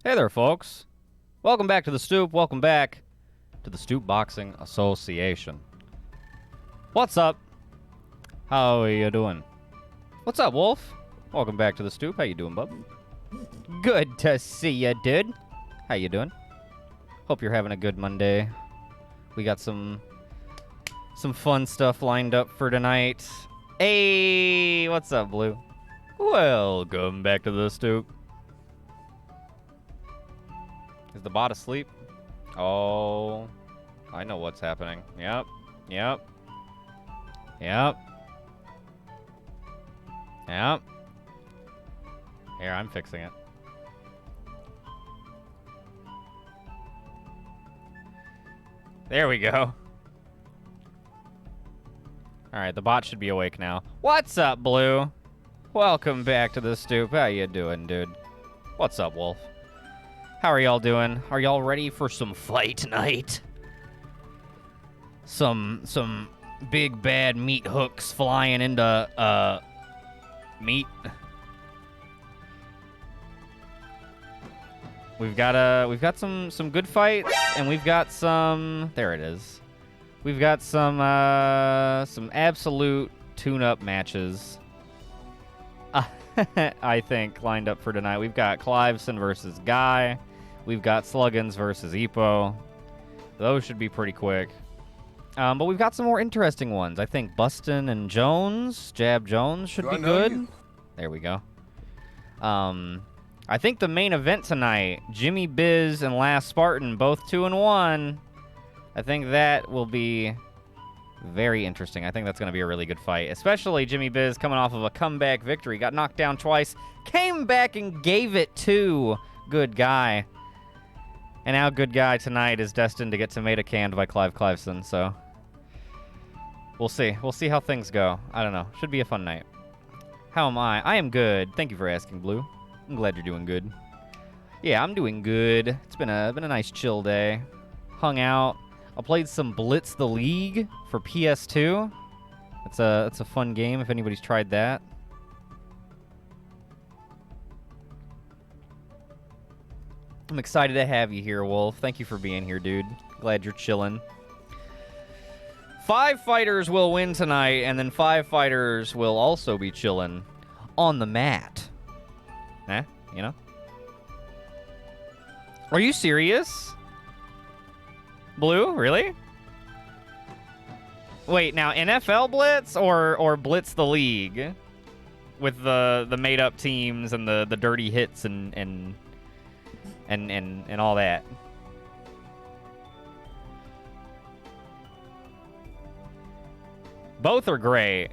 Hey there, folks. Welcome back to the Stoop. Welcome back to the Stoop Boxing Association. What's up? How are you doing? What's up, Wolf? Welcome back to the Stoop. How you doing, bub? Good to see you, dude. How you doing? Hope you're having a good Monday. We got some fun stuff lined up for tonight. Hey, what's up, Blue? Welcome back to the Stoop. Is the bot asleep? Oh, I know what's happening. Yep. Here, I'm fixing it. There we go. Alright, the bot should be awake now. What's up, Blue? Welcome back to the Stoop. How you doing, dude? What's up, Wolf? How are y'all doing? Are y'all ready for some fight night? Some big bad meat hooks flying into meat. We've got some good fights, and we've got some. There it is. We've got some absolute tune-up matches. I think lined up for tonight. We've got Cliveson versus Guy. We've got Sluggins versus Epo. Those should be pretty quick. But we've got some more interesting ones. I think Bustin and Jones, Jab Jones should be good. There we go. I think the main event tonight, Jimmy Biz and Last Spartan, both 2-1. I think that will be very interesting. I think that's going to be a really good fight, especially Jimmy Biz coming off of a comeback victory. Got knocked down twice, came back and gave it to Good Guy. And now Good Guy tonight is destined to get tomato canned by Clive Cliveson, so we'll see. We'll see how things go. I don't know. Should be a fun night. How am I? I am good. Thank you for asking, Blue. I'm glad you're doing good. Yeah, I'm doing good. It's been a nice chill day. Hung out. I played some Blitz the League for PS2. It's a fun game if anybody's tried that. I'm excited to have you here, Wolf. Thank you for being here, dude. Glad you're chilling. 5 fighters will win tonight, and then 5 fighters will also be chilling on the mat. You know? Are you serious? Blue? Really? Wait, now NFL Blitz or Blitz the League? With the made-up teams and the dirty hits and all that. Both are great.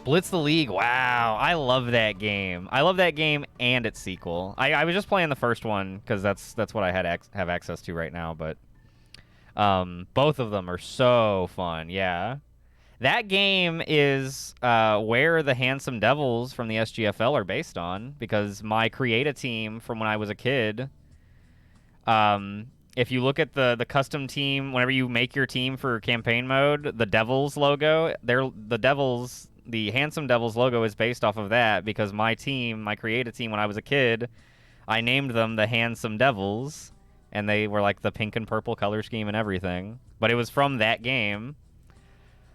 Blitz the League, wow. I love that game. I love that game and its sequel. I was just playing the first one because that's what I have access to right now, but both of them are so fun, yeah. That game is where the Handsome Devils from the SGFL are based on, because my Create a team from when I was a kid, if you look at the custom team, whenever you make your team for campaign mode, the Devils logo, the Handsome Devils logo is based off of that, because my team, my Create a team when I was a kid, I named them the Handsome Devils, and they were like the pink and purple color scheme and everything. But it was from that game.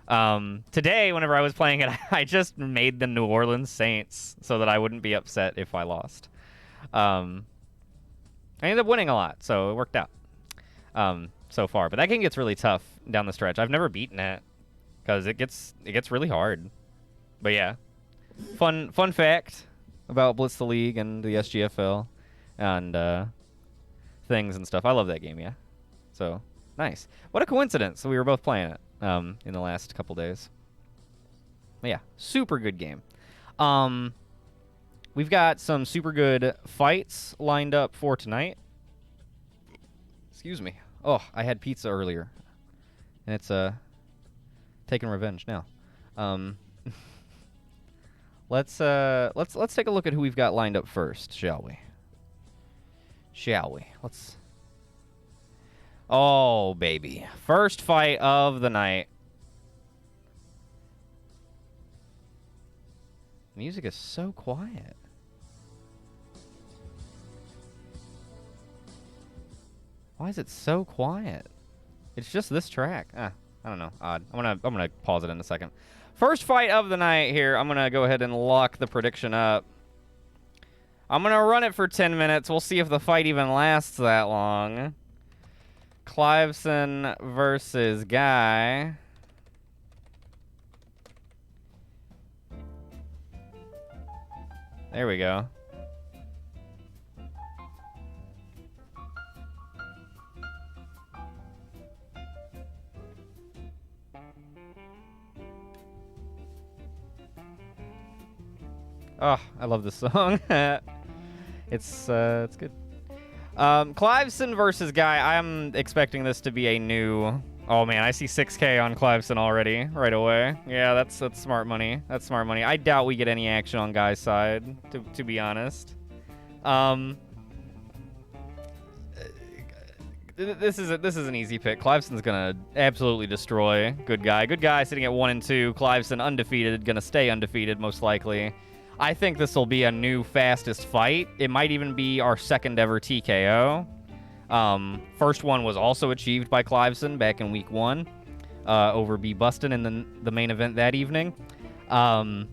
Today, whenever I was playing it, I just made the New Orleans Saints so that I wouldn't be upset if I lost. I ended up winning a lot, so it worked out so far. But that game gets really tough down the stretch. I've never beaten it because it gets really hard. But yeah, fun fact about Blitz the League and the SGFL and things and stuff. I love that game, yeah. So nice. What a coincidence! We were both playing it in the last couple days. But yeah, super good game. We've got some super good fights lined up for tonight. Excuse me. Oh, I had pizza earlier, and it's taking revenge now. Let's take a look at who we've got lined up first, shall we? Let's. Oh, baby. First fight of the night. Music is so quiet. Why is it so quiet? It's just this track. I don't know. Odd. I'm gonna pause it in a second. First fight of the night here. I'm gonna go ahead and lock the prediction up. I'm gonna run it for 10 minutes. We'll see if the fight even lasts that long. Cliveson versus Guy. There we go. Oh, I love this song. It's good. Cliveson versus Guy. I'm expecting this to be a new... Oh, man, I see 6K on Cliveson already right away. Yeah, that's smart money. That's smart money. I doubt we get any action on Guy's side, to be honest. This is an easy pick. Cliveson's gonna absolutely destroy Good Guy. Good Guy sitting at 1 and 2. Cliveson undefeated, gonna stay undefeated most likely. I think this will be a new fastest fight. It might even be our second ever TKO. First one was also achieved by Cliveson back in week 1 over B. Bustin in the main event that evening. But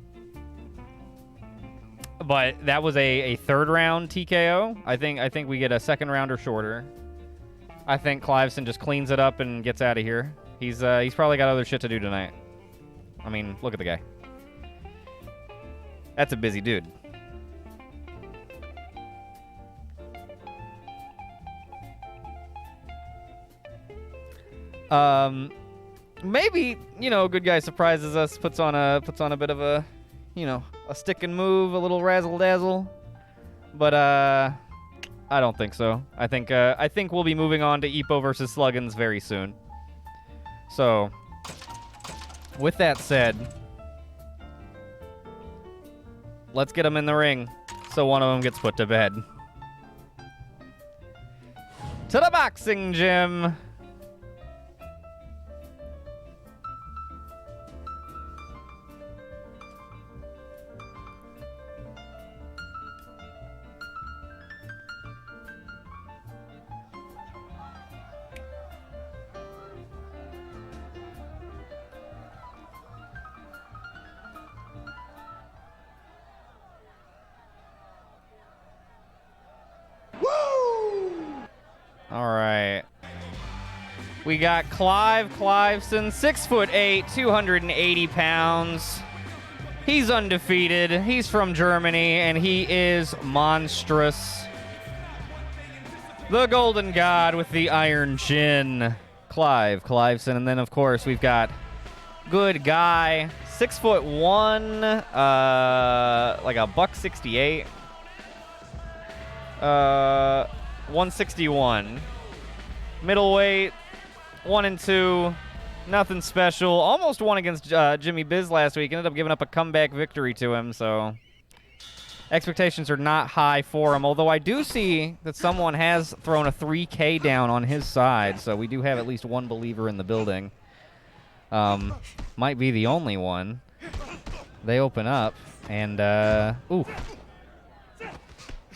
that was a third round TKO. I think we get a second round or shorter. I think Cliveson just cleans it up and gets out of here. He's probably got other shit to do tonight. I mean, look at the guy. That's a busy dude. Maybe, Good Guy surprises us, puts on a bit of a, a stick and move, a little razzle dazzle. But I don't think so. I think we'll be moving on to Ipo versus Sluggins very soon. So, with that said, let's get them in the ring so one of them gets put to bed. To the boxing gym. All right. We got Cliveson, 6'8", 280 pounds. He's undefeated. He's from Germany, and he is monstrous. The Golden God with the iron chin. Cliveson. And then, of course, we've got Good Guy, 6'1", like a $168. 161. Middleweight, 1 and 2. Nothing special. Almost won against Jimmy Biz last week. Ended up giving up a comeback victory to him, so expectations are not high for him. Although I do see that someone has thrown a 3K down on his side, so we do have at least one believer in the building. Might be the only one. They open up, and, ooh.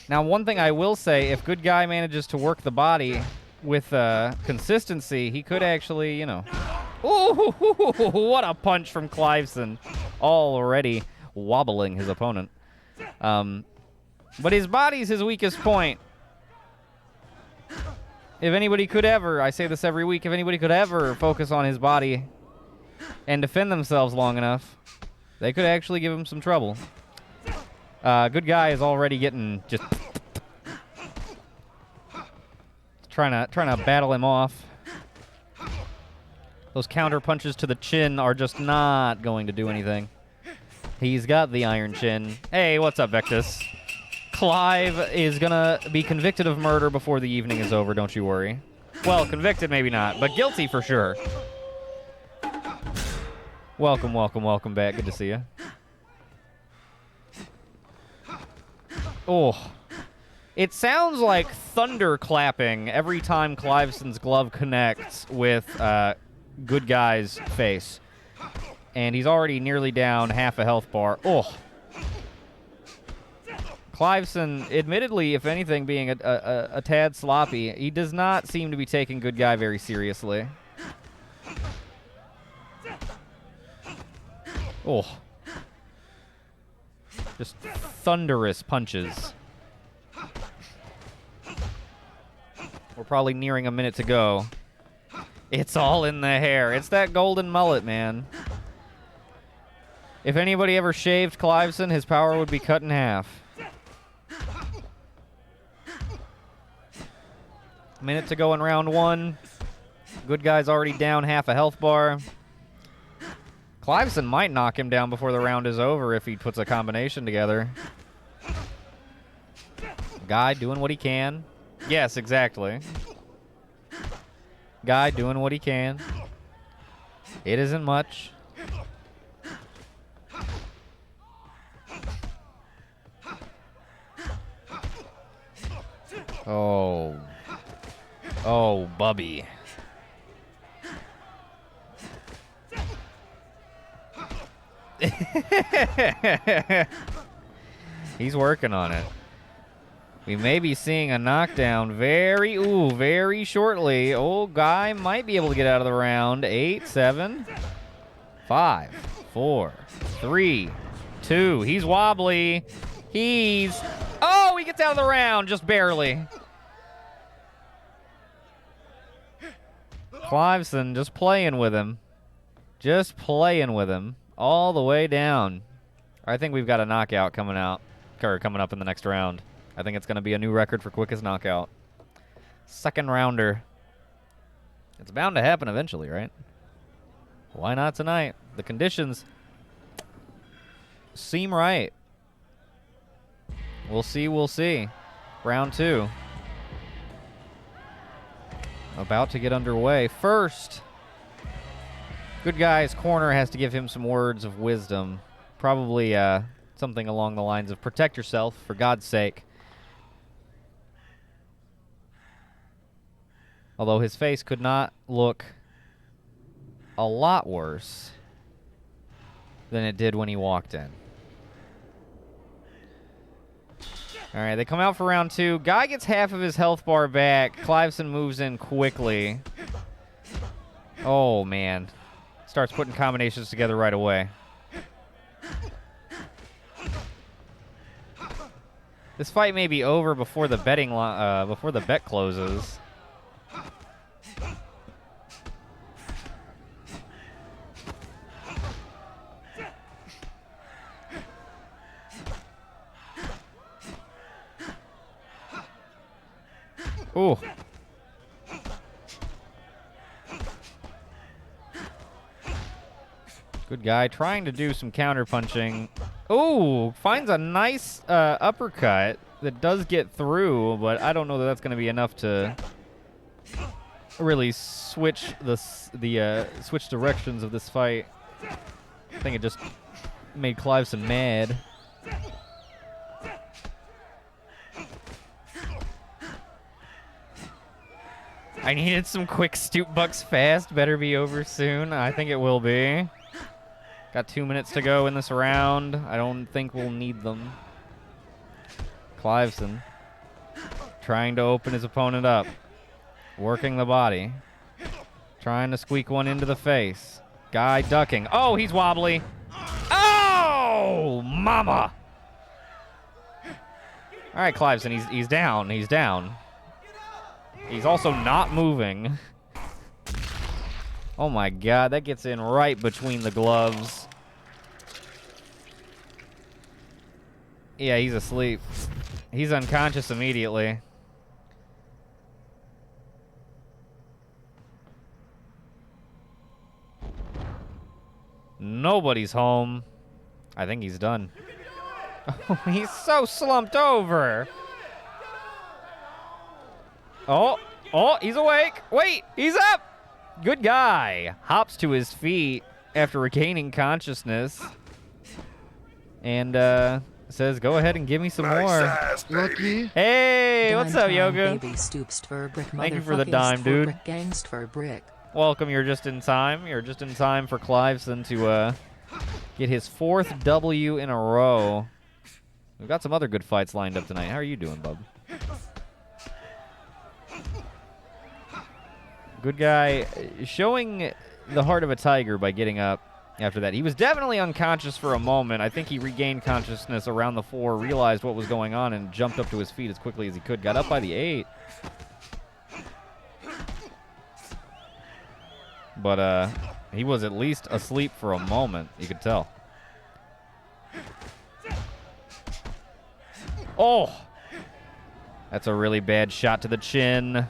Now, one thing I will say, if Good Guy manages to work the body with consistency, he could actually, Ooh, what a punch from Cliveson. Already wobbling his opponent. But his body's his weakest point. If anybody could ever, I say this every week, if anybody could ever focus on his body and defend themselves long enough, they could actually give him some trouble. Good Guy is already getting just trying to battle him off. Those counter punches to the chin are just not going to do anything. He's got the iron chin. Hey, what's up, Vectus? Clive is gonna be convicted of murder before the evening is over, don't you worry. Well, convicted maybe not, but guilty for sure. Welcome back. Good to see you. Oh, it sounds like thunder clapping every time Cliveson's glove connects with Good Guy's face. And he's already nearly down half a health bar. Oh. Cliveson, admittedly, if anything, being a tad sloppy, he does not seem to be taking Good Guy very seriously. Oh. Just thunderous punches. We're probably nearing a minute to go. It's all in the hair. It's that golden mullet, man. If anybody ever shaved Cliveson, his power would be cut in half. Minute to go in round 1. Good Guy's already down half a health bar. Cliveson might knock him down before the round is over if he puts a combination together. Guy doing what he can. Yes, exactly. Guy doing what he can. It isn't much. Oh. Oh, Bubby. He's working on it. We may be seeing a knockdown very shortly. Old Guy might be able to get out of the round. 8, 7, 5, 4, 3, 2. He's wobbly. Oh, he gets out of the round, just barely. Cliveson just playing with him. Just playing with him all the way down. I think we've got a knockout coming up in the next round. I think it's going to be a new record for quickest knockout. Second rounder. It's bound to happen eventually, right? Why not tonight? The conditions seem right. We'll see. Round 2. About to get underway. First, Good Guy's corner has to give him some words of wisdom. Probably something along the lines of protect yourself, for God's sake. Although his face could not look a lot worse than it did when he walked in. All right, they come out for round 2. Guy gets half of his health bar back. Cliveson moves in quickly. Oh, man. Starts putting combinations together right away. This fight may be over before the before the bet closes. Ooh. Good Guy trying to do some counter punching. Ooh, finds a nice uppercut that does get through, but I don't know that that's going to be enough to really switch switch directions of this fight. I think it just made Cliveson mad. I needed some quick stoop bucks fast. Better be over soon. I think it will be. Got 2 minutes to go in this round. I don't think we'll need them. Cliveson trying to open his opponent up. Working the body. Trying to squeak one into the face. Guy ducking. Oh, he's wobbly. Oh, mama. All right, Cliveson, he's down. He's down. He's also not moving. Oh my God, that gets in right between the gloves. Yeah, he's asleep. He's unconscious immediately. Nobody's home. I think he's done. Oh, he's so slumped over. Oh, he's awake. Wait, he's up. Good Guy hops to his feet after regaining consciousness and says, go ahead and give me some more. Lucky. Hey, what's up, Yoga? Baby stoops for brick. Thank you for the dime, dude. Brick gangst for brick. Welcome, you're just in time. You're just in time for Cliveson to get his 4th W in a row. We've got some other good fights lined up tonight. How are you doing, bub? Good guy showing the heart of a tiger by getting up after that. He was definitely unconscious for a moment. I think he regained consciousness around the 4, realized what was going on, and jumped up to his feet as quickly as he could. Got up by the 8. But he was at least asleep for a moment, you could tell. Oh! That's a really bad shot to the chin.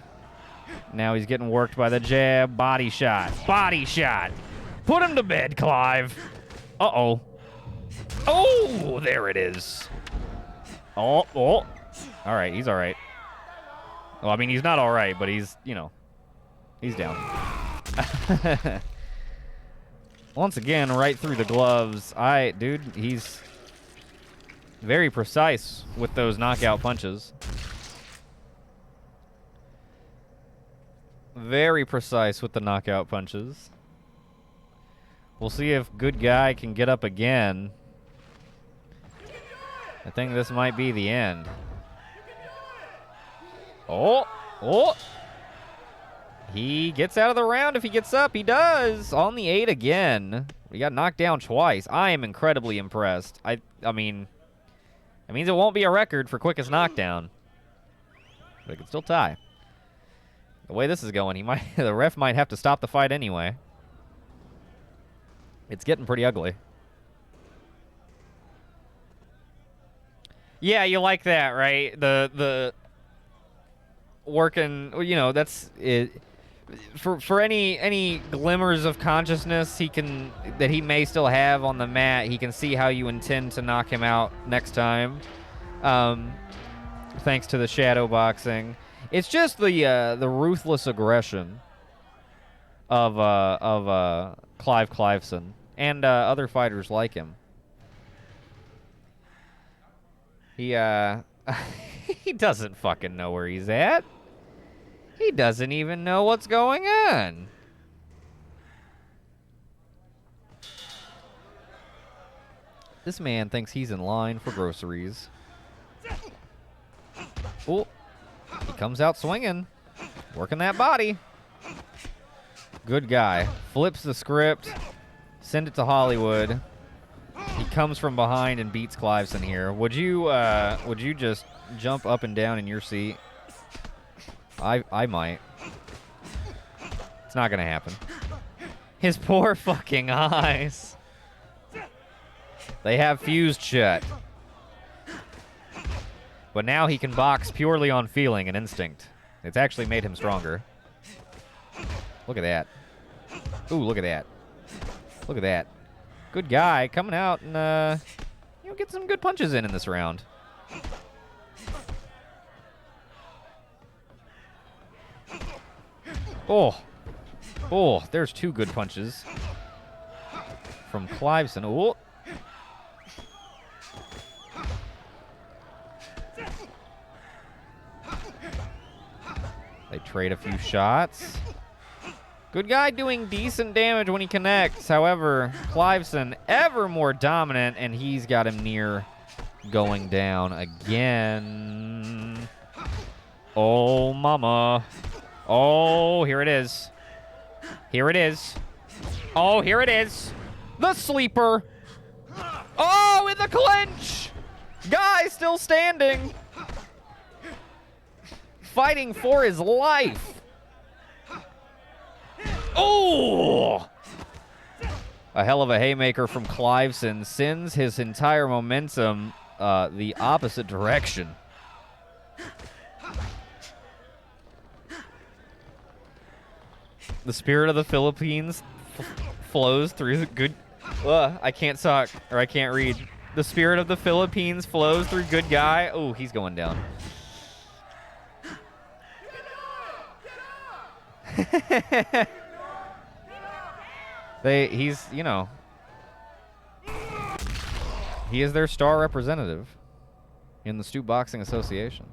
Now he's getting worked by the jab. Body shot. Body shot. Put him to bed, Clive. Uh-oh. Oh, there it is. Oh. All right, he's all right. Well, I mean, he's not all right, but he's, you know, he's down. Once again, right through the gloves. Dude, he's very precise with those knockout punches. Very precise with the knockout punches. We'll see if good guy can get up again. I think this might be the end. Oh! He gets out of the round if he gets up. He does! On the 8 again. We got knocked down twice. I am incredibly impressed. I mean, it means it won't be a record for quickest knockdown. But it can still tie. The way this is going, the ref might have to stop the fight anyway. It's getting pretty ugly. Yeah, you like that, right? The working, you know, that's it. For any glimmers of consciousness that he may still have on the mat, he can see how you intend to knock him out next time. Thanks to the shadow boxing. It's just the ruthless aggression of Clive Cliveson and other fighters like him. He he doesn't fucking know where he's at. He doesn't even know what's going on. This man thinks he's in line for groceries. Oh. He comes out swinging, working that body. Good guy. Flips the script, send it to Hollywood. He comes from behind and beats Cliveson here. Would you just jump up and down in your seat? I might. It's not gonna happen. His poor fucking eyes. They have fused shut. But now he can box purely on feeling and instinct. It's actually made him stronger. Look at that. Ooh, look at that. Look at that. Good guy coming out and, get some good punches in this round. Oh, there's 2 good punches from Cliveson. Oh. They trade a few shots. Good guy doing decent damage when he connects. However, Cliveson ever more dominant, and he's got him near going down again. Oh, mama. Oh, here it is. Here it is. Oh, here it is. The sleeper. Oh, in the clinch. Guy still standing. Fighting for his life. Oh! A hell of a haymaker from Cliveson sends his entire momentum the opposite direction. The spirit of the Philippines flows through good... I can't talk, or I can't read. The spirit of the Philippines flows through good guy. Oh, he's going down. He's, you know, he is their star representative in the Stoop Boxing Association.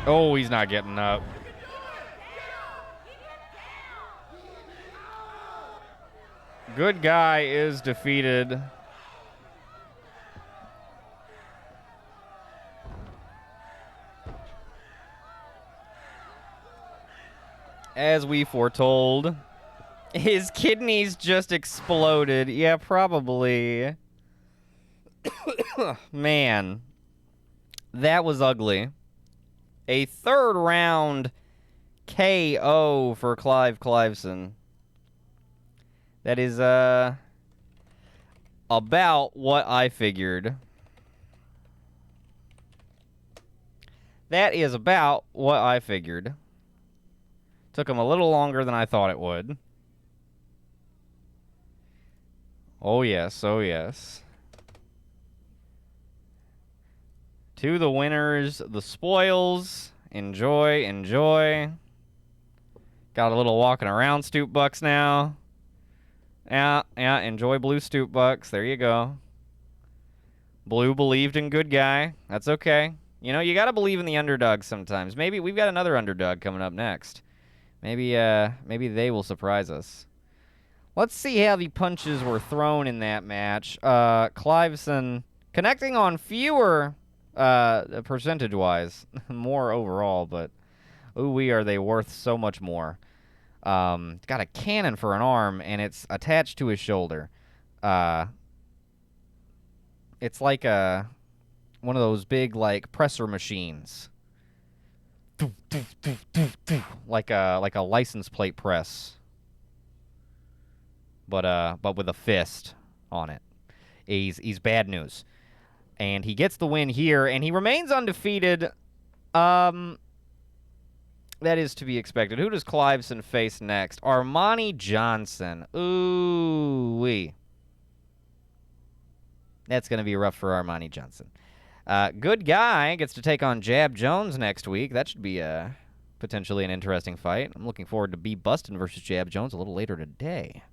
Oh, he's not getting up. Good guy is defeated. As we foretold. His kidneys just exploded. Yeah, probably. Man. That was ugly. A third round KO for Clive Cliveson. That is, about what I figured. That is about what I figured. Took him a little longer than I thought it would. Oh, yes. Oh, yes. To the winners, the spoils. Enjoy, enjoy. Got a little walking around Stoop Bucks now. Yeah, enjoy Blue Stoop Bucks. There you go. Blue believed in good guy. That's okay. You know, you gotta believe in the underdog sometimes. Maybe we've got another underdog coming up next. Maybe they will surprise us. Let's see how the punches were thrown in that match. Cliveson connecting on fewer percentage-wise. More overall, but are they worth so much more. Got a cannon for an arm, and it's attached to his shoulder. It's like one of those big, like, presser machines. Like a license plate press. But with a fist on it. He's bad news. And he gets the win here, and he remains undefeated. That is to be expected. Who does Cliveson face next? Armani Johnson. Ooh-wee. That's going to be rough for Armani Johnson. Good guy gets to take on Jab Jones next week. That should be potentially an interesting fight. I'm looking forward to B. Bustin versus Jab Jones a little later today.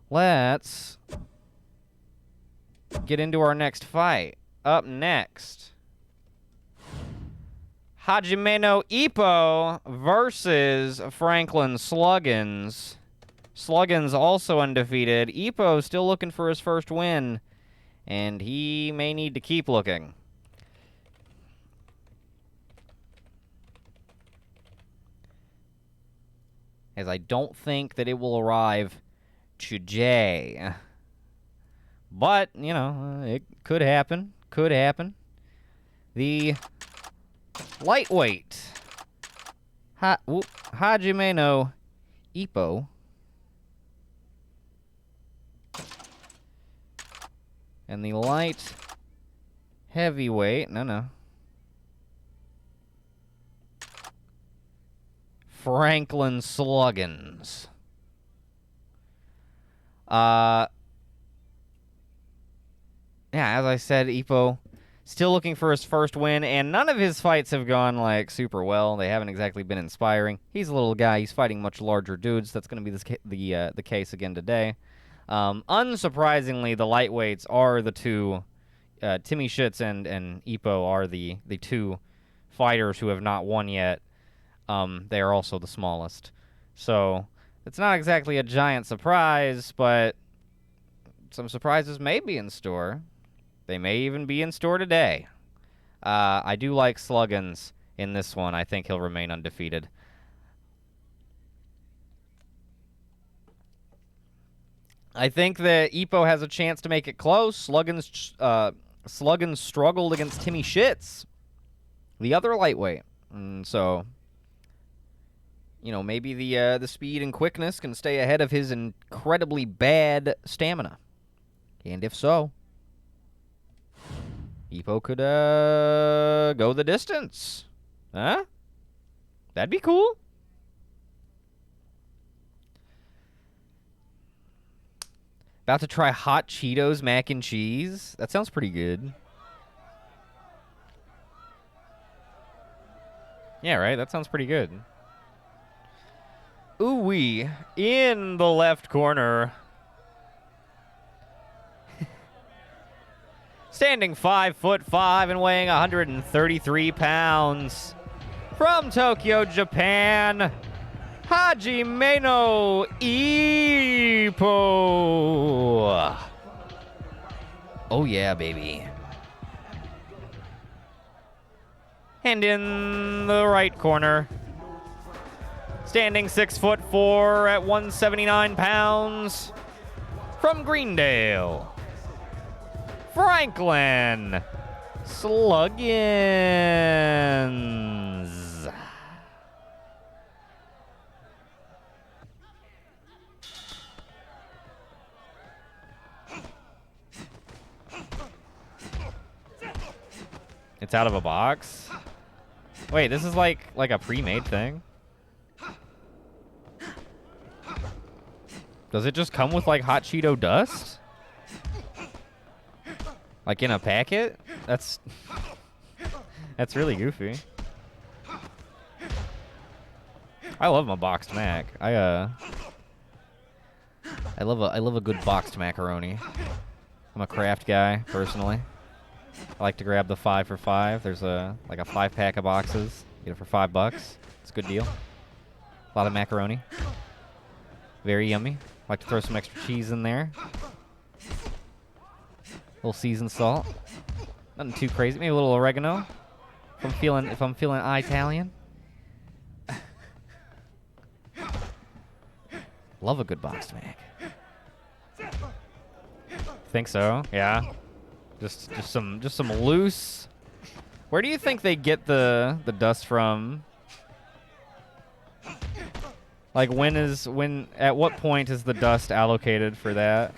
Let's get into our next fight. Up next, Hajimeno Ippo versus Franklin Sluggins. Sluggins also undefeated. Ippo still looking for his first win, and he may need to keep looking. As I don't think that it will arrive today. But, you know, it could happen. Could happen. The lightweight Hajimeno Ippo. And the light heavyweight, Franklin Sluggins. Yeah, as I said, Ippo still looking for his first win, and none of his fights have gone, like, super well. They haven't exactly been inspiring. He's a little guy. He's fighting much larger dudes. That's going to be the case again today. Unsurprisingly, the lightweights are the two. Timmy Schitz and Ippo are the two fighters who have not won yet. They are also the smallest. So it's not exactly a giant surprise, but some surprises may be in store. They may even be in store today. I do like Sluggins in this one. I think he'll remain undefeated. I think that Ippo has a chance to make it close. Sluggins struggled against Timmy Schitz, the other lightweight. And so, you know, maybe the speed and quickness can stay ahead of his incredibly bad stamina. And if so, Ippo could go the distance. Huh? That'd be cool. About to try hot Cheetos mac and cheese. That sounds pretty good. Yeah, right? That sounds pretty good. Ooh-wee. In the left corner. Standing 5'5" and weighing 133 pounds. From Tokyo, Japan, Hajime no Ippo. Oh yeah, baby. And in the right corner, standing 6'4" at 179 pounds, from Greendale, Franklin Sluggins. It's out of a box? Wait, this is like a pre-made thing? Does it just come with like hot Cheeto dust? Like in a packet? That's really goofy. I love my boxed mac. I love a good boxed macaroni. I'm a Kraft guy personally. I like to grab the 5 for $5. There's like a 5-pack of boxes. Get it for $5. It's a good deal. A lot of macaroni. Very yummy. Like to throw some extra cheese in there. A little seasoned salt. Nothing too crazy. Maybe a little oregano. If I'm feeling Italian. Love a good boxed mac. Think so? Yeah. Just some loose. Where do you think they get the dust from? Like at what point is the dust allocated for that?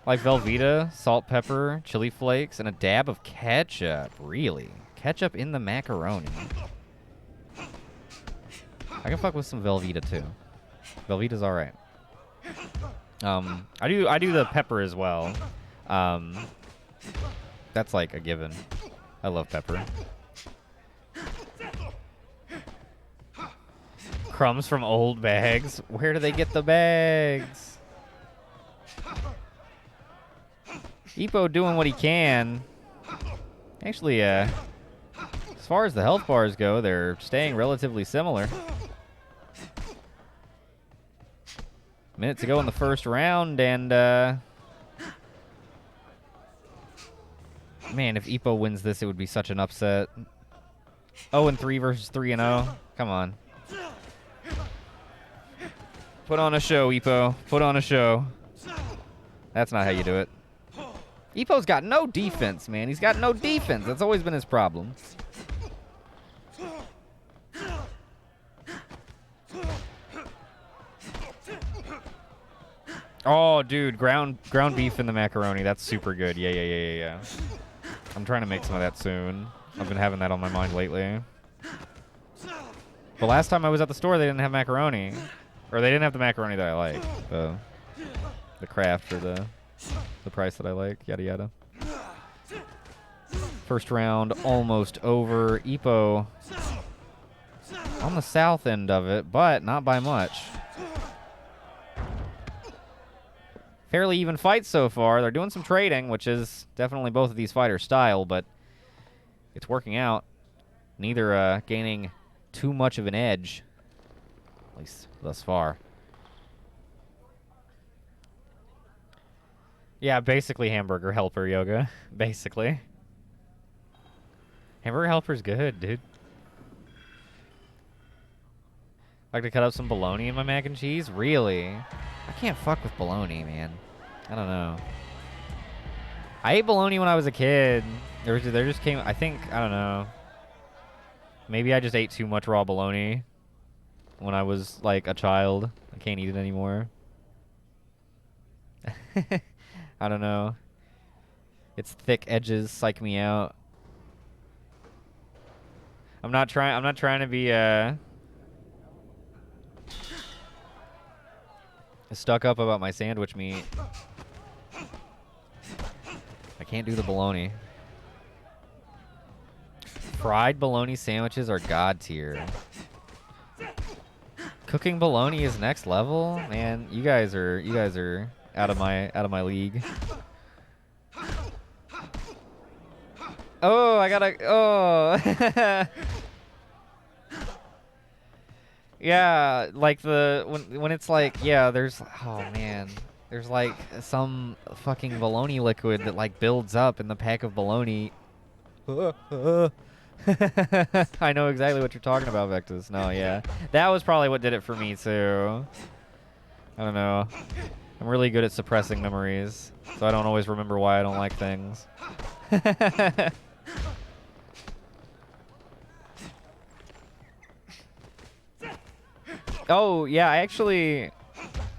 Like Velveeta, salt, pepper, chili flakes, and a dab of ketchup. Really? Ketchup in the macaroni. I can fuck with some Velveeta too. Velveeta's all right. I do the pepper as well. That's like a given. I love pepper. Crumbs from old bags. Where do they get the bags? Ippo doing what he can. Actually, as far as the health bars go, they're staying relatively similar. Minute to go in the first round, and man, if Ippo wins this, it would be such an upset. 0-3 versus 3-0. Come on. Put on a show, Ippo. Put on a show. That's not how you do it. Ippo's got no defense, man. He's got no defense. That's always been his problem. Oh, dude, ground beef in the macaroni. That's super good. Yeah. I'm trying to make some of that soon. I've been having that on my mind lately. The last time I was at the store, they didn't have macaroni. Or they didn't have the macaroni that I like. The Kraft for the price that I like. Yada, yada. First round almost over. Ippo on the south end of it, but not by much. Fairly even fight so far. They're doing some trading, which is definitely both of these fighters' style, but it's working out. Neither gaining too much of an edge, at least thus far. Yeah, basically hamburger helper yoga. Basically. Hamburger helper's good, dude. Like to cut up some bologna in my mac and cheese? Really? I can't fuck with bologna, man. I don't know. I ate bologna when I was a kid. There just came, I don't know. Maybe I just ate too much raw bologna when I was like a child. I can't eat it anymore. I don't know. Its thick edges psych me out. I'm not trying to be stuck up about my sandwich meat. I can't do the bologna. Fried bologna sandwiches are god tier. Cooking bologna is next level, man. You guys are out of my league. Oh, I gotta. Oh. Yeah, like when it's like, yeah, there's, oh man, there's like some fucking bologna liquid that like builds up in the pack of bologna. I know exactly what you're talking about, Vectus. No, yeah, that was probably what did it for me too. I don't know. I'm really good at suppressing memories, so I don't always remember why I don't like things. Oh, yeah, I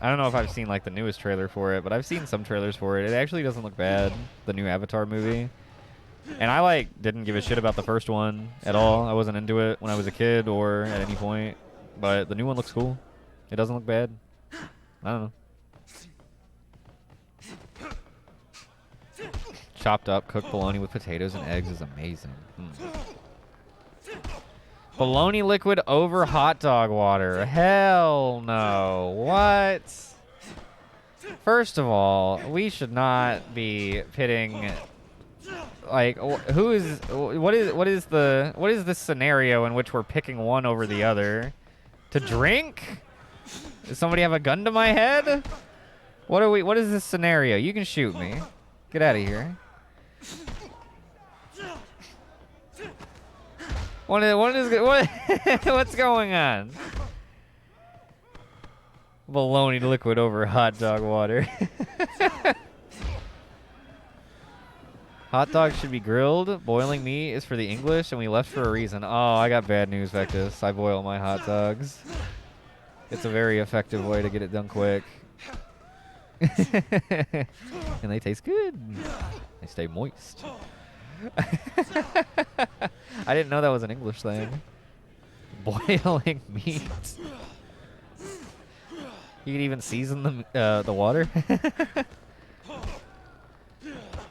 don't know if I've seen like the newest trailer for it, but I've seen some trailers for it. It actually doesn't look bad, the new Avatar movie. And I like didn't give a shit about the first one at all. I wasn't into it when I was a kid or at any point, but the new one looks cool. It doesn't look bad. I don't know. Chopped up cooked bologna with potatoes and eggs is amazing. Bologna liquid over hot dog water. Hell no. What? First of all, we should not be pitting, like, what is this scenario in which we're picking one over the other? To drink? Does somebody have a gun to my head? What is this scenario? You can shoot me. Get out of here. What's going on? Bologna liquid over hot dog water. Hot dogs should be grilled. Boiling meat is for the English, and we left for a reason. Oh, I got bad news, Vectus. I boil my hot dogs. It's a very effective way to get it done quick. And they taste good. They stay moist. I didn't know that was an English thing. Boiling meat. You can even season the water.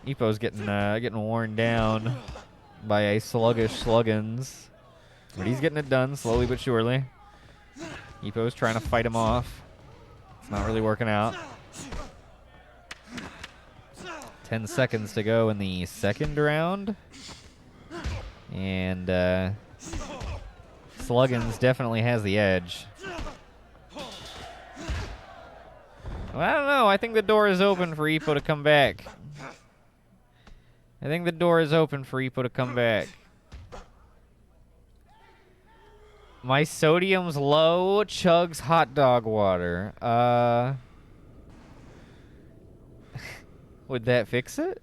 Epo's getting worn down by a sluggish Sluggins, but he's getting it done slowly but surely. Epo's trying to fight him off. It's not really working out. 10 seconds to go in the second round. And Sluggins definitely has the edge. Well, I don't know. I think the door is open for Epo to come back. I think the door is open for Epo to come back. My sodium's low. Chugs hot dog water. Would that fix it?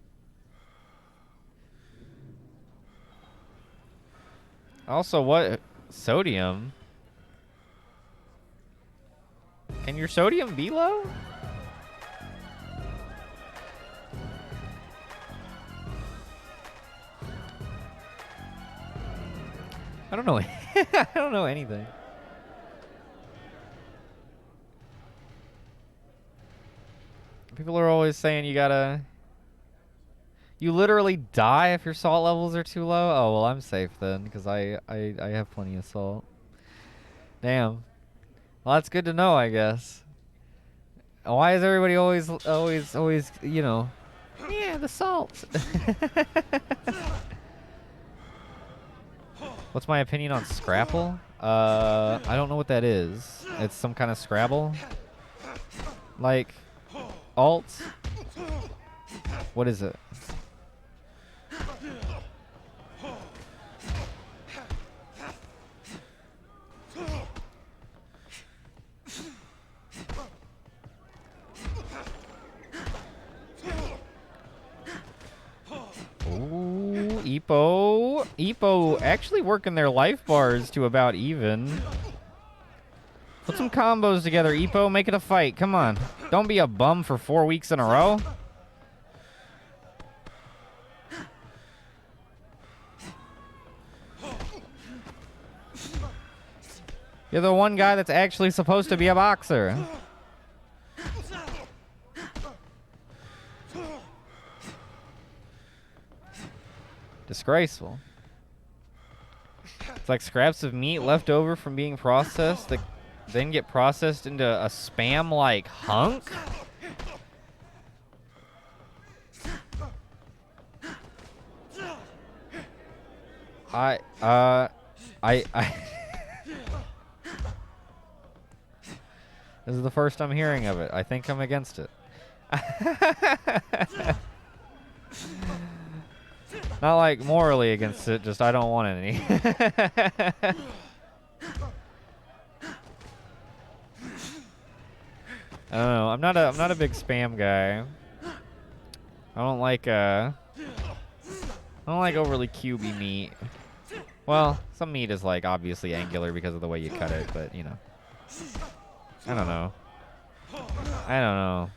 Also, what sodium? Can your sodium be low? I don't know. I don't know anything. People are always saying you literally die if your salt levels are too low. Oh, well, I'm safe then, because I have plenty of salt. Damn. Well, that's good to know, I guess. Why is everybody always, you know, yeah, the salt. What's my opinion on Scrapple? I don't know what that is. It's some kind of Scrabble? Like, alt? What is it? Ooh, Epo actually working their life bars to about even. Put some combos together, Epo. Make it a fight. Come on. Don't be a bum for 4 weeks in a row. You're the one guy that's actually supposed to be a boxer. Disgraceful. It's like scraps of meat left over from being processed that then get processed into a spam-like hunk? I This is the first I'm hearing of it. I think I'm against it. Not like morally against it, just I don't want any. I don't know. I'm not a big spam guy. I don't like overly cubey meat. Well, some meat is like obviously angular because of the way you cut it, but you know. I don't know. I don't know.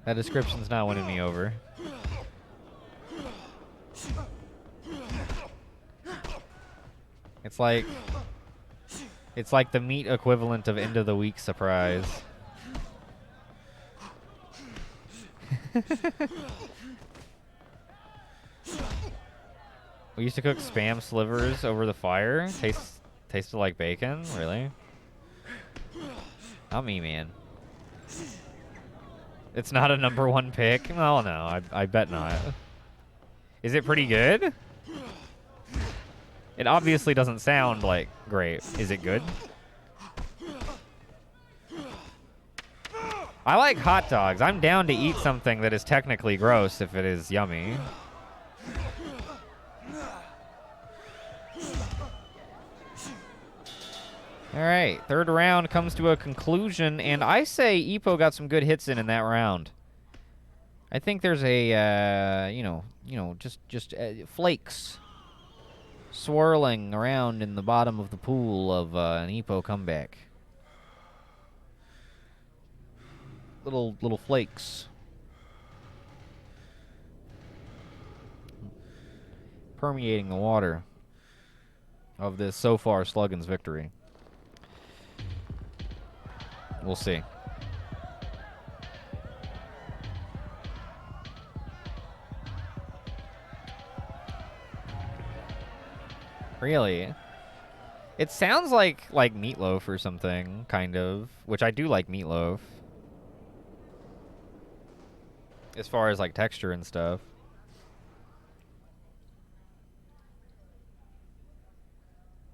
That description's not winning me over. It's like the meat equivalent of end of the week surprise. We used to cook spam slivers over the fire. Tasted like bacon? Really? Not me, man. It's not a #1 pick? Oh, no, I bet not. Is it pretty good? It obviously doesn't sound, like, great. Is it good? I like hot dogs. I'm down to eat something that is technically gross if it is yummy. All right, third round comes to a conclusion, and I say Ipo got some good hits in that round. I think there's a, just flakes swirling around in the bottom of the pool of an Ipo comeback. Little flakes. Permeating the water of this so far Sluggin's victory. We'll see. Really? It sounds like meatloaf or something, kind of. Which I do like meatloaf. As far as like texture and stuff.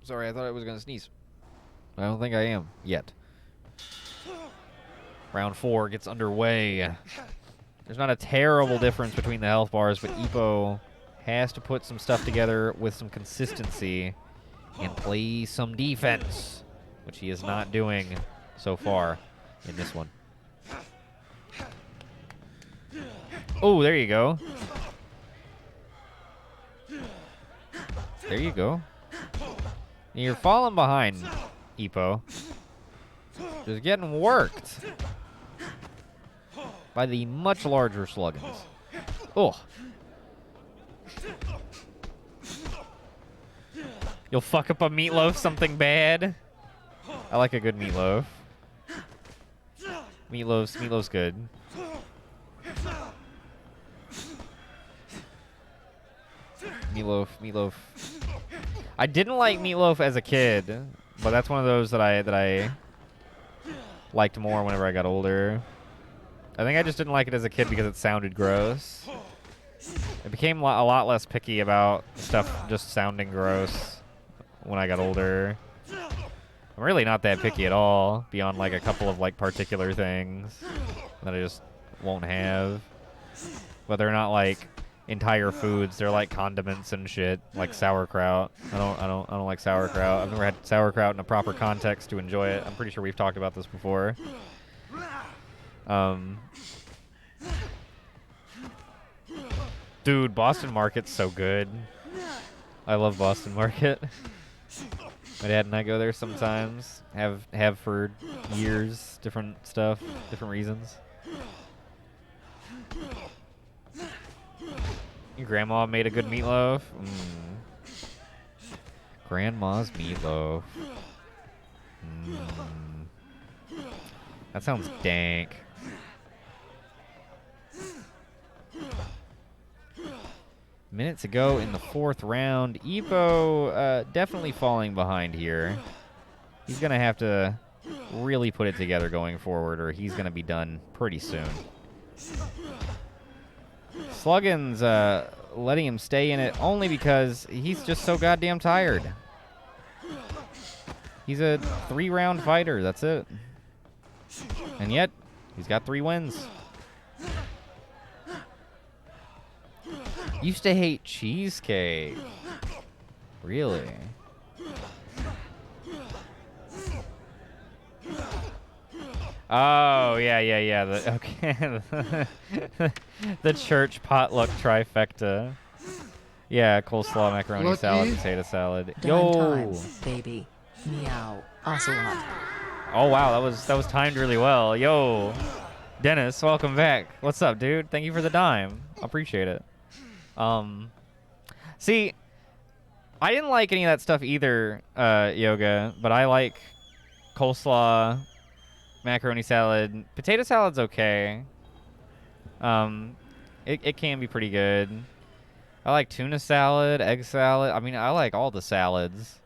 Sorry, I thought I was gonna sneeze. I don't think I am yet. Round 4 gets underway. There's not a terrible difference between the health bars, but Ipo has to put some stuff together with some consistency and play some defense, which he is not doing so far in this one. Oh, there you go. There you go. You're falling behind, Ipo. Just getting worked by the much larger Sluggins. Oh. You'll fuck up a meatloaf something bad. I like a good meatloaf. Meatloaf's good. Meatloaf. I didn't like meatloaf as a kid, but that's one of those that I liked more whenever I got older. I think I just didn't like it as a kid because it sounded gross. I became a lot less picky about stuff just sounding gross when I got older. I'm really not that picky at all, beyond like a couple of like particular things that I just won't have. But they're not like entire foods. They're like condiments and shit, like sauerkraut. I don't like sauerkraut. I've never had sauerkraut in a proper context to enjoy it. I'm pretty sure we've talked about this before. Dude, Boston Market's so good. I love Boston Market. My dad and I go there sometimes. Have for years. Different stuff, different reasons. Your grandma made a good meatloaf. Grandma's meatloaf. That sounds dank. Minutes ago in the 4th round, Ipo definitely falling behind here. He's going to have to really put it together going forward, or he's going to be done pretty soon. Sluggin's letting him stay in it only because he's just so goddamn tired. He's a 3-round fighter. That's it. And yet, he's got 3 wins. Used to hate cheesecake. Really? Oh, yeah. Okay. The church potluck trifecta. Yeah, coleslaw, macaroni salad, potato salad. Dime time, baby. Meow. Ocelot. Oh, wow, that was timed really well. Yo. Dennis, welcome back. What's up, dude? Thank you for the dime. Appreciate it. See, I didn't like any of that stuff either, Yoga, but I like coleslaw, macaroni salad. Potato salad's okay. It can be pretty good. I like tuna salad, egg salad. I mean, I like all the salads.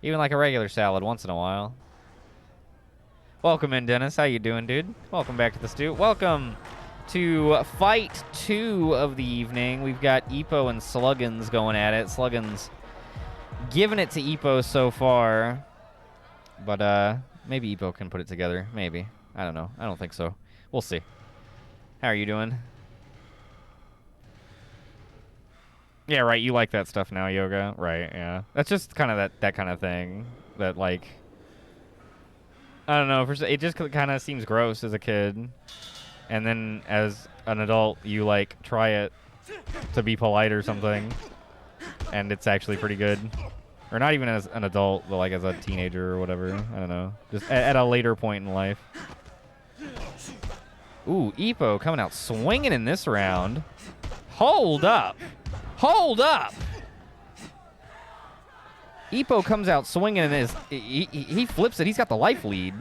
Even like a regular salad once in a while. Welcome in, Dennis. How you doing, dude? Welcome back to the Stoop. Welcome to fight 2 of the evening. We've got Epo and Sluggins going at it. Sluggins giving it to Epo so far. But maybe Epo can put it together. Maybe. I don't know. I don't think so. We'll see. How are you doing? Yeah, right. You like that stuff now, Yoga. Right, yeah. That's just kind of that kind of thing. That, like... I don't know. It just kind of seems gross as a kid. And then as an adult, you, like, try it to be polite or something. And it's actually pretty good. Or not even as an adult, but, like, as a teenager or whatever. I don't know. Just at a later point in life. Ooh, Epo coming out swinging in this round. Hold up. Hold up! Epo comes out swinging and he flips it. He's got the life lead.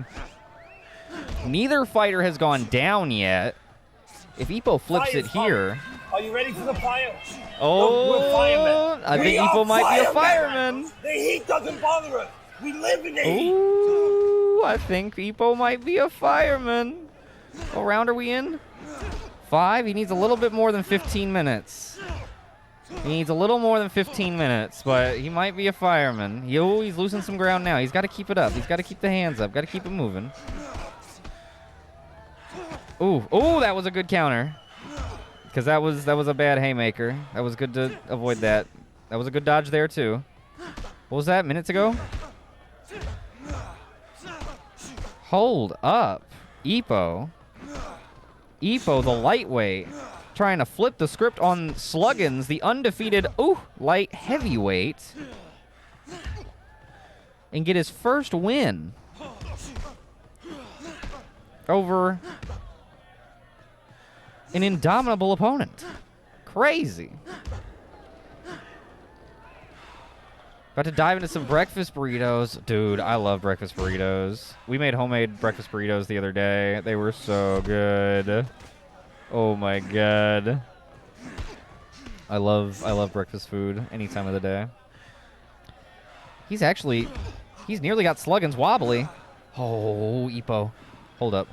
Neither fighter has gone down yet. If Epo flips it here... Are you ready for the fire? Oh, we're firemen. I think Epo might be a fireman. The heat doesn't bother us. We live in the heat. Ooh, I think Epo might be a fireman. What round are we in? 5? He needs a little bit more than 15 minutes. He needs a little more than 15 minutes, but he might be a fireman. He's losing some ground now. He's got to keep it up. He's got to keep the hands up. Got to keep it moving. Ooh, that was a good counter. Because that was a bad haymaker. That was good to avoid that. That was a good dodge there, too. What was that, minutes ago? Hold up. Epo, the lightweight, trying to flip the script on Sluggins, the undefeated, light heavyweight, and get his first win over an indomitable opponent. Crazy. About to dive into some breakfast burritos. Dude, I love breakfast burritos. We made homemade breakfast burritos the other day. They were so good. Oh my god. I love breakfast food any time of the day. He's nearly got Sluggins wobbly. Oh, Epo. Hold up.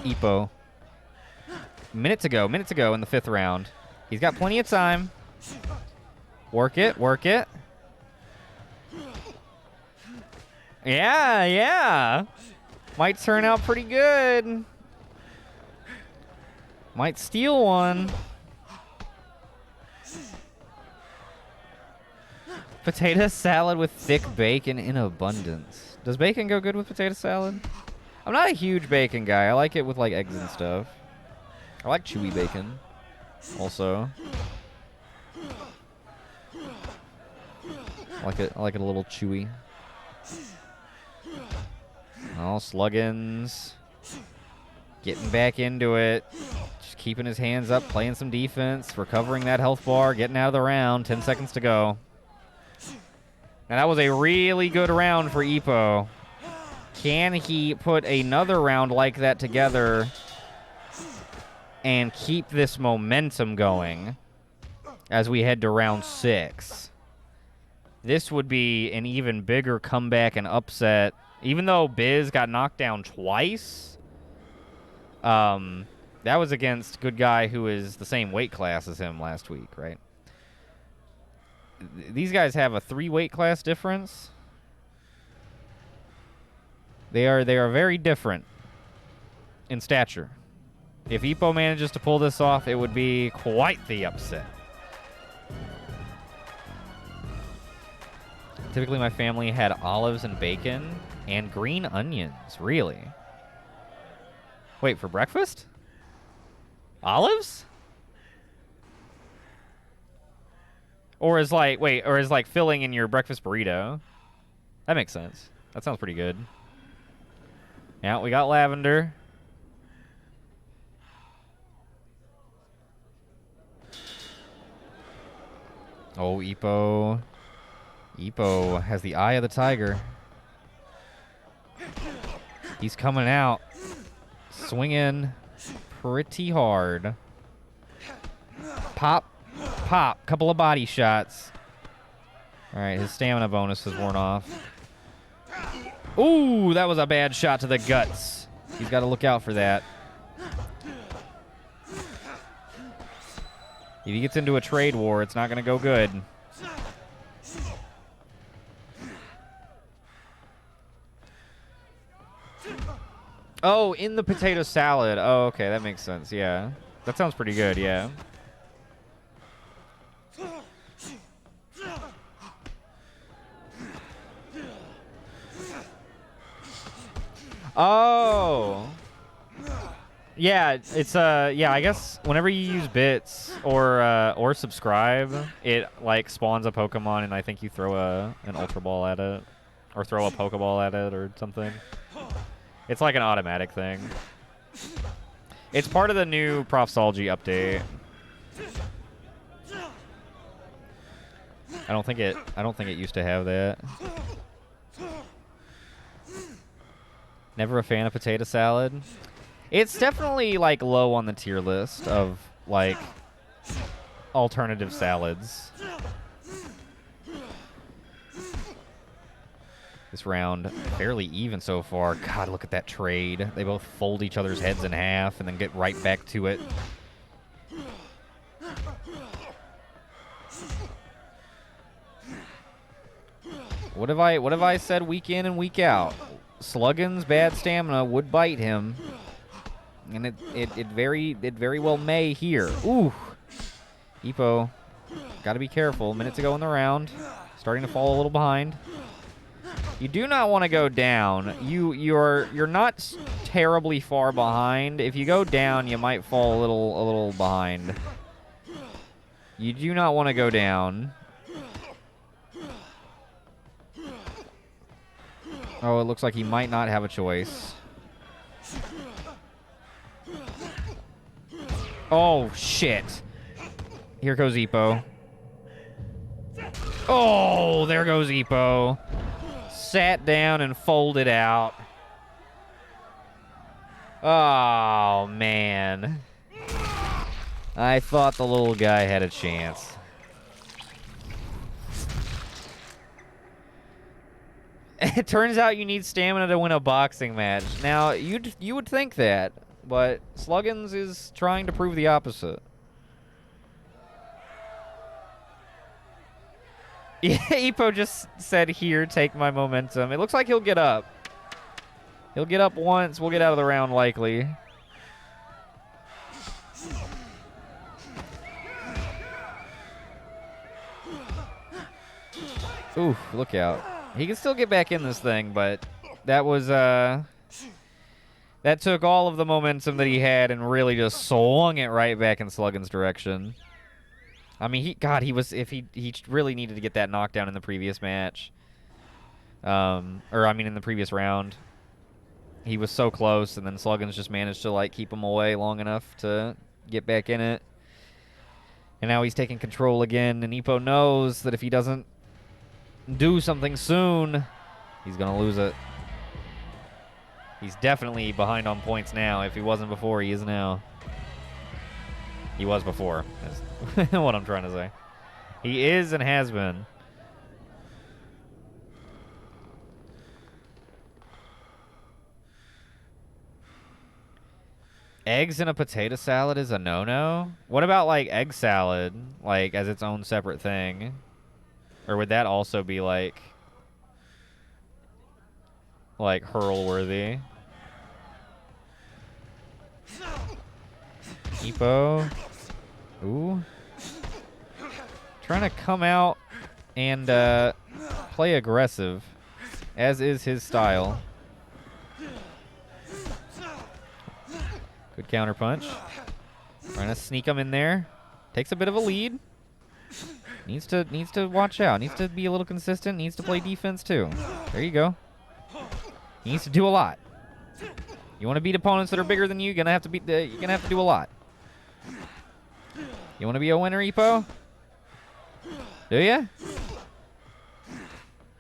Epo. Minute to go in the 5th round. He's got plenty of time. Work it. Yeah. Might turn out pretty good. Might steal one. Potato salad with thick bacon in abundance. Does bacon go good with potato salad? I'm not a huge bacon guy. I like it with, like, eggs and stuff. I like chewy bacon also. I like it a little chewy. Oh, Sluggins. Getting back into it. Just keeping his hands up, playing some defense, recovering that health bar, getting out of the round. 10 seconds to go. Now, that was a really good round for Epo. Can he put another round like that together and keep this momentum going as we head to round 6? This would be an even bigger comeback and upset. Even though Biz got knocked down twice, that That was against good guy who is the same weight class as him last week, right? These guys have a 3 weight class difference. They are very different in stature. If Ippo manages to pull this off, it would be quite the upset. Typically, my family had olives and bacon and green onions. Really? Wait, for breakfast? Olives? Or is like filling in your breakfast burrito. That makes sense. That sounds pretty good. Yeah, we got lavender. Oh, Ippo. Ippo has the eye of the tiger. He's coming out. Swinging pretty hard. Pop. Pop. Couple of body shots. All right, his stamina bonus has worn off. Ooh, that was a bad shot to the guts. He's got to look out for that. If he gets into a trade war, it's not going to go good. Oh, in the potato salad. Oh, okay, that makes sense. Yeah. That sounds pretty good, yeah. Oh. Yeah, it's yeah, I guess whenever you use bits or subscribe, it like spawns a Pokemon and I think you throw an Ultra Ball at it or throw a Pokeball at it or something. It's like an automatic thing. It's part of the new Profsology update. I don't think it used to have that. Never a fan of potato salad. It's definitely like low on the tier list of like alternative salads. This round fairly even so far. God, look at that trade. They both fold each other's heads in half and then get right back to it. What have I said week in and week out? Sluggin's bad stamina would bite him. And it very well may here. Ooh. Ippo, gotta be careful. A minute to go in the round. Starting to fall a little behind. You do not want to go down. You're not terribly far behind. If you go down, you might fall a little behind. You do not want to go down. Oh, it looks like he might not have a choice. Oh, shit. Here goes Ippo. Oh, there goes Ippo. Sat down and folded out. Oh, man. I thought the little guy had a chance. It turns out you need stamina to win a boxing match. Now, you would think that, but Sluggins is trying to prove the opposite. Yeah, Ippo just said, here, take my momentum. It looks like he'll get up. He'll get up once. We'll get out of the round, likely. Ooh, look out. He can still get back in this thing, but that was, that took all of the momentum that he had and really just swung it right back in Sluggin's direction. I mean, he really needed to get that knockdown in the previous match. In the previous round. He was so close, and then Sluggin's just managed to, like, keep him away long enough to get back in it. And now he's taking control again, and Ippo knows that if he doesn't do something soon, he's going to lose it. He's definitely behind on points now. If he wasn't before, he is now. He was before, is what I'm trying to say. He is and has been. Eggs in a potato salad is a no-no? What about, like, egg salad, like, as its own separate thing? Or would that also be, like hurl-worthy? Epo. Ooh. Trying to come out and play aggressive, as is his style. Good counter punch. Trying to sneak him in there. Takes a bit of a lead. Needs to watch out. Needs to be a little consistent. Needs to play defense too. There you go. He needs to do a lot. You want to beat opponents that are bigger than you, you're gonna have to do a lot. You want to be a winner, Epo? Do ya?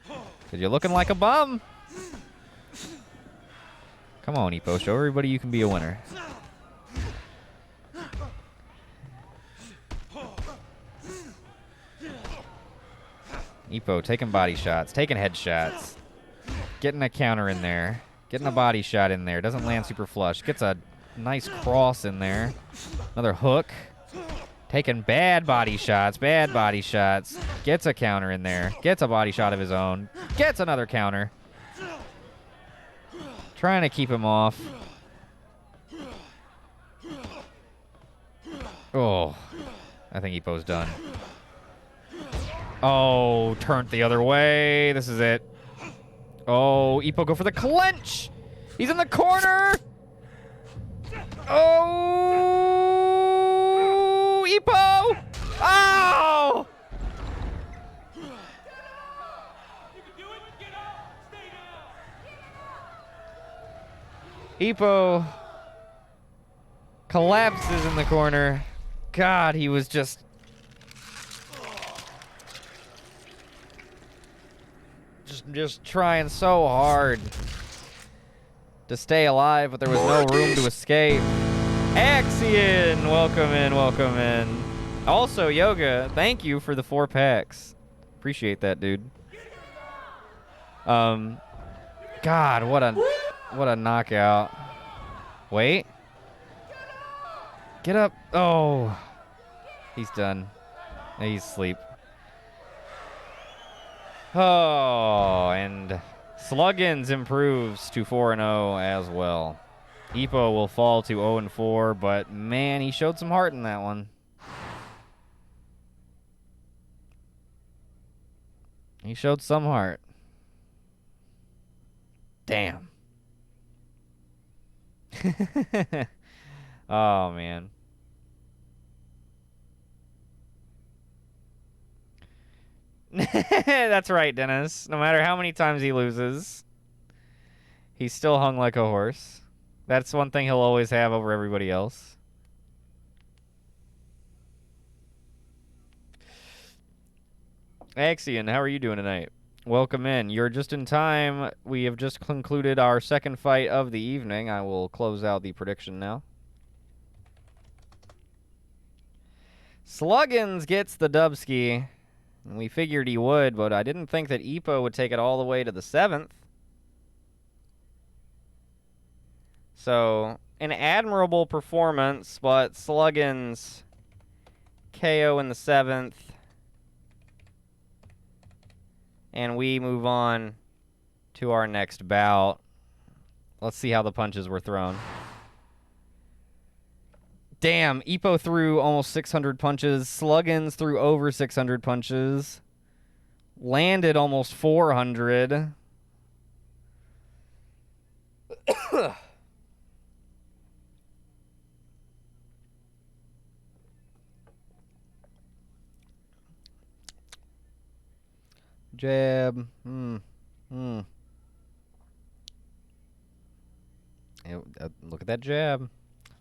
Cause you're looking like a bum. Come on, Epo. Show everybody you can be a winner. Epo taking body shots, taking head shots, getting a counter in there, getting a body shot in there. Doesn't land super flush. Gets a nice cross in there. Another hook. Taking bad body shots. Gets a counter in there. Gets a body shot of his own. Gets another counter. Trying to keep him off. Oh, I think Epo's done. Oh, turned the other way. This is it. Oh, Epo go for the clinch. He's in the corner. Oh, Epo. Oh. Epo collapses in the corner. God, he was just trying so hard to stay alive, but there was no room to escape. Axion, welcome in. Also, Yoga, thank you for the 4 packs. Appreciate that, dude. God, what a knockout. Wait. Get up. Oh. He's done. He's asleep. Oh, and Sluggins improves to 4-0 as well. Epo will fall to 0-4, but man, he showed some heart in that one. He showed some heart. Damn. Oh, man. That's right, Dennis. No matter how many times he loses, he's still hung like a horse. That's one thing he'll always have over everybody else. Axion, how are you doing tonight? Welcome in. You're just in time. We have just concluded our second fight of the evening. I will close out the prediction now. Sluggins gets the dubski. We figured he would, but I didn't think that Epo would take it all the way to the 7th. So, an admirable performance, but Sluggins KO in the 7th. And we move on to our next bout. Let's see how the punches were thrown. Damn, Epo threw almost 600 punches. Sluggins threw over 600 punches. Landed almost 400. Jab. Look at that jab.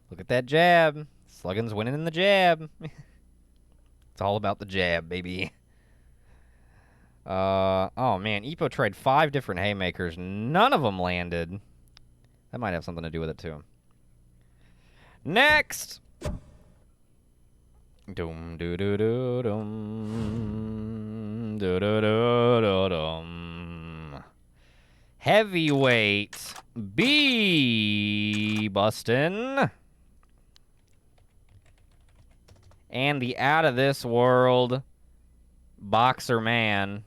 Look at that jab. Sluggins winning in the jab. It's all about the jab, baby. Oh, man. Epo tried 5 different haymakers. None of them landed. That might have something to do with it, too. Next! Doom doo doo doo dum. Doo doo doo doo dum. Heavyweight B. Bustin'. and the out-of-this-world boxer man,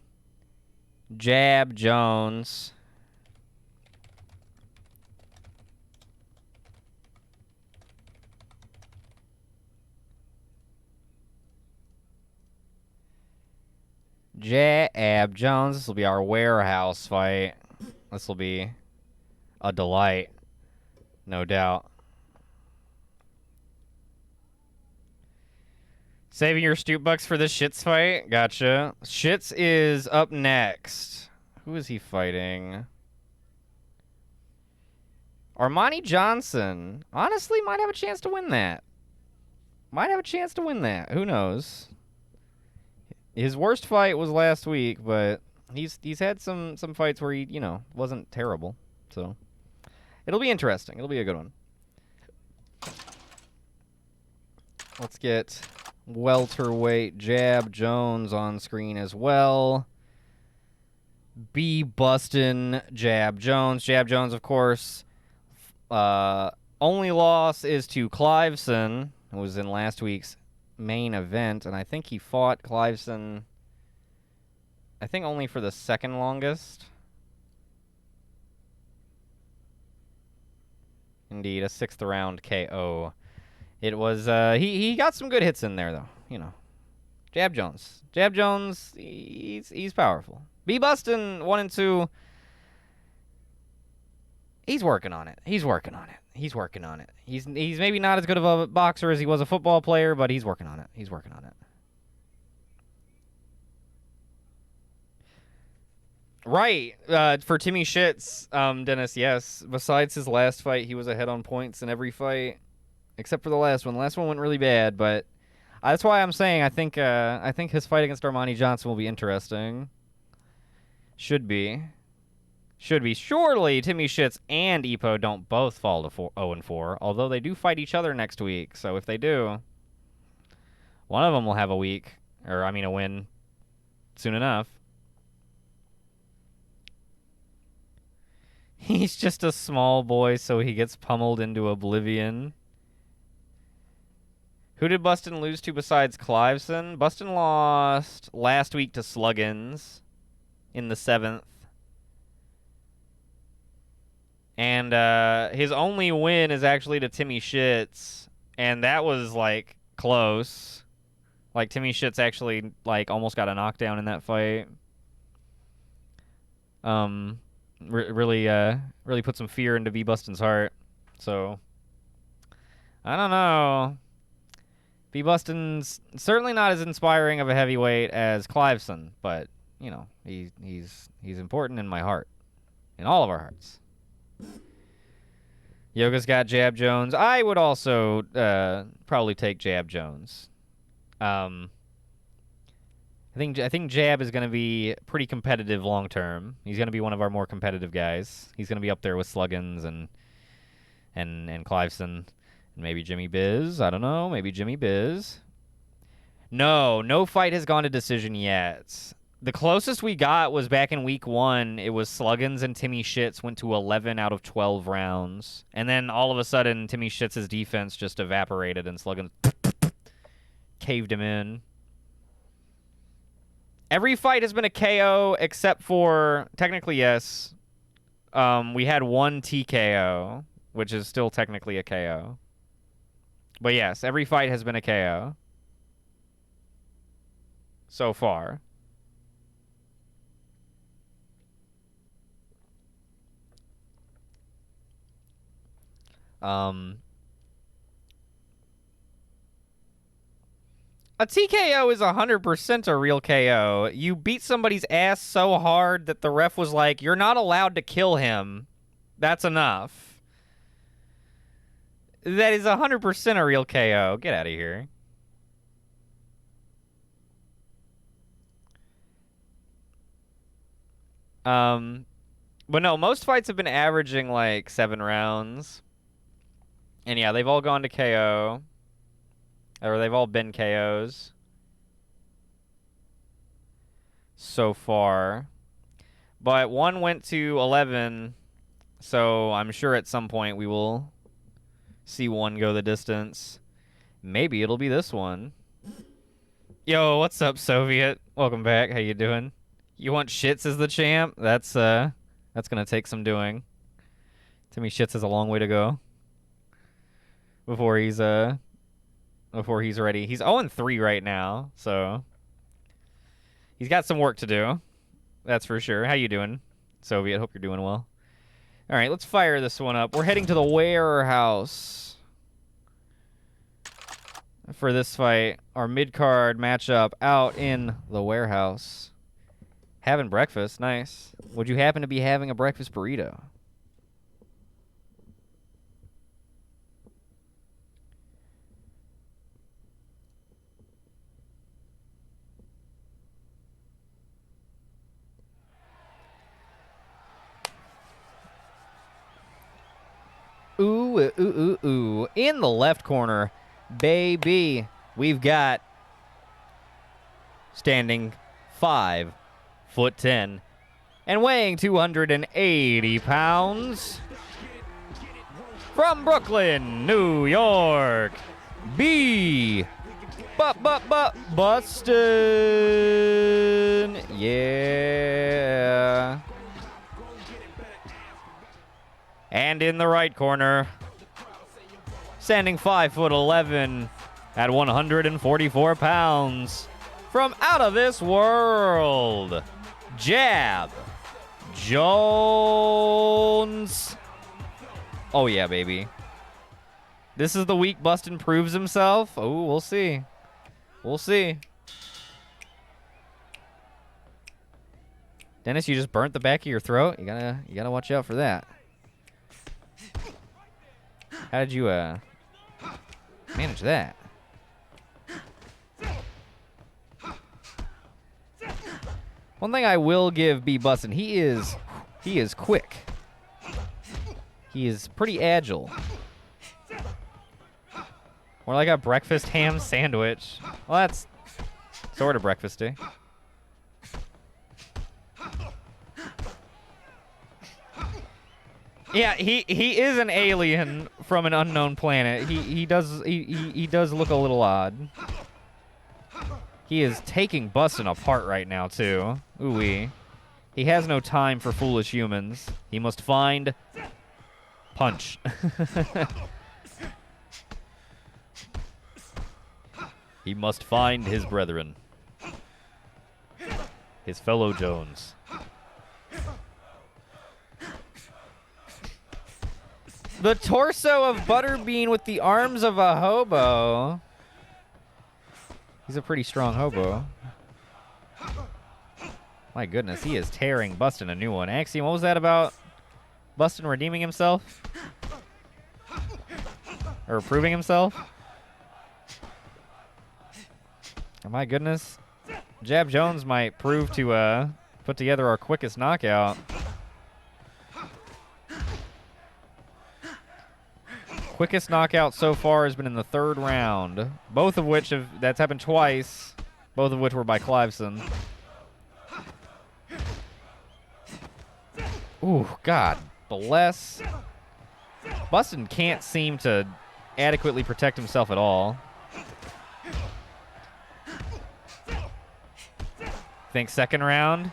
Jab Jones. Jab Jones. This will be our warehouse fight. This will be a delight, no doubt. Saving your Stoop bucks for this Shits fight? Gotcha. Shits is up next. Who is he fighting? Armani Johnson. Honestly, might have a chance to win that. Might have a chance to win that. Who knows? His worst fight was last week, but he's had some fights where he, you know, wasn't terrible. So it'll be interesting. It'll be a good one. Let's get welterweight Jab Jones on screen as well. Bustin' Jab Jones. Jab Jones, of course. Only loss is to Cliveson, who was in last week's main event, and I think he fought Cliveson, I think only for the second longest. Indeed, a 6th round KO. It was, he got some good hits in there, though, you know. Jab Jones. Jab Jones, he's powerful. Bustin' 1 and 2. He's working on it. He's working on it. He's working on it. He's maybe not as good of a boxer as he was a football player, but he's working on it. He's working on it. Right. For Timmy Shits, Dennis, yes. Besides his last fight, he was ahead on points in every fight, except for the last one. The last one went really bad, but that's why I'm saying I think his fight against Armani Johnson will be interesting. Should be. Surely Timmy Shits and Ipo don't both fall to 0-4, although they do fight each other next week. So if they do, one of them will have a week, or I mean a win, soon enough. He's just a small boy, so he gets pummeled into oblivion. Who did Bustin' lose to besides Cliveson? Bustin' lost last week to Sluggins in the 7th. And his only win is actually to Timmy Shits, and that was, like, close. Like, Timmy Shits actually, like, almost got a knockdown in that fight. Really put some fear into Bustin's heart. So, I don't know. Bustin's certainly not as inspiring of a heavyweight as Cliveson, but, you know, he's important in my heart. In all of our hearts. Yoga's got Jab Jones. I would also probably take Jab Jones. I think Jab is going to be pretty competitive long term. He's going to be one of our more competitive guys. He's going to be up there with Sluggins and Cliveson and maybe Jimmy Biz. I don't know. Maybe Jimmy Biz. No fight has gone to decision yet. The closest we got was back in week 1. It was Sluggins and Timmy Shits went to 11 out of 12 rounds. And then all of a sudden, Timmy Shits' defense just evaporated and Sluggins caved him in. Every fight has been a KO except for, technically, yes. We had one TKO, which is still technically a KO. But yes, every fight has been a KO. So far. A TKO is 100% a real KO. You beat somebody's ass so hard that the ref was like, you're not allowed to kill him. That's enough. That is 100% a real KO. Get out of here. But no, most fights have been averaging like 7 rounds. And yeah, they've all gone to KO. Or they've all been KOs. So far. But one went to 11. So I'm sure at some point we will see one go the distance. Maybe it'll be this one. Yo, what's up, Soviet? Welcome back. How you doing? You want Shits as the champ? That's gonna take some doing. Timmy Shits has a long way to go before he's ready. He's 0-3 right now, so he's got some work to do. That's for sure. How you doing, Soviet? Hope you're doing well. All right, let's fire this one up. We're heading to the warehouse for this fight. Our mid-card matchup out in the warehouse. Having breakfast, nice. Would you happen to be having a breakfast burrito? Ooh, ooh, ooh, ooh. In the left corner, baby, we've got standing 5'10" and weighing 280 pounds from Brooklyn, New York, Bustin'. Yeah. And in the right corner, standing 5'11" at 144 pounds, from out of this world, Jab Jones. Oh yeah, baby. This is the week Bustin' proves himself. Oh, we'll see. We'll see. Dennis, you just burnt the back of your throat. You gotta watch out for that. How did you manage that? One thing I will give B. Bustin', he is quick. He is pretty agile. More like a breakfast ham sandwich. Well, that's sort of breakfasty. Yeah, he is an alien from an unknown planet. He does look a little odd. He is taking Bustin' apart right now too. Ooh-wee. He has no time for foolish humans. He must find punch. He must find his brethren. His fellow Jones. The torso of Butterbean with the arms of a hobo. He's a pretty strong hobo. My goodness, he is tearing Bustin' a new one. Axiom, what was that about Bustin' redeeming himself? Or proving himself? Oh, my goodness. Jab Jones might prove to put together our quickest knockout. Quickest knockout so far has been in the 3rd round. Both of which that's happened twice. Both of which were by Cliveson. Ooh, God bless. Bustin' can't seem to adequately protect himself at all. Think 2nd round?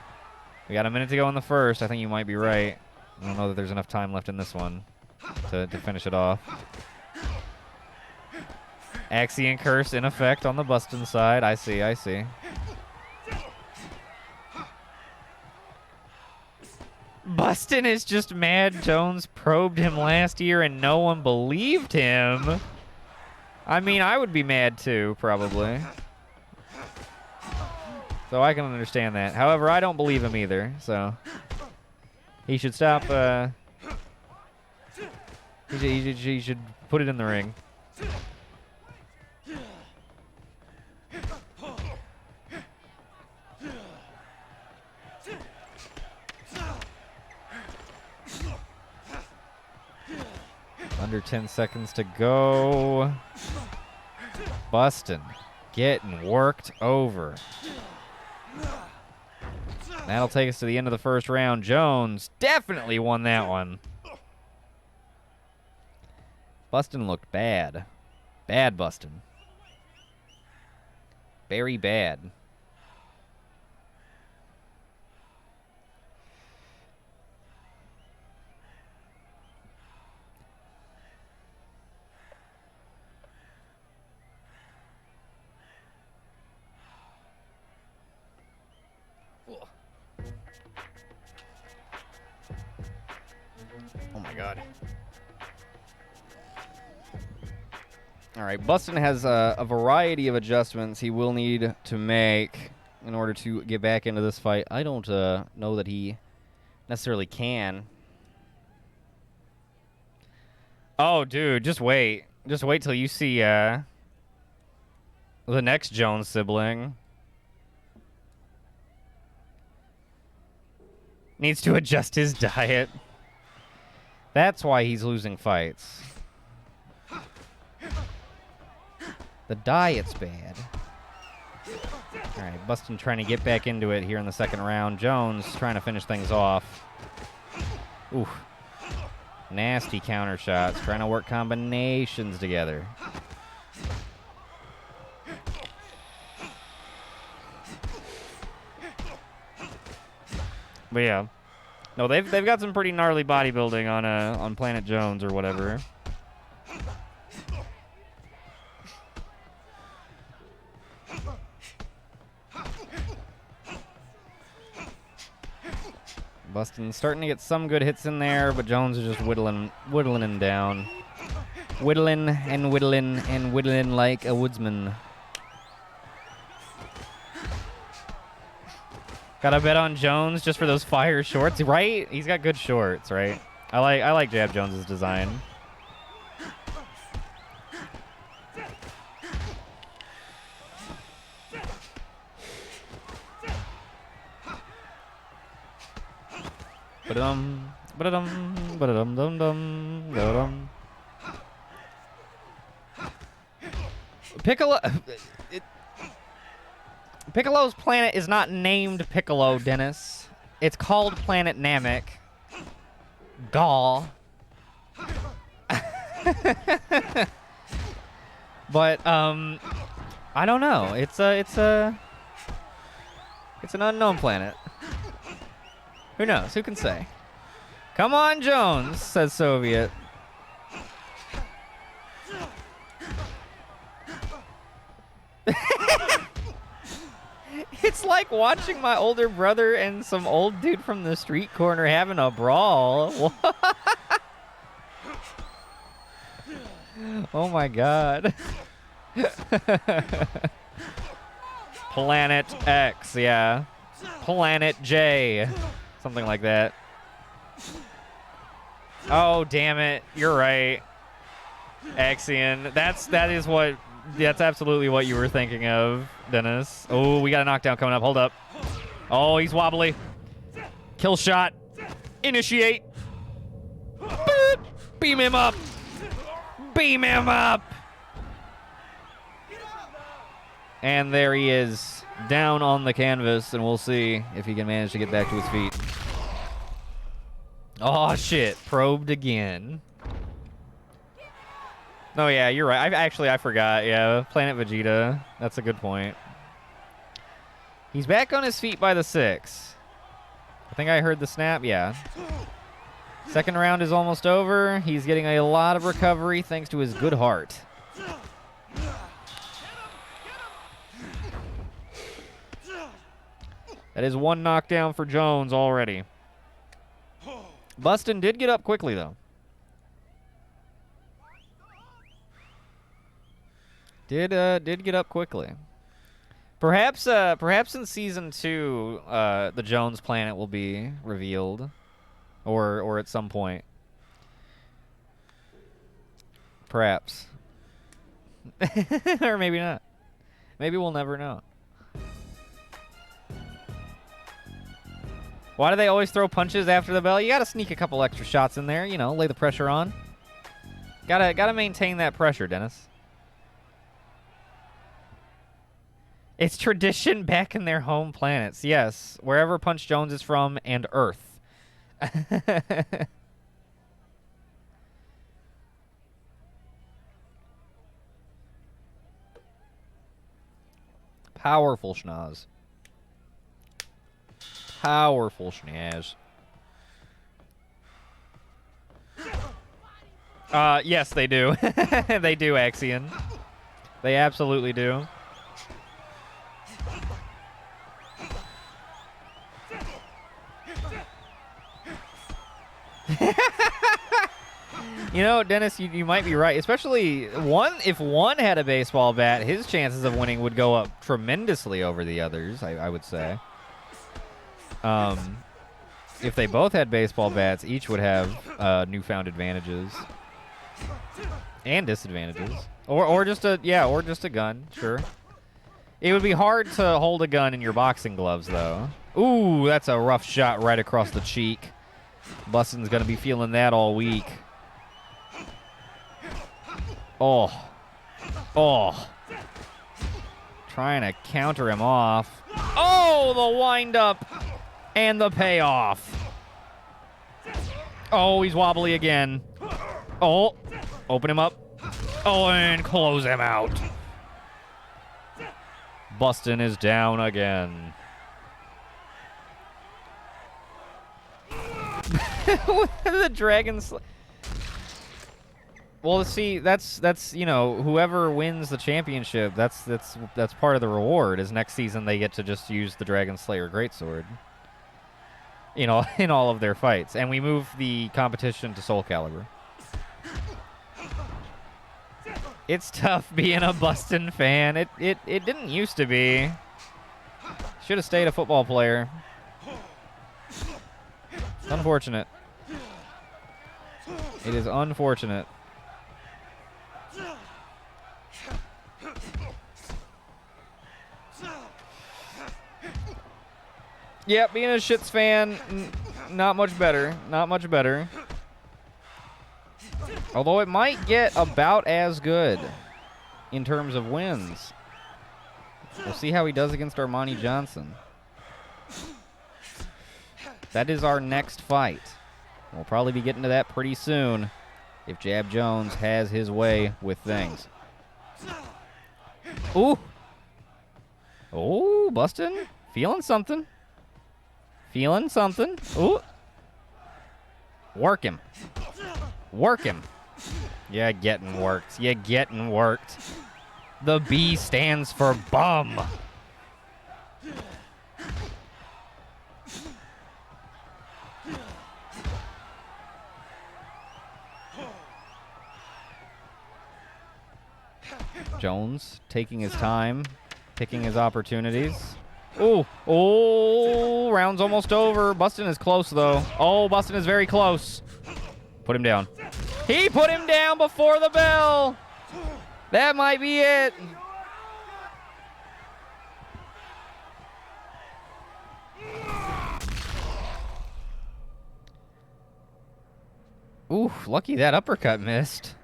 We got a minute to go in the 1st. I think you might be right. I don't know that there's enough time left in this one to finish it off. Axion curse in effect on the Bustin' side. I see. Bustin' is just mad Jones probed him last year and no one believed him. I mean, I would be mad too, probably. So I can understand that. However, I don't believe him either, so he should stop. He should put it in the ring. Under 10 seconds to go. Bustin' getting worked over. That'll take us to the end of the 1st round. Jones definitely won that one. Bustin' looked bad. Bad Bustin'. Very bad. Oh my god. All right, Bustin has a variety of adjustments he will need to make in order to get back into this fight. I don't know that he necessarily can. Oh, dude, just wait. Just wait till you see the next Jones sibling. Needs to adjust his diet. That's why he's losing fights. The diet's bad. All right, Bustin trying to get back into it here in the second round. Jones trying to finish things off. Ooh. Nasty counter shots. Trying to work combinations together. But yeah. No, they've got some pretty gnarly bodybuilding on Planet Jones or whatever. Bustin starting to get some good hits in there, but Jones is just whittling him down. Whittling and whittling and whittling like a woodsman. Gotta bet on Jones just for those fire shorts, right? He's got good shorts, right? I like Jab Jones's design. Ba-dum, ba-dum, ba-dum, dum, dum, dum. Piccolo's planet is not named Piccolo, Dennis. It's called Planet Namek. Gaw. But I don't know. It's an unknown planet. Who knows? Who can say? Come on, Jones, says Soviet. It's like watching my older brother and some old dude from the street corner having a brawl. Oh my god. Planet X, yeah. Planet J. Something like that. Oh, damn it. You're right. Axion. That's absolutely what you were thinking of, Dennis. Oh, we got a knockdown coming up. Hold up. Oh, he's wobbly. Kill shot. Initiate. Boop. Beam him up. Beam him up. And there he is, down on the canvas, and we'll see if he can manage to get back to his feet. Oh, shit. Probed again. Oh, yeah, you're right. I forgot. Yeah, Planet Vegeta. That's a good point. He's back on his feet by the 6. I think I heard the snap. Yeah. Second round is almost over. He's getting a lot of recovery thanks to his good heart. That is one knockdown for Jones already. Bustin did get up quickly, though. Did get up quickly. Perhaps in season 2, the Jones planet will be revealed, or at some point. Perhaps, or maybe not. Maybe we'll never know. Why do they always throw punches after the bell? You gotta sneak a couple extra shots in there, you know, lay the pressure on. Gotta maintain that pressure, Dennis. It's tradition back in their home planets. Yes, wherever Punch Jones is from and Earth. Powerful schnoz. Powerful schnoz. Yes, they do. They do, Axion. They absolutely do. You know, Dennis, you might be right. Especially if one had a baseball bat, his chances of winning would go up tremendously over the others, I would say. If they both had baseball bats, each would have newfound advantages and disadvantages. Or just a gun, sure. It would be hard to hold a gun in your boxing gloves, though. Ooh, that's a rough shot right across the cheek. Bustin's gonna be feeling that all week. Oh. Oh. Trying to counter him off. Oh, the wind-up and the payoff. Oh, he's wobbly again. Oh, open him up. Oh, and close him out. Bustin is down again. The Dragon Well, see, that's whoever wins the championship, that's part of the reward. Is next season they get to just use the Dragon Slayer Greatsword. In all of their fights, and we move the competition to Soul Calibur. It's tough being a Bustin fan. It didn't used to be. Should have stayed a football player. It's unfortunate. It is unfortunate. Yeah, being a Shits fan, not much better. Not much better. Although it might get about as good in terms of wins. We'll see how he does against Armani Johnson. That is our next fight. We'll probably be getting to that pretty soon if Jab Jones has his way with things. Ooh. Oh, Bustin'. Feeling something. Feeling something. Ooh. Work him. Work him. Yeah, getting worked. Yeah, getting worked. The B stands for bum. Jones taking his time, picking his opportunities. Ooh, oh, round's almost over. Bustin' is close, though. Oh, Bustin' is very close. Put him down. He put him down before the bell. That might be it. Ooh, lucky that uppercut missed.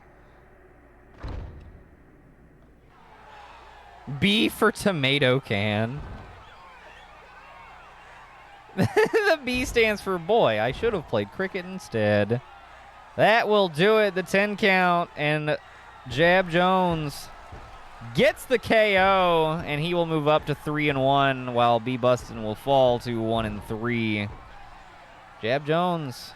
B for tomato can. The B stands for boy. I should have played cricket instead. That will do it. The 10 count. And Jab Jones gets the KO. And he will move up to 3-1. While B Bustin' will fall to 1-3. Jab Jones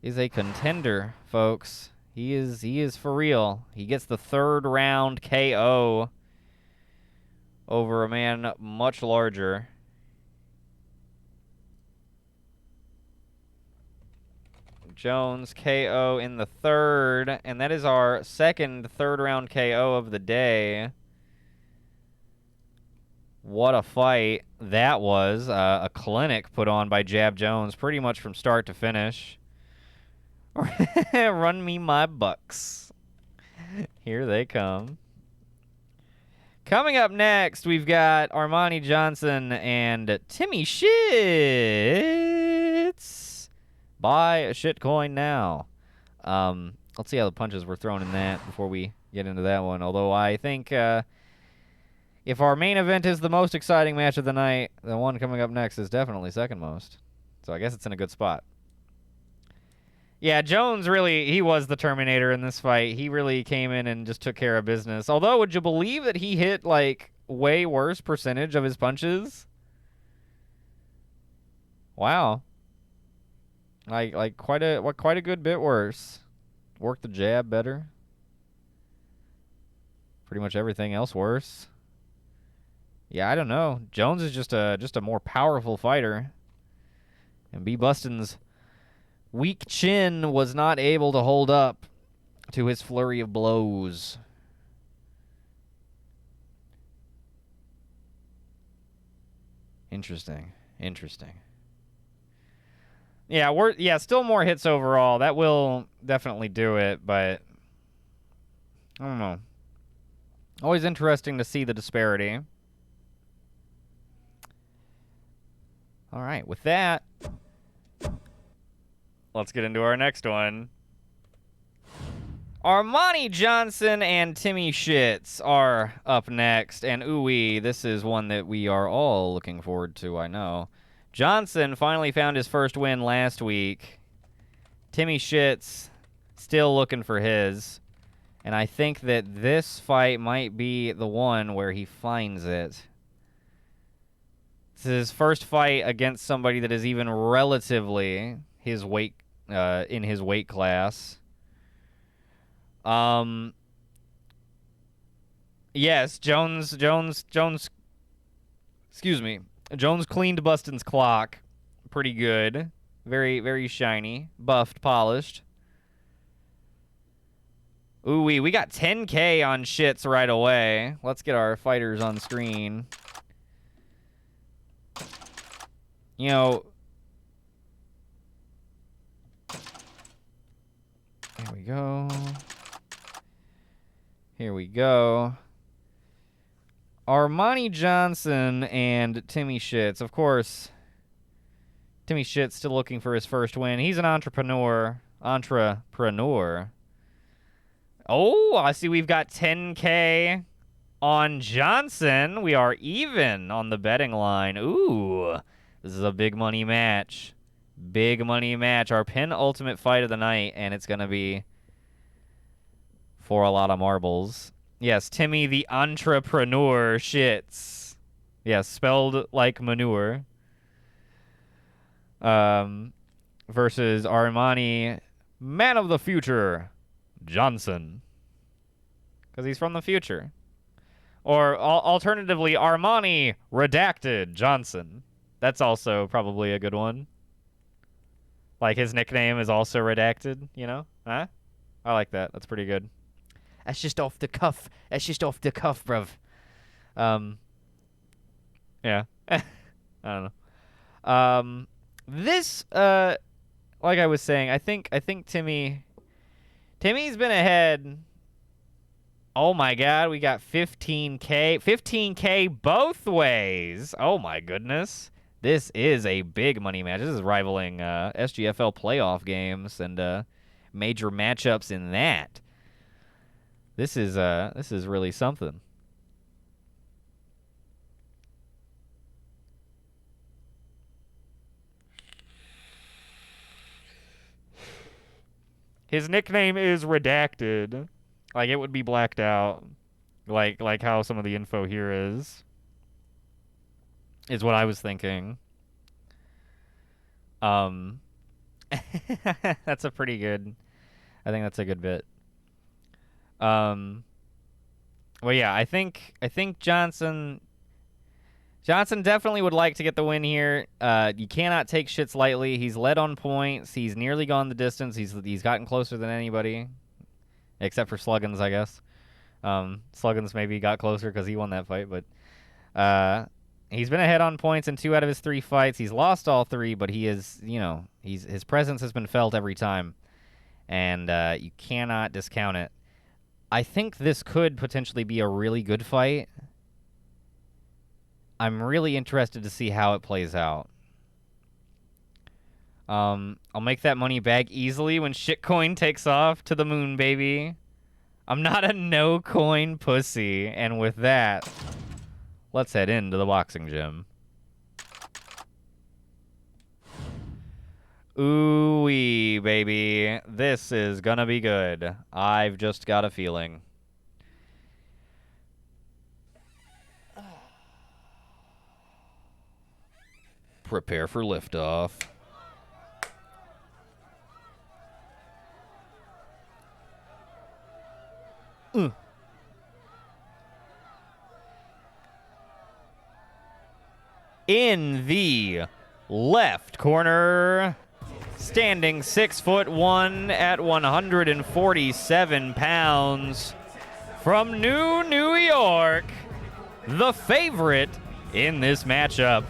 is a contender, folks. He is for real. He gets the 3rd round KO over a man much larger. Jones KO in the 3rd, and that is our second 3rd round KO of the day. What a fight that was. A clinic put on by Jab Jones pretty much from start to finish. Run me my bucks. Here they come. Coming up next, we've got Armani Johnson and Timmy Shits. Buy a shitcoin now. Let's see how the punches were thrown in that before we get into that one. Although I think if our main event is the most exciting match of the night, the one coming up next is definitely second most. So I guess it's in a good spot. Yeah, Jones really, he was the Terminator in this fight. He really came in and just took care of business. Although, would you believe that he hit, like, way worse percentage of his punches. Wow. Like quite a good bit worse. Work the jab better. Pretty much everything else worse. Yeah, I don't know. Jones is just a more powerful fighter. And B. Bustin's weak chin was not able to hold up to his flurry of blows. Interesting. Yeah, still more hits overall. That will definitely do it, but I don't know. Always interesting to see the disparity. All right, with that, let's get into our next one. Armani Johnson and Timmy Shits are up next, and ooh-wee, this is one that we are all looking forward to, I know. Johnson finally found his first win last week. Timmy Shits still looking for his, and I think that this fight might be the one where he finds it. This is his first fight against somebody that is even relatively his weight, in his weight class. Yes, Jones, excuse me. Jones cleaned Bustin's clock pretty good. Very, very shiny. Buffed, polished. Ooh, we got 10K on Shits right away. Let's get our fighters on screen. You know, here we go. Here we go. Armani Johnson and Timmy Shits. Of course, Timmy Shits still looking for his first win. He's an entrepreneur. Oh, I see we've got 10K on Johnson. We are even on the betting line. Ooh, this is a big money match. Big money match. Our penultimate fight of the night, and it's going to be for a lot of marbles. Yes, Timmy the entrepreneur Shits. Yes, spelled like manure. Versus Armani, man of the future, Johnson. Because he's from the future. Or alternatively, Armani redacted Johnson. That's also probably a good one. Like his nickname is also redacted, you know? Huh? I like that. That's pretty good. That's just off the cuff. Bruv. Yeah. I don't know. This, like I was saying, I think Timmy's been ahead. Oh my God, we got 15K. 15K both ways. Oh my goodness. This is a big money match. This is rivaling SGFL playoff games and major matchups in that. This is really something. His nickname is redacted. Like it would be blacked out. Like how some of the info here is what I was thinking. That's a pretty good. I think that's a good bit. Well, yeah, I think Johnson definitely would like to get the win here. You cannot take Shits lightly. He's led on points. He's nearly gone the distance. He's gotten closer than anybody, except for Sluggins, I guess. Sluggins maybe got closer because he won that fight, but he's been ahead on points in 2 out of his 3 fights. He's lost all 3, but he is, his presence has been felt every time, and you cannot discount it. I think this could potentially be a really good fight. I'm really interested to see how it plays out. I'll make that money back easily when shitcoin takes off to the moon, baby. I'm not a no-coin pussy. And with that, let's head into the boxing gym. Ooh-wee, baby. This is gonna be good. I've just got a feeling. Prepare for liftoff. In the left corner, standing 6'1" at 147 pounds, from New York, the favorite in this matchup,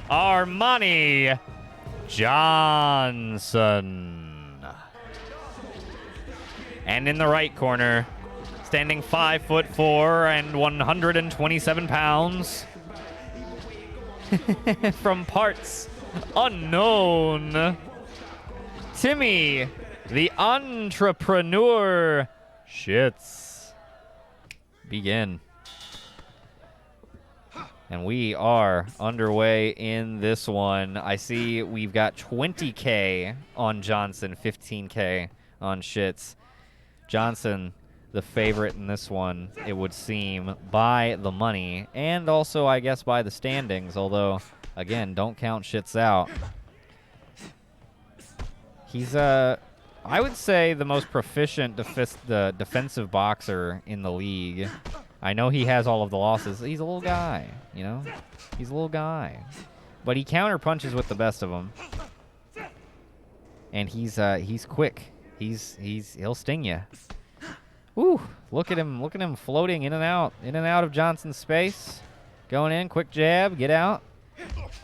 Armani Johnson. And in the right corner, standing 5'4" and 127 pounds, from parts unknown, Timmy, the entrepreneur, Shits. Begin. And we are underway in this one. I see we've got 20K on Johnson, 15K on Shits. Johnson, the favorite in this one, it would seem, by the money, and also, I guess, by the standings, although, again, don't count Shits out. He's, I would say, the most proficient defensive boxer in the league. I know he has all of the losses. He's a little guy, you know? He's a little guy. But he counter punches with the best of them. And he's quick. He'll sting you. Ooh, look at him floating in and out of Johnson's space. Going in, quick jab, get out.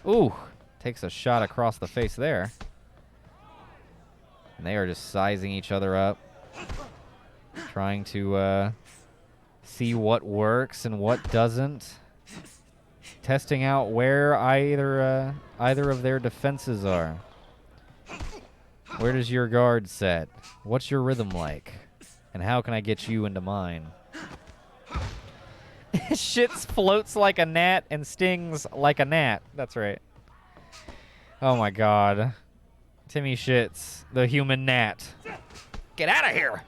Ooh, takes a shot across the face there. And they are just sizing each other up. Trying to see what works and what doesn't. Testing out where either of their defenses are. Where does your guard set? What's your rhythm like? And how can I get you into mine? Shits floats like a gnat and stings like a gnat. That's right. Oh my god. Timmy Shits, the human gnat. Get out of here!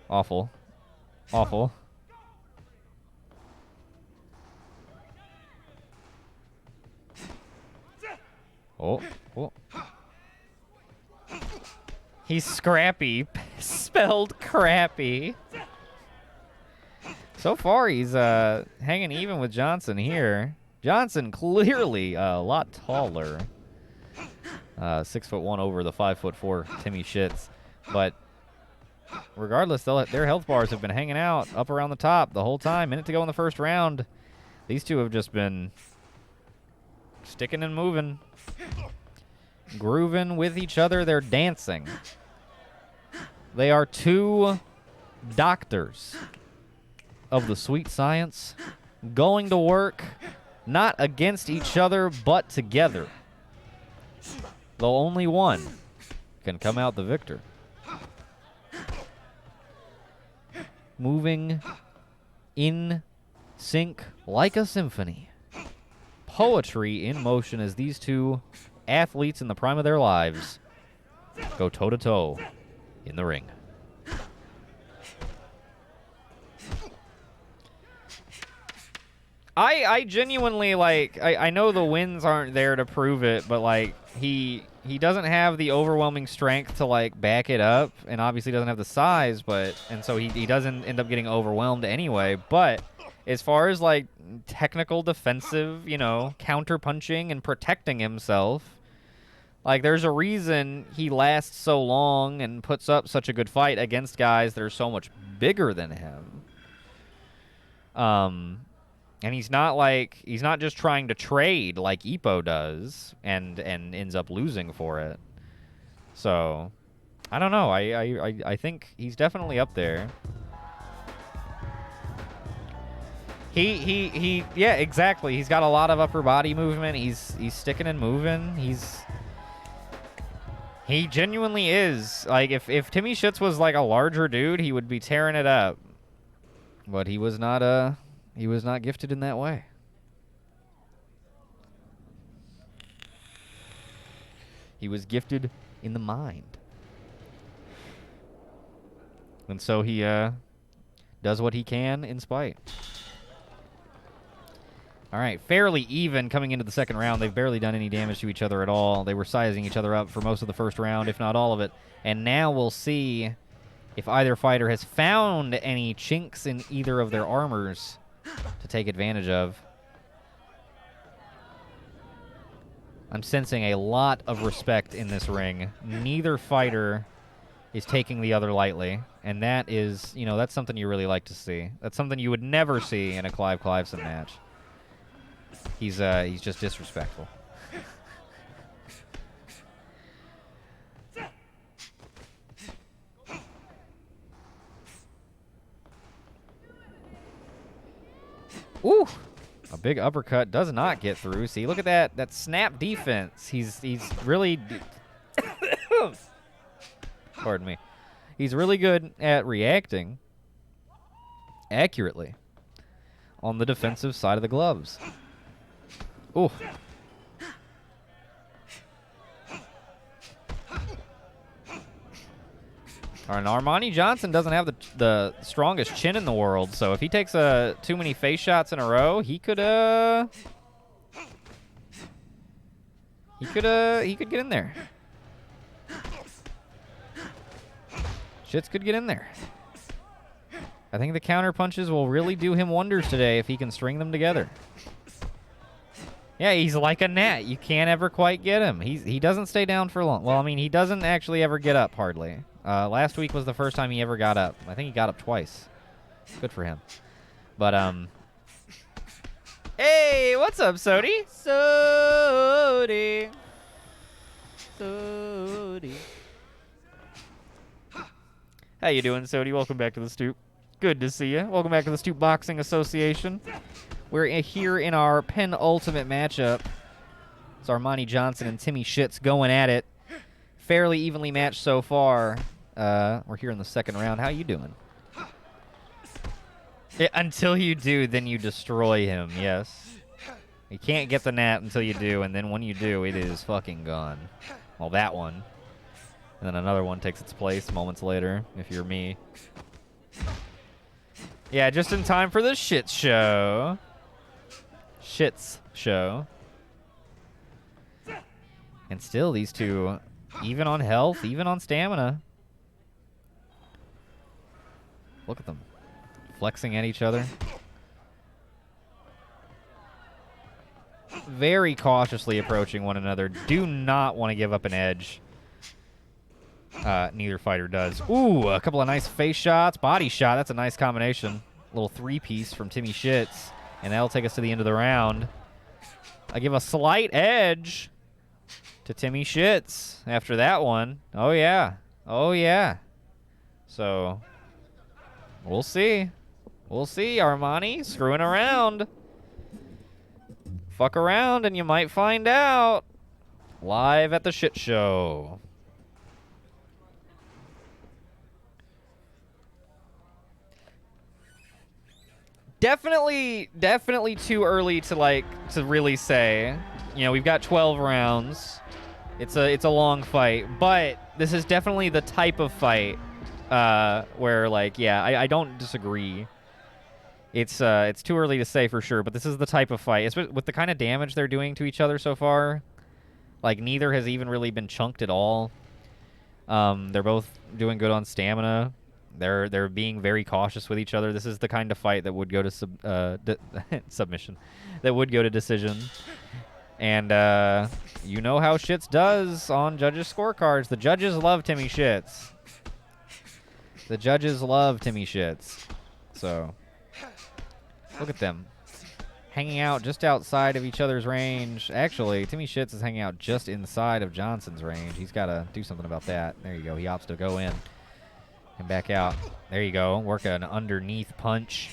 Awful. Awful. Oh. He's scrappy. Spelled crappy. So far, he's hanging even with Johnson here. Johnson clearly a lot taller. 6'1" over the 5'4" Timmy Shits. But regardless, their health bars have been hanging out up around the top the whole time. Minute to go in the first round. These two have just been sticking and moving. Grooving with each other. They're dancing. They are two doctors of the sweet science going to work not against each other but together. Though only one can come out the victor. Moving in sync like a symphony. Poetry in motion as these two athletes in the prime of their lives go toe-to-toe in the ring. I genuinely, like, I know the wins aren't there to prove it, but, like, he doesn't have the overwhelming strength to, like, back it up, and obviously doesn't have the size, and so he doesn't end up getting overwhelmed anyway, but as far as, like, technical defensive, you know, counter-punching and protecting himself, like, there's a reason he lasts so long and puts up such a good fight against guys that are so much bigger than him. And he's not just trying to trade like Ippo does and ends up losing for it. So, I don't know. I think he's definitely up there. Yeah, exactly. He's got a lot of upper body movement. He's sticking and moving. He genuinely is. Like, if Timmy Shits was like a larger dude, he would be tearing it up. But he was not gifted in that way. He was gifted in the mind. And so he does what he can in spite. All right, fairly even coming into the second round. They've barely done any damage to each other at all. They were sizing each other up for most of the first round, if not all of it. And now we'll see if either fighter has found any chinks in either of their armors to take advantage of. I'm sensing a lot of respect in this ring. Neither fighter is taking the other lightly, and that is, you know, that's something you really like to see. That's something you would never see in a Clive Cliveson match. He's just disrespectful. Ooh! A big uppercut does not get through. See, look at that snap defense. He's really pardon me. He's really good at reacting accurately on the defensive side of the gloves. Ooh. And Armani Johnson doesn't have the strongest chin in the world, so if he takes too many face shots in a row, he could get in there. Shits could get in there. I think the counter punches will really do him wonders today if he can string them together. Yeah, he's like a gnat. You can't ever quite get him. He doesn't stay down for long. Well, I mean, he doesn't actually ever get up, hardly. Last week was the first time he ever got up. I think he got up twice. Good for him. But, hey, what's up, Sody? Sody. How you doing, Sody? Welcome back to the Stoop. Good to see you. Welcome back to the Stoop Boxing Association. We're here in our penultimate matchup. It's Armani Johnson and Timmy Shits going at it. Fairly evenly matched so far. We're here in the second round. How you doing? Until you do, then you destroy him, yes. You can't get the gnat until you do, and then when you do, it is fucking gone. Well, that one. And then another one takes its place moments later, if you're me. Yeah, just in time for the shit show. Shits show. And still, these two, even on health, even on stamina. Look at them. Flexing at each other. Very cautiously approaching one another. Do not want to give up an edge. Neither fighter does. Ooh, a couple of nice face shots. Body shot. That's a nice combination. Little three-piece from Timmy Shits. And that'll take us to the end of the round. I give a slight edge to Timmy Shits after that one. Oh, yeah. Oh, yeah. So, we'll see. We'll see, Armani. Screwing around. Fuck around and you might find out. Live at the shit show. Definitely too early to really say. You know, we've got 12 rounds. It's a long fight, but this is definitely the type of fight where, like, yeah, I don't disagree. It's too early to say for sure, but this is the type of fight, with the kind of damage they're doing to each other so far. Like, neither has even really been chunked at all. They're both doing good on stamina. They're being very cautious with each other. This is the kind of fight that would go to submission, that would go to decision. And you know how Shits does on judges' scorecards. The judges love Timmy Shits. The judges love Timmy Shits. So, look at them. Hanging out just outside of each other's range. Actually, Timmy Shits is hanging out just inside of Johnson's range. He's got to do something about that. There you go. He opts to go in and back out. There you go. Work an underneath punch.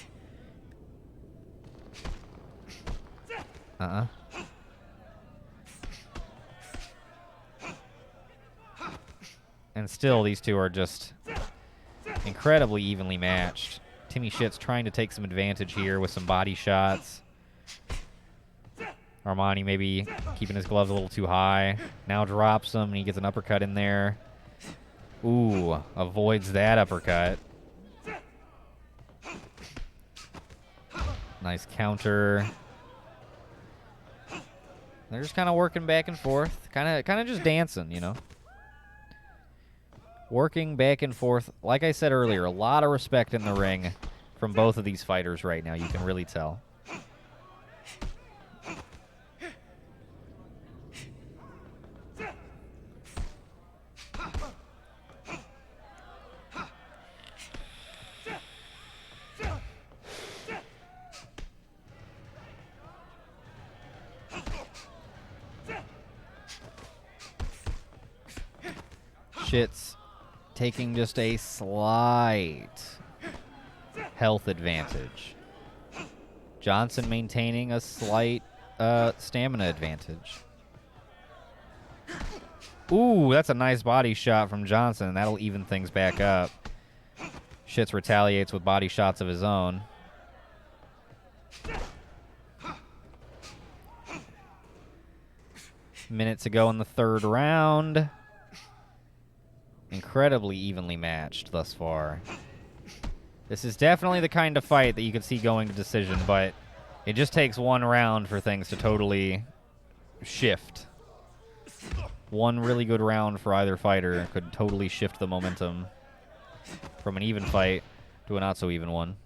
And still, these two are just incredibly evenly matched. Timmy Shits trying to take some advantage here with some body shots. Armani maybe keeping his gloves a little too high. Now drops them, and he gets an uppercut in there. Ooh, avoids that uppercut. Nice counter. They're just kind of working back and forth. Kind of just dancing, you know. Working back and forth. Like I said earlier, a lot of respect in the ring from both of these fighters right now. You can really tell. Shit's taking just a slight health advantage. Johnson maintaining a slight stamina advantage. Ooh, that's a nice body shot from Johnson. That'll even things back up. Shits retaliates with body shots of his own. Minute to go in the third round. Incredibly evenly matched thus far. This is definitely the kind of fight that you could see going to decision, but it just takes one round for things to totally shift. One really good round for either fighter could totally shift the momentum from an even fight to a not-so-even one.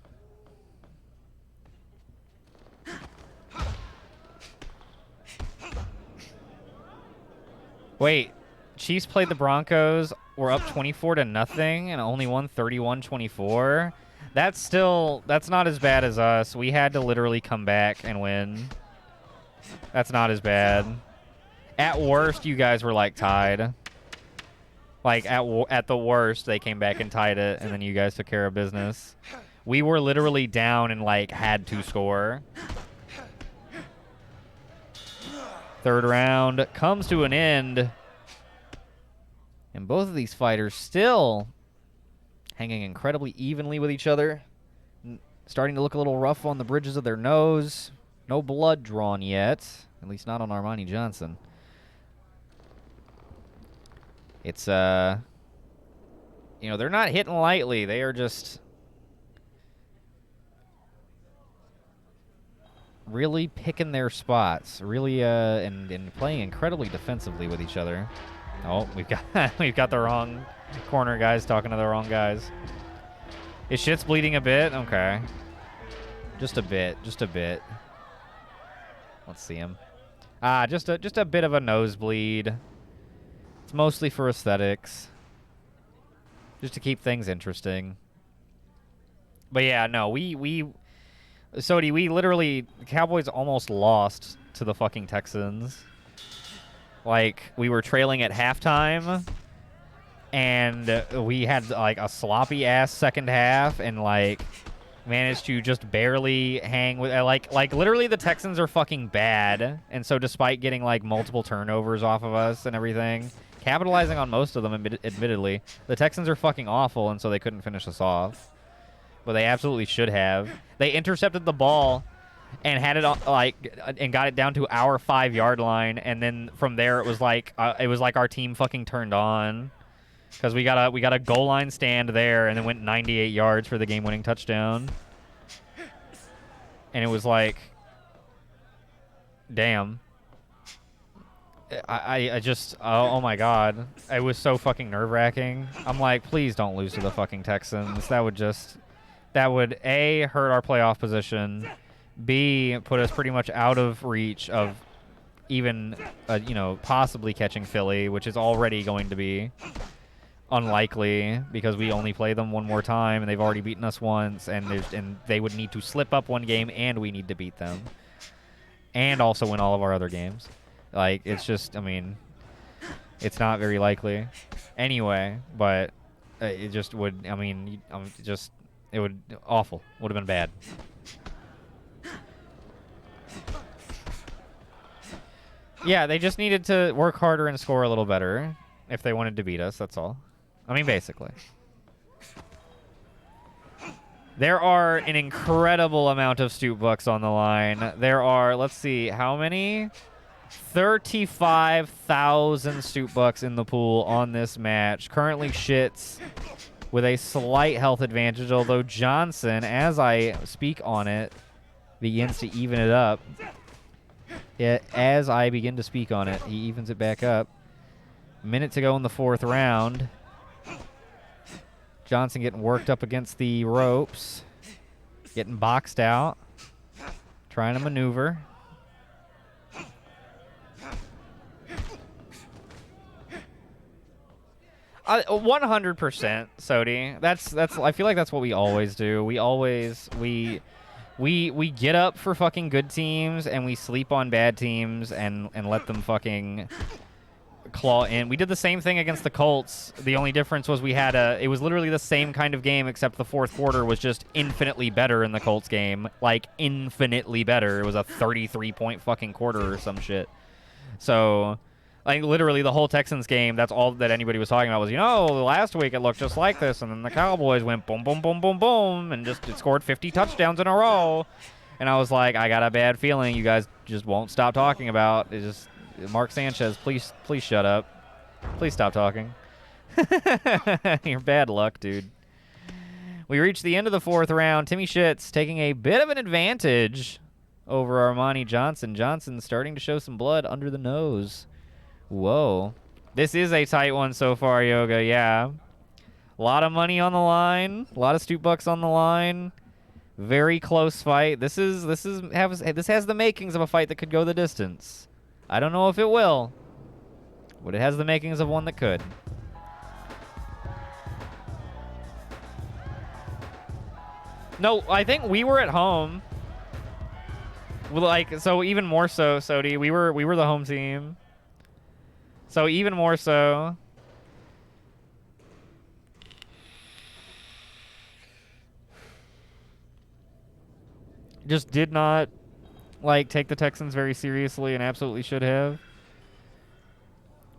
Wait, Chiefs played the Broncos. We're up 24-0 and only won 31-24. That's not as bad as us. We had to literally come back and win. That's not as bad. At worst, you guys were like tied. Like at the worst, they came back and tied it, and then you guys took care of business. We were literally down and like had to score. Third round comes to an end. And both of these fighters still hanging incredibly evenly with each other. Starting to look a little rough on the bridges of their nose. No blood drawn yet. At least not on Armani Johnson. It's, you know, they're not hitting lightly. They are just really picking their spots. Really, and playing incredibly defensively with each other. Oh, we've got the wrong corner guys talking to the wrong guys. His shit's bleeding a bit? Okay. Just a bit. Just a bit. Let's see him. Just a bit of a nosebleed. It's mostly for aesthetics. Just to keep things interesting. But yeah, no, Sodi, we literally, the Cowboys almost lost to the fucking Texans. Like, we were trailing at halftime, and we had, like, a sloppy-ass second half, and, like, managed to just barely hang with... Like, literally the Texans are fucking bad, and so despite getting, like, multiple turnovers off of us and everything, capitalizing on most of them, admittedly, the Texans are fucking awful, and so they couldn't finish us off. But they absolutely should have. They intercepted the ball... and had it and got it down to our 5-yard line, and then from there it was like our team fucking turned on, because we got a goal line stand there, and then went 98 yards for the game-winning touchdown, and it was like, damn. I just oh my god, it was so fucking nerve-wracking. I'm like, please don't lose to the fucking Texans. That would A, hurt our playoff position. B, put us pretty much out of reach of even, you know, possibly catching Philly, which is already going to be unlikely because we only play them one more time, and they've already beaten us once, and they would need to slip up one game, and we need to beat them, and also win all of our other games. Like, it's just, I mean, it's not very likely anyway, but it just would, I mean, it would, awful. Would have been bad. Yeah, they just needed to work harder and score a little better if they wanted to beat us, that's all. I mean, basically. There are an incredible amount of Stoop bucks on the line. There are, let's see, how many? 35,000 Stoop bucks in the pool on this match. Currently Shits with a slight health advantage, although Johnson, as I speak on it, begins to even it up. Yeah, as I begin to speak on it, he evens it back up. Minute to go in the 4th round. Johnson getting worked up against the ropes. Getting boxed out. Trying to maneuver. Uh, 100%, Sodi. That's. I feel like that's what we always do. We get up for fucking good teams and we sleep on bad teams and let them fucking claw in. We did the same thing against the Colts. The only difference was it was literally the same kind of game, except the 4th quarter was just infinitely better in the Colts game. Like, infinitely better. It was a 33-point fucking quarter or some shit. So, like, literally the whole Texans game, that's all that anybody was talking about was, last week it looked just like this, and then the Cowboys went boom, boom, boom, boom, boom, and it scored 50 touchdowns in a row. And I was like, I got a bad feeling you guys just won't stop talking about it. Just Mark Sanchez, please shut up. Please stop talking. You're bad luck, dude. We reached the end of the 4th round. Timmy Shits taking a bit of an advantage over Armani Johnson. Johnson starting to show some blood under the nose. Whoa. This is a tight one so far, Yoga. Yeah. A lot of money on the line. A lot of Stoop bucks on the line. Very close fight. This has the makings of a fight that could go the distance. I don't know if it will, but it has the makings of one that could. No, I think we were at home. Like, so even more so, Sodi. We were the home team. So even more so. Just did not, like, take the Texans very seriously and absolutely should have.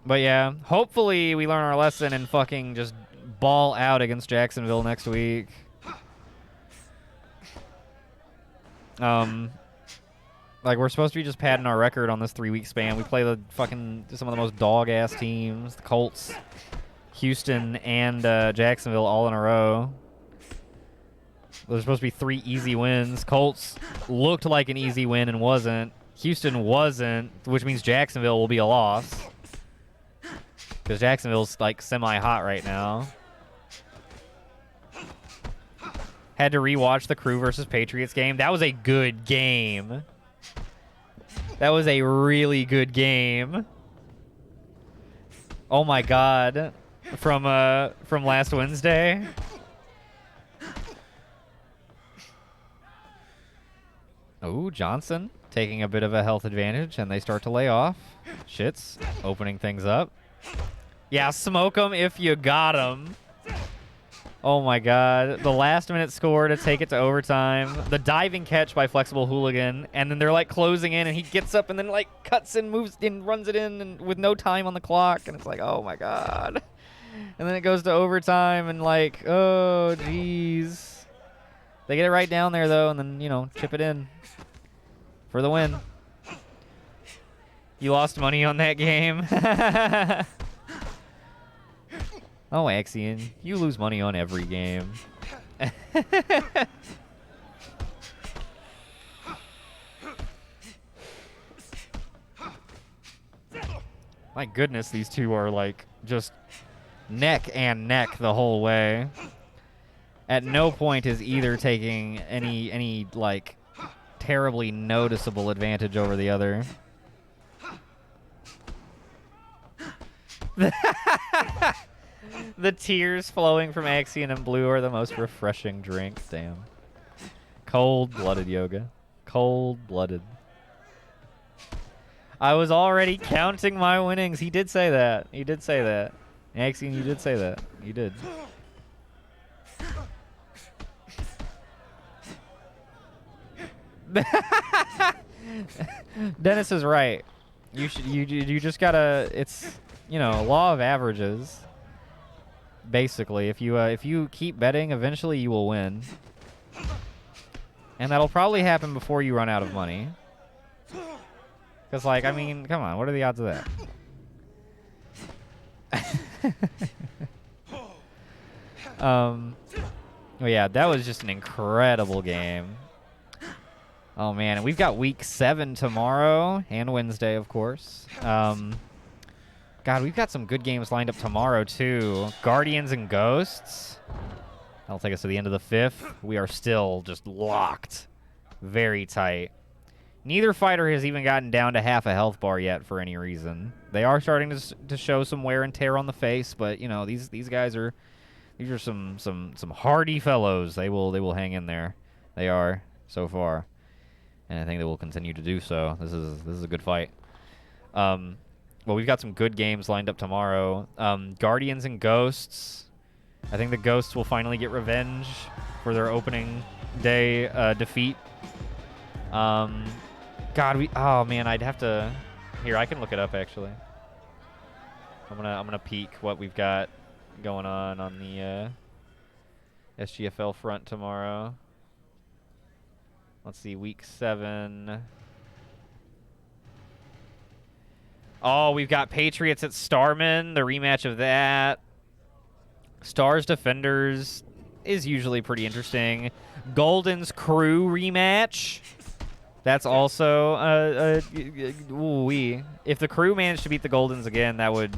But yeah, hopefully we learn our lesson and fucking just ball out against Jacksonville next week. Like, we're supposed to be just padding our record on this 3-week span. We play some of the most dog-ass teams, the Colts, Houston, and Jacksonville all in a row. There's supposed to be 3 easy wins. Colts looked like an easy win and wasn't. Houston wasn't, which means Jacksonville will be a loss. Because Jacksonville's, like, semi-hot right now. Had to rewatch the Crew versus Patriots game. That was a good game. That was a really good game. Oh my god. From last Wednesday. Oh, Johnson taking a bit of a health advantage, and they start to lay off. Shits opening things up. Yeah, smoke them if you got them. Oh my god. The last minute score to take it to overtime. The diving catch by Flexible Hooligan, and then they're like closing in, and he gets up and then like cuts and moves and runs it in and with no time on the clock, and it's like, oh my god. And then it goes to overtime, and like, oh jeez. They get it right down there though, and then, chip it in for the win. You lost money on that game. Oh, Axion, you lose money on every game. My goodness, these two are like just neck and neck the whole way. At no point is either taking any like terribly noticeable advantage over the other. The tears flowing from Axion and Blue are the most refreshing drink. Damn. Cold-blooded, Yoga. Cold-blooded. I was already counting my winnings. He did say that. He did say that. Axion, you did say that. You did. Dennis is right. You just gotta. It's law of averages. Basically, if you keep betting, eventually you will win, and that'll probably happen before you run out of money. Because, like, I mean, come on, what are the odds of that? Well, yeah, that was just an incredible game. Oh, man. And we've got week 7 tomorrow and Wednesday, of course. God, we've got some good games lined up tomorrow, too. Guardians and Ghosts. That'll take us to the end of the 5th. We are still just locked. Very tight. Neither fighter has even gotten down to half a health bar yet for any reason. They are starting to show some wear and tear on the face, but, you know, these guys are... These are some hardy fellows. They will hang in there. They are, so far. And I think they will continue to do so. This is a good fight. Well, we've got some good games lined up tomorrow. Guardians and Ghosts. I think the Ghosts will finally get revenge for their opening day defeat. God, oh man, I'd have to. Here, I can look it up actually. I'm gonna peek what we've got going on the SGFL front tomorrow. Let's see, week 7. Oh, we've got Patriots at Starman, the rematch of that. Stars Defenders is usually pretty interesting. Golden's Crew rematch. That's also if the Crew managed to beat the Goldens again, that would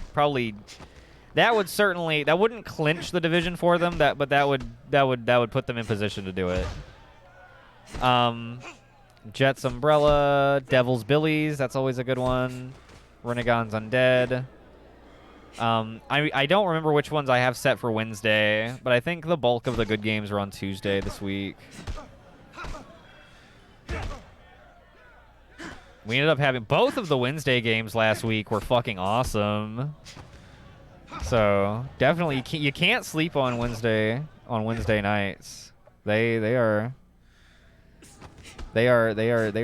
certainly that wouldn't clinch the division for them, but that would put them in position to do it. Jets Umbrella, Devil's Billies, that's always a good one. Renegon's Undead. I don't remember which ones I have set for Wednesday, but I think the bulk of the good games are on Tuesday this week. We ended up having both of the Wednesday games last week were fucking awesome. So definitely you can't sleep on Wednesday nights. They are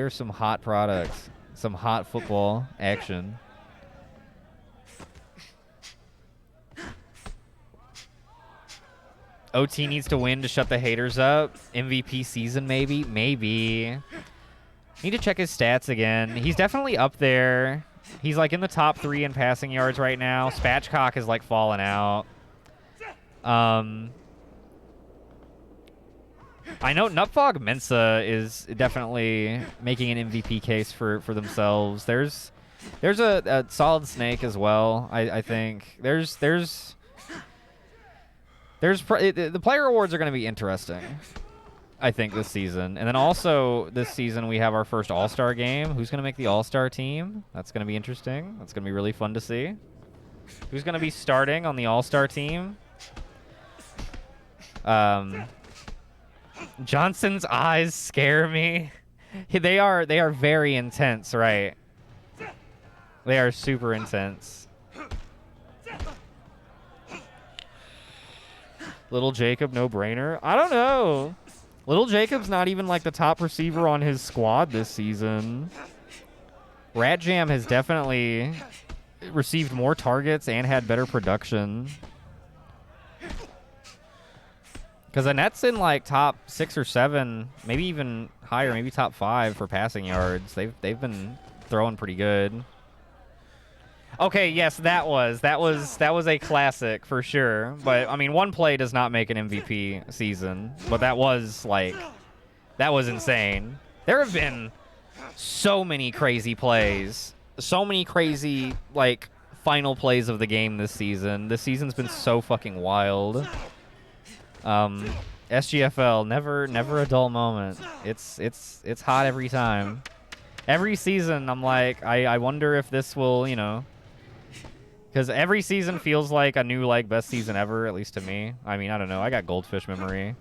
some hot products, some hot football action. OT needs to win to shut the haters up. MVP season, maybe. Need to check his stats again. He's definitely up there. He's like in the top 3 in passing yards right now. Spatchcock is like falling out. I know Nutfog Mensa is definitely making an MVP case for themselves. There's a Solid Snake as well. I think the player awards are going to be interesting. I think this season. And then also this season we have our first All-Star game. Who's going to make the All-Star team? That's going to be interesting. That's going to be really fun to see. Who's going to be starting on the All-Star team? Johnson's eyes scare me. They are very intense, right? They are super intense. Little Jacob, no brainer. I don't know. Little Jacob's not even like the top receiver on his squad this season. Rat Jam has definitely received more targets and had better production. Because Annette's in like top 6 or 7, maybe even higher, maybe top 5 for passing yards. They've been throwing pretty good. Okay, yes, that was a classic for sure. But I mean, one play does not make an MVP season. But that was insane. There have been so many crazy plays, so many crazy like final plays of the game this season. This season's been so fucking wild. SGFL, never a dull moment. It's hot every time. Every season, I'm like, I wonder if this will, you know. Because every season feels like a new, like, best season ever, at least to me. I mean, I don't know. I got goldfish memory.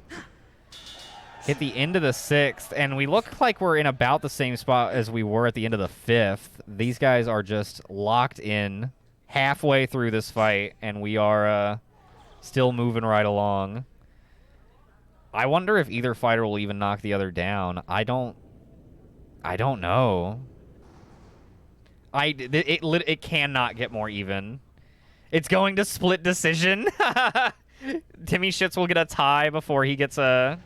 Hit the end of the 6th, and we look like we're in about the same spot as we were at the end of the 5th. These guys are just locked in halfway through this fight, and we are still moving right along. I wonder if either fighter will even knock the other down. I don't know. It cannot get more even. It's going to split decision. Timmy Shits will get a tie before he gets a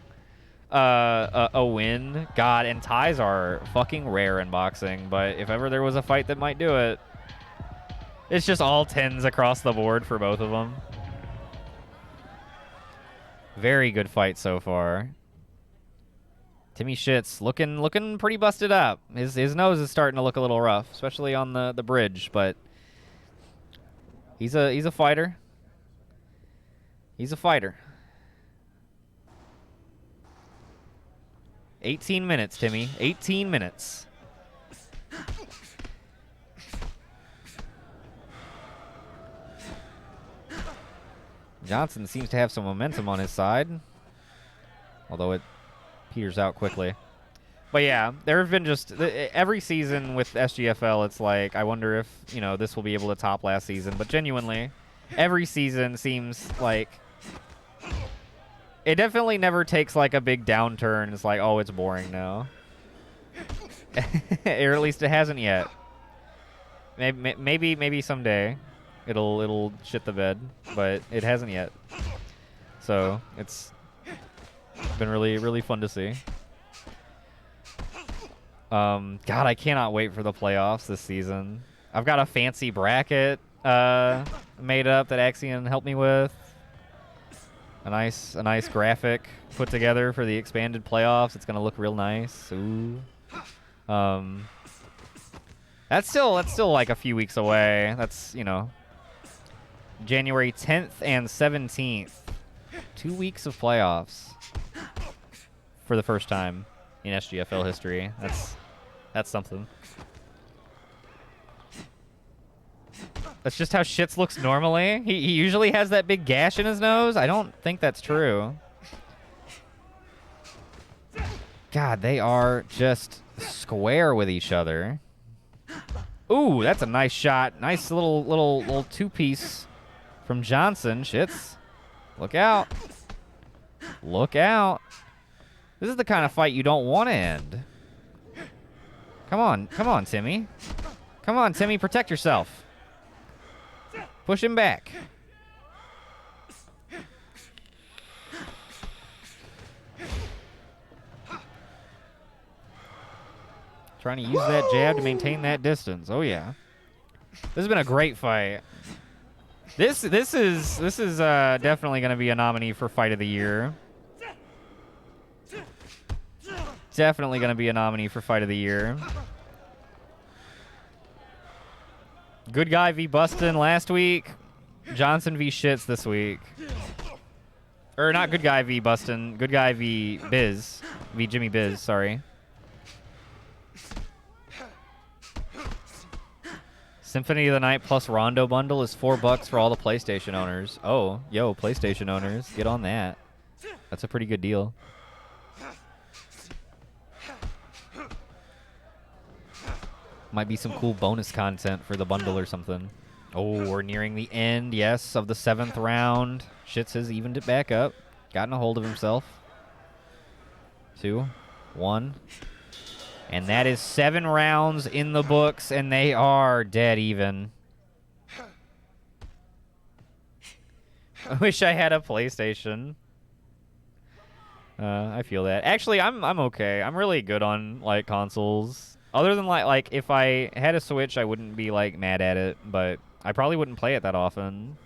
win. God, and ties are fucking rare in boxing, but if ever there was a fight that might do it, it's just all 10s across the board for both of them. Very good fight so far. Timmy Shits looking pretty busted up. His nose is starting to look a little rough, especially on the bridge, but he's a fighter. He's a fighter. 18 minutes, Timmy. 18 minutes. Johnson seems to have some momentum on his side, although it peters out quickly. But yeah, there have been just every season with SGFL, it's like, I wonder if, you know, this will be able to top last season. But genuinely, every season seems like it definitely never takes like a big downturn. It's like, oh, it's boring now. Or at least it hasn't yet. Maybe someday it'll shit the bed, but it hasn't yet. So it's been really fun to see. God, I cannot wait for the playoffs this season. I've got a fancy bracket made up that Axion helped me with. A nice graphic put together for the expanded playoffs. It's gonna look real nice. Ooh. That's still like a few weeks away. That's, you know, January 10th and 17th. 2 weeks of playoffs for the first time in SGFL history. That's something. That's just how Shits looks normally. He usually has that big gash in his nose. I don't think that's true. God, they are just square with each other. Ooh, that's a nice shot. Nice little two-piece from Johnson. Shits. Look out. Look out. This is the kind of fight you don't want to end. Come on, Timmy. Come on, Timmy, protect yourself. Push him back. Trying to use that jab to maintain that distance. Oh yeah. This has been a great fight. This is definitely going to be a nominee for Fight of the Year. Definitely going to be a nominee for Fight of the Year. Good Guy v. Bustin last week. Johnson v. Shits this week. Or not Good Guy v. Bustin. Good Guy v. Biz. V. Jimmy Biz, sorry. Symphony of the Night plus Rondo bundle is $4 for all the PlayStation owners. Oh, yo, PlayStation owners, get on that. That's a pretty good deal. Might be some cool bonus content for the bundle or something. Oh, we're nearing the end, yes, of the 7th round. Shits has evened it back up. Gotten a hold of himself. 2, 1. And that is 7 rounds in the books, and they are dead even. I wish I had a PlayStation. I feel that. Actually, I'm okay. I'm really good on like consoles. Other than like if I had a Switch, I wouldn't be like mad at it, but I probably wouldn't play it that often.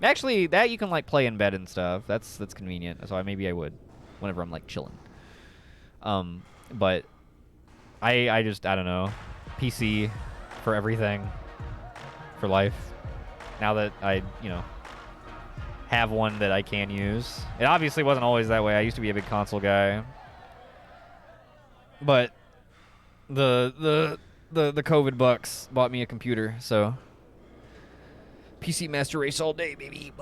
Actually, that you can like play in bed and stuff. That's convenient. So maybe I would whenever I'm like chilling. But I don't know. PC for everything. For life. Now that I, you know, have one that I can use. It obviously wasn't always that way. I used to be a big console guy. But the COVID bucks bought me a computer, so PC Master Race all day, baby.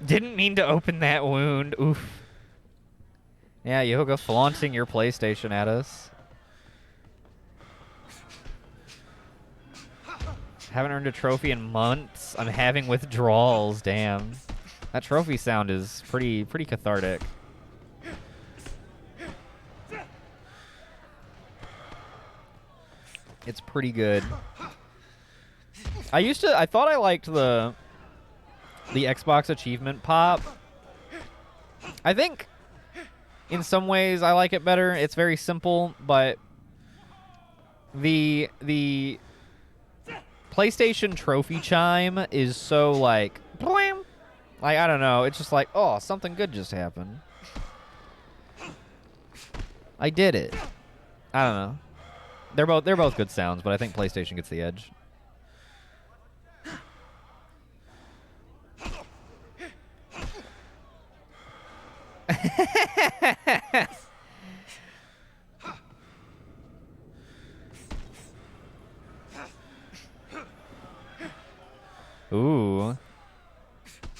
Didn't mean to open that wound. Oof. Yeah, Yoga flaunting your PlayStation at us. Haven't earned a trophy in months. I'm having withdrawals. Damn. That trophy sound is pretty cathartic. It's pretty good. I thought I liked the Xbox achievement pop. I think in some ways I like it better. It's very simple, but the PlayStation trophy chime is so like Like, I don't know. It's just like, oh, something good just happened. I did it. I don't know. They're both good sounds, but I think PlayStation gets the edge. Ooh.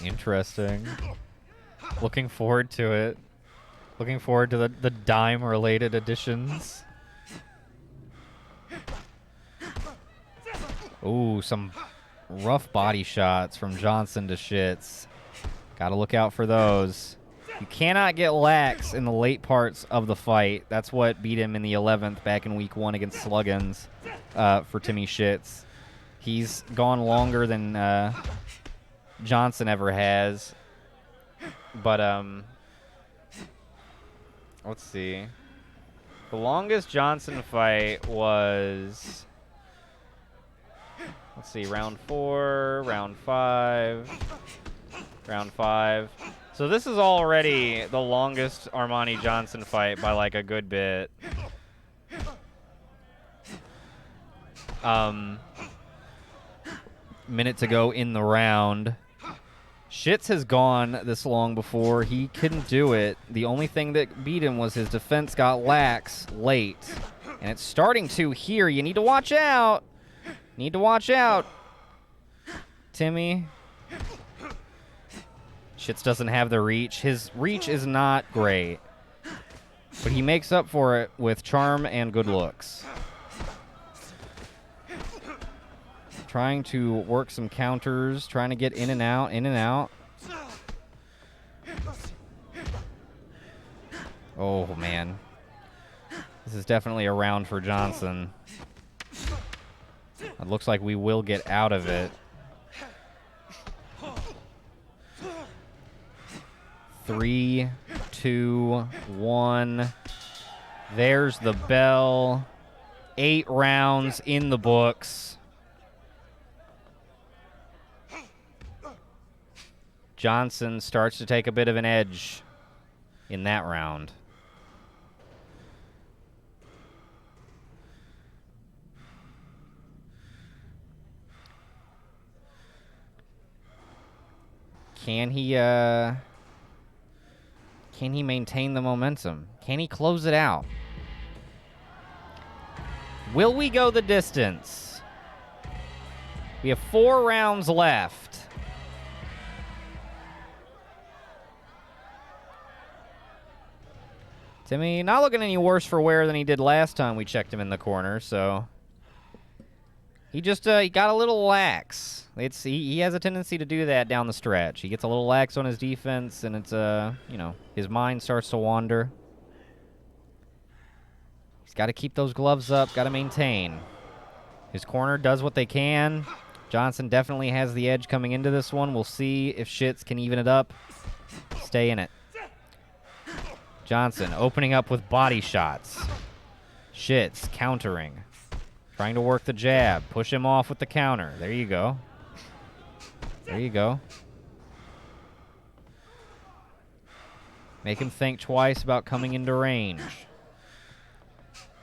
Interesting. Looking forward to it. Looking forward to the dime-related additions. Ooh, some rough body shots from Johnson to Shits. Gotta look out for those. You cannot get lax in the late parts of the fight. That's what beat him in the 11th back in week 1 against Sluggins for Timmy Shits. He's gone longer than Johnson ever has. But, let's see. The longest Johnson fight was, let's see, round 4, round 5, round 5. So this is already the longest Armani Johnson fight by like a good bit. Minute to go in the round. Shits has gone this long before. He couldn't do it. The only thing that beat him was his defense got lax late. And it's starting to here. You need to watch out. Need to watch out. Timmy. Shits doesn't have the reach. His reach is not great. But he makes up for it with charm and good looks. Trying to work some counters, trying to get in and out, in and out. Oh, man. This is definitely a round for Johnson. It looks like we will get out of it. 3, 2, 1. There's the bell. 8 rounds in the books. Johnson starts to take a bit of an edge in that round. Can he maintain the momentum? Can he close it out? Will we go the distance? We have 4 rounds left. Timmy not looking any worse for wear than he did last time we checked him in the corner, so he just he got a little lax. He has a tendency to do that down the stretch. He gets a little lax on his defense, and it's you know, his mind starts to wander. He's got to keep those gloves up, got to maintain. His corner does what they can. Johnson definitely has the edge coming into this one. We'll see if Shits can even it up. Stay in it. Johnson opening up with body shots. Shits countering. Trying to work the jab. Push him off with the counter. There you go. There you go. Make him think twice about coming into range.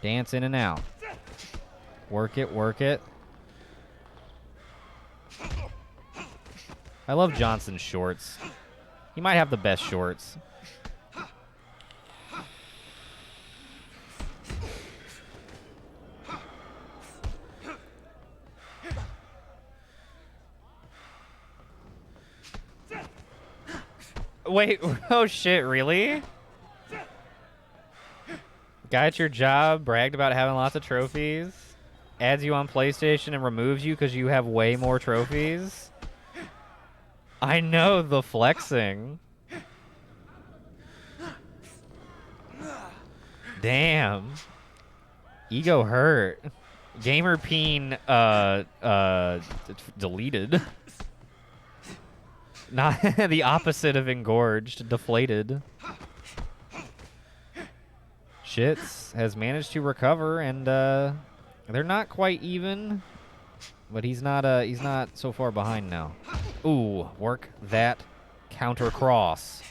Dance in and out. Work it, work it. I love Johnson's shorts. He might have the best shorts. Wait, oh shit, really? Guy at your job bragged about having lots of trophies, adds you on PlayStation and removes you because you have way more trophies? I know the flexing. Damn. Ego hurt. Gamer Peen deleted. Not the opposite of engorged, deflated. Shits has managed to recover, and they're not quite even, but he's not so far behind now. Ooh, work that Counter cross.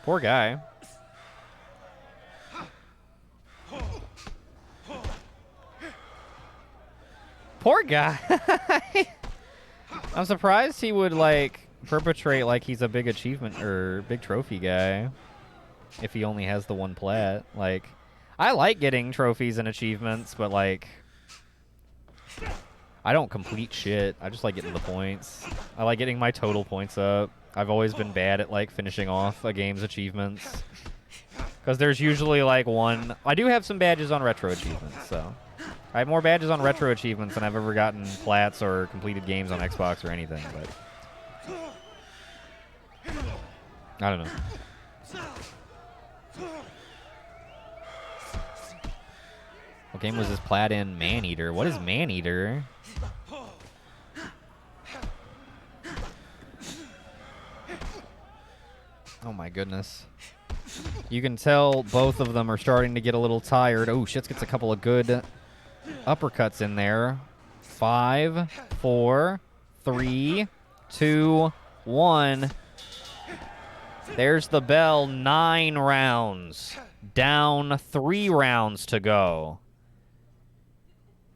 Poor guy. Poor guy. I'm surprised he would, like, perpetrate like he's a big achievement or big trophy guy if he only has the one plat. Like, I like getting trophies and achievements, but, like, I don't complete shit. I just like getting the points. I like getting my total points up. I've always been bad at, like, finishing off a game's achievements. Because there's usually, like, one... I do have some badges on retro achievements, so... I have more badges on retro achievements than I've ever gotten plats or completed games on Xbox or anything, but... I don't know. What game was this plat in? Maneater. What is Maneater? Oh my goodness. You can tell both of them are starting to get a little tired. Oh, Shits gets a couple of good uppercuts in there. 5, 4, 3, 2, 1. There's the bell. 9 rounds. Down 3 rounds to go.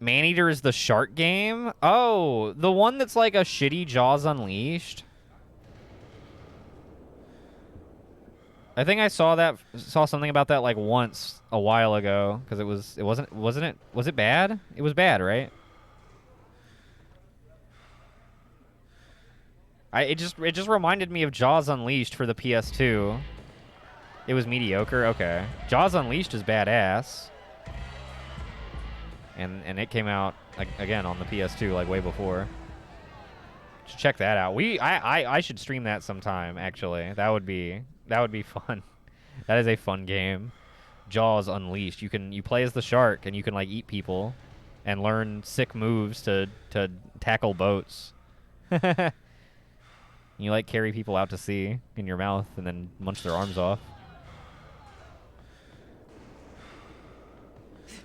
Maneater is the shark game? Oh, the one that's like a shitty Jaws Unleashed? I think I saw something about that like once a while ago because was it bad? It was bad, right? It just reminded me of Jaws Unleashed for the PS2. It was mediocre. Okay. Jaws Unleashed is badass. And it came out again on the PS2 like way before. Should check that out. I should stream that sometime actually. That would be fun. That is a fun game. Jaws Unleashed. You play as the shark and you can like eat people and learn sick moves to tackle boats. You like carry people out to sea in your mouth and then munch their arms off.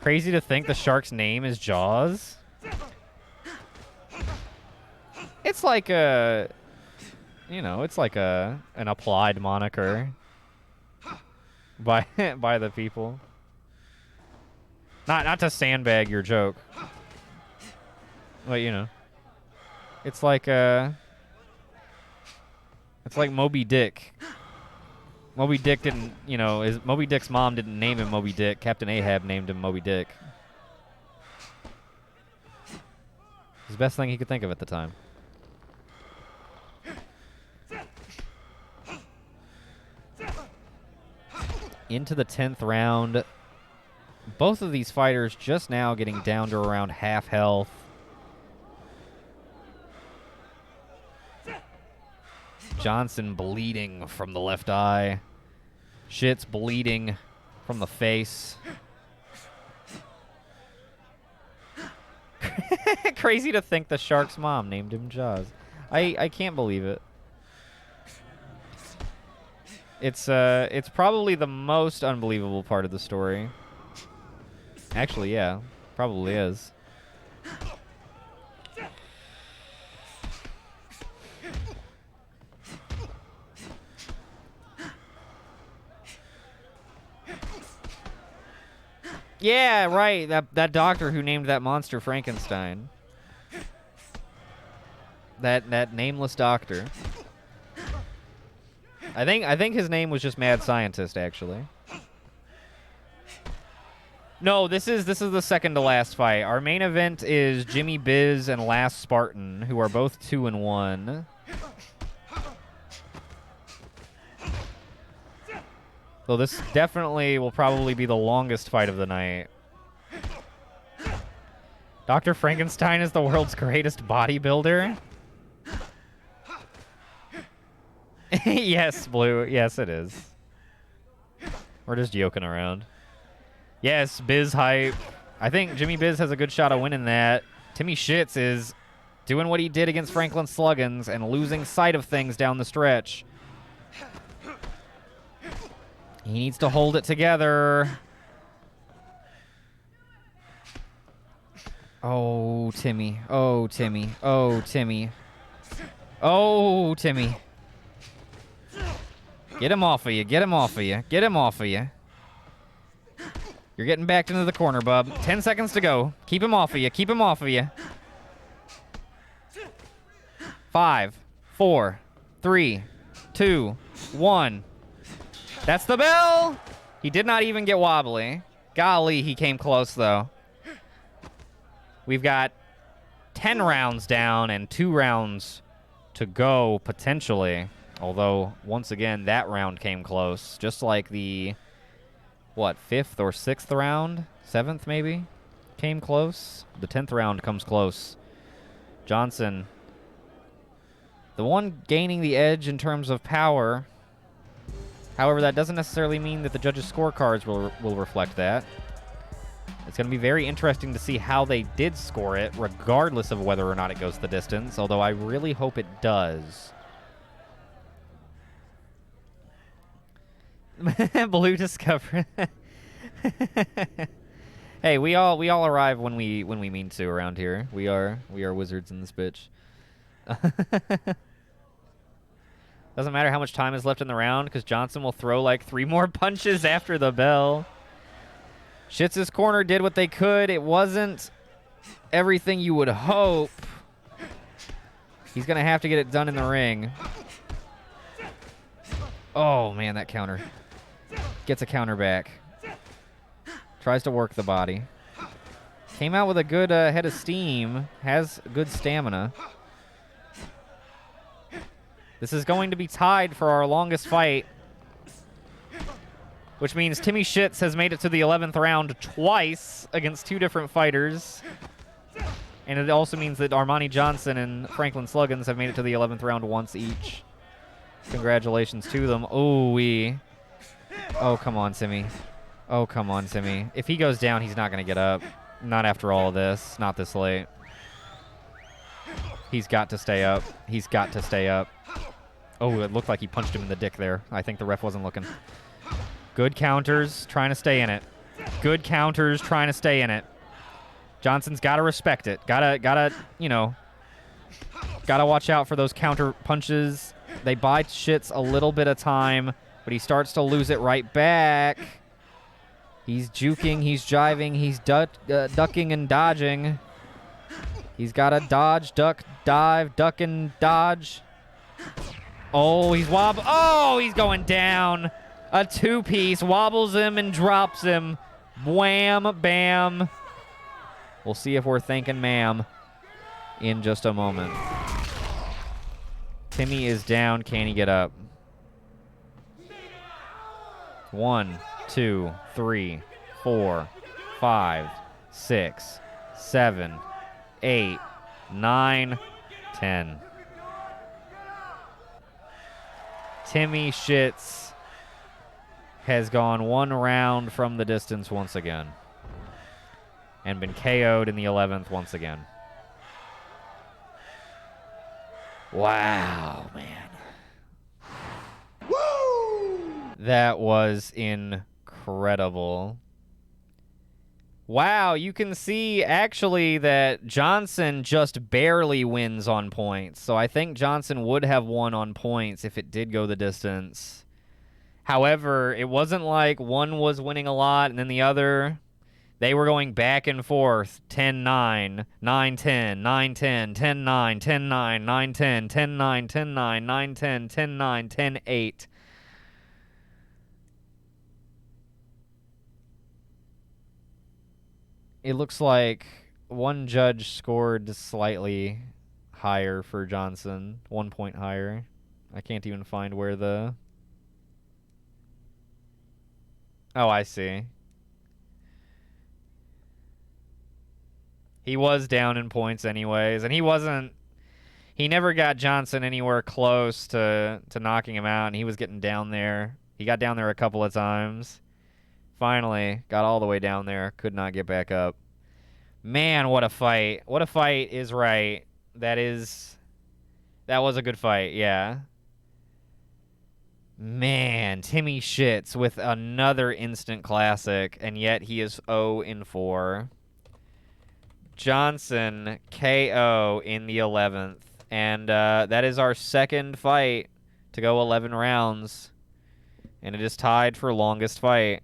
Crazy to think the shark's name is Jaws. It's like a, it's like an applied moniker by the people. Not to sandbag your joke, but it's like it's like Moby Dick. Moby Dick didn't, Moby Dick's mom didn't name him Moby Dick. Captain Ahab named him Moby Dick. It's the best thing he could think of at the time. Into the 10th round. Both of these fighters just now getting down to around half health. Johnson bleeding from the left eye. Shit's bleeding from the face. Crazy to think the shark's mom named him Jaws. I can't believe it. It's probably the most unbelievable part of the story. Actually, yeah, probably is. Yeah, right. That doctor who named that monster Frankenstein. That nameless doctor. I think his name was just Mad Scientist, actually. No, this is the second to last fight. Our main event is Jimmy Biz and Last Spartan, who are both 2-1. So this definitely will probably be the longest fight of the night. Dr. Frankenstein is the world's greatest bodybuilder. Yes, Blue. Yes, it is. We're just joking around. Yes, Biz hype. I think Jimmy Biz has a good shot of winning that. Timmy Shits is doing what he did against Franklin Sluggins and losing sight of things down the stretch. He needs to hold it together. Oh, Timmy. Oh, Timmy. Oh, Timmy. Oh, Timmy. Get him off of you. Get him off of you. Get him off of you. You're getting backed into the corner, bub. 10 seconds to go. Keep him off of you. Keep him off of you. 5, 4, 3, 2, 1. That's the bell! He did not even get wobbly. Golly, he came close, though. We've got 10 rounds down and 2 rounds to go, potentially. Although, once again, that round came close. Just like the, what, 5th or 6th round? 7th, maybe? Came close. The 10th round comes close. Johnson, the one gaining the edge in terms of power. However, that doesn't necessarily mean that the judges' scorecards will reflect that. It's going to be very interesting to see how they did score it, regardless of whether or not it goes the distance, although I really hope it does. Blue Discover. Hey, we all arrive when we mean to around here. We are wizards in this bitch. Doesn't matter how much time is left in the round, because Johnson will throw like 3 more punches after the bell. Schitz's corner did what they could. It wasn't everything you would hope. He's going to have to get it done in the ring. Oh, man, that counter. Gets a counter back. Tries to work the body. Came out with a good head of steam. Has good stamina. This is going to be tied for our longest fight, which means Timmy Schitz has made it to the 11th round twice against 2 different fighters. And it also means that Armani Johnson and Franklin Sluggins have made it to the 11th round once each. Congratulations to them. Ooh-wee. Oh, come on, Timmy. Oh, come on, Timmy. If he goes down, he's not going to get up. Not after all of this. Not this late. He's got to stay up. He's got to stay up. Oh, it looked like he punched him in the dick there. I think the ref wasn't looking. Good counters, trying to stay in it. Good counters, trying to stay in it. Johnson's got to respect it. Gotta, you know, gotta watch out for those counter punches. They buy Schitz a little bit of time, but he starts to lose it right back. He's juking, he's jiving, he's ducking and dodging. He's got to dodge, duck, dive, duck and dodge. Oh, he's Oh, he's going down. A 2-piece, wobbles him and drops him. Wham, bam. We'll see if we're thanking ma'am in just a moment. Timmy is down. Can he get up? 1, 2, 3, 4, 5, 6, 7, 8, 9, 10. Timmy Schitz has gone 1 round from the distance once again and been KO'd in the 11th once again. Wow, man. Woo! That was incredible. Wow, you can see actually that Johnson just barely wins on points. So I think Johnson would have won on points if it did go the distance. However, it wasn't like one was winning a lot and then the other. They were going back and forth. 10-9, 9-10, 9-10, 10-9, 10-9, 9-10, 10-9, 10-9, 9-10, 10-9, 10-8. It looks like one judge scored slightly higher for Johnson, 1 point higher. I can't even find where the... Oh, I see. He was down in points anyways, and he never got Johnson anywhere close to knocking him out, and he was getting down there. He got down there a couple of times. Finally, got all the way down there, could not get back up. Man, what a fight. What a fight is right. That was a good fight, yeah. Man, Timmy Schitz with another instant classic, and yet he is 0-4. Johnson KO in the 11th. And that is our second fight to go 11 rounds. And it is tied for longest fight.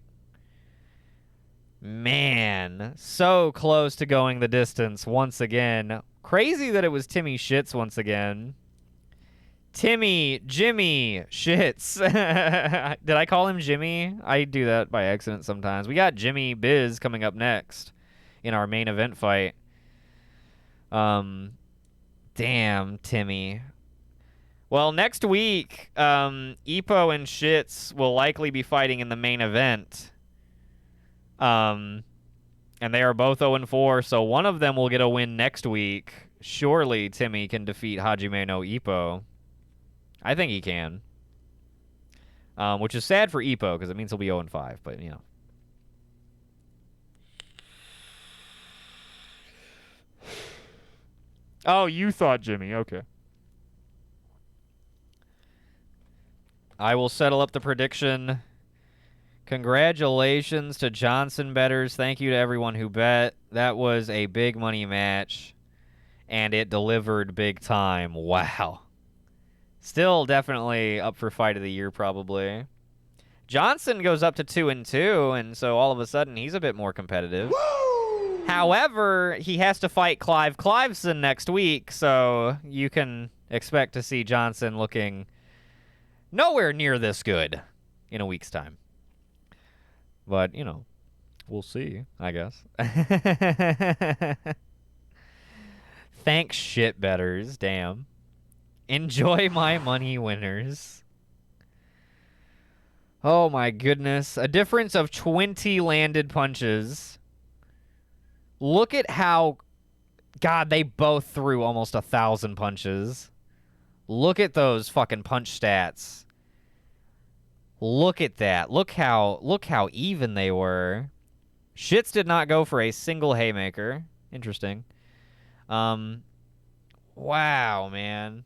Man, so close to going the distance once again. Crazy that it was Timmy Shits once again. Jimmy Shits. Did I call him Jimmy? I do that by accident sometimes. We got Jimmy Biz coming up next in our main event fight. Damn, Timmy. Well, next week, Ipo and Shits will likely be fighting in the main event. And they are both 0-4, so one of them will get a win next week. Surely Timmy can defeat Hajime no Ippo. I think he can. Which is sad for Ippo, because it means he'll be 0-5, but, you know. Oh, you thought Jimmy. Okay. I will settle up the prediction. Congratulations to Johnson bettors. Thank you to everyone who bet. That was a big money match, and it delivered big time. Wow. Still definitely up for fight of the year, probably. Johnson goes up to 2-2, and so all of a sudden he's a bit more competitive. Woo! However, he has to fight Clive Cliveson next week, so you can expect to see Johnson looking nowhere near this good in a week's time. But, you know, we'll see, I guess. Thanks, shit bettors. Damn. Enjoy my money, winners. Oh, my goodness. A difference of 20 landed punches. Look at how... God, they both threw almost 1,000 punches. Look at those fucking punch stats. Look at that. Look how even they were. Shits did not go for a single haymaker. Interesting. Wow, man.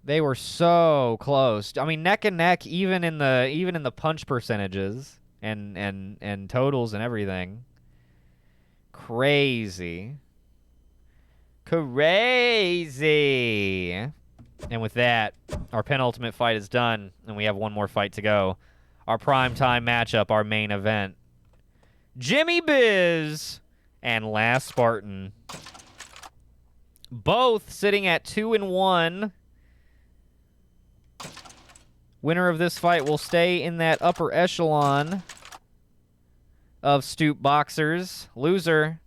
They were so close. I mean, neck and neck, even in the punch percentages and totals and everything. Crazy. Crazy. And with that, our penultimate fight is done, and we have one more fight to go. Our primetime matchup, our main event. Jimmy Biz and Last Spartan. Both sitting at 2-1. Winner of this fight will stay in that upper echelon of Stoop boxers. Loser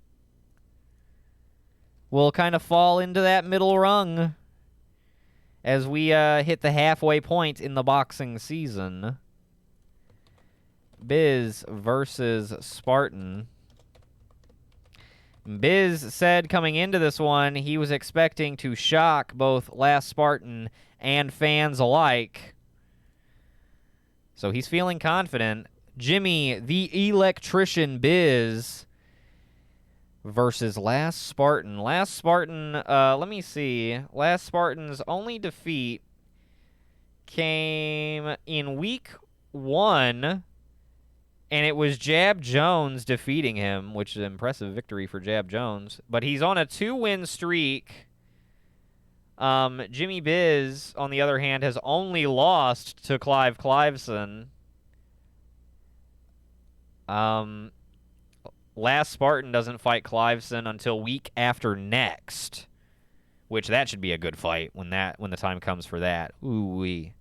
will kind of fall into that middle rung as we hit the halfway point in the boxing season. Biz versus Spartan. Biz said coming into this one he was expecting to shock both Last Spartan and fans alike. So he's feeling confident. Jimmy, the electrician Biz versus Last Spartan. Last Spartan, let me see. Last Spartan's only defeat came in week 1, and it was Jab Jones defeating him, which is an impressive victory for Jab Jones. But he's on a 2-win streak. Jimmy Biz, on the other hand, has only lost to Clive Cliveson. Last Spartan doesn't fight Cliveson until week after next, which that should be a good fight when the time comes for that. Ooh-wee.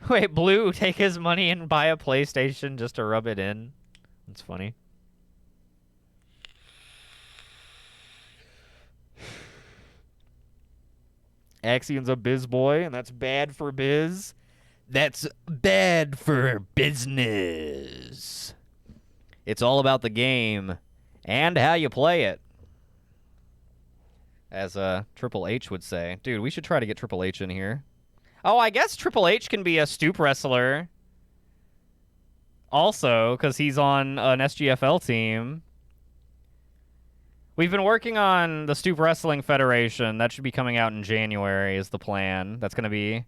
Wait, Blue, take his money and buy a PlayStation just to rub it in. That's funny. Axion's a Biz boy, and that's bad for Biz. That's bad for business. It's all about the game and how you play it. As Triple H would say. Dude, we should try to get Triple H in here. Oh, I guess Triple H can be a Stoop wrestler. Also, because he's on an SGFL team. We've been working on the Stoop Wrestling Federation. That should be coming out in January is the plan. That's going to be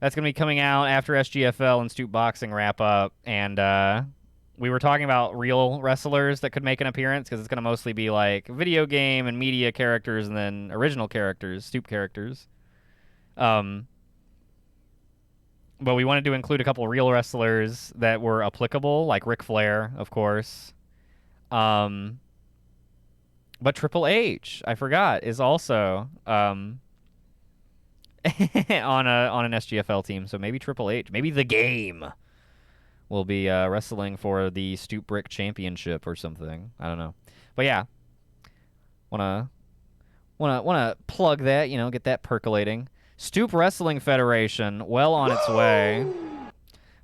That's going to be coming out after SGFL and Stoop Boxing wrap up. And we were talking about real wrestlers that could make an appearance because it's going to mostly be like video game and media characters and then original characters, Stoop characters. But we wanted to include a couple real wrestlers that were applicable, like Ric Flair, of course. But Triple H, I forgot, is also on an SGFL team, so maybe Triple H, maybe The Game will be wrestling for the Stoop Brick Championship or something. I don't know, but yeah, wanna plug that, get that percolating. Stoop Wrestling Federation, well on its way.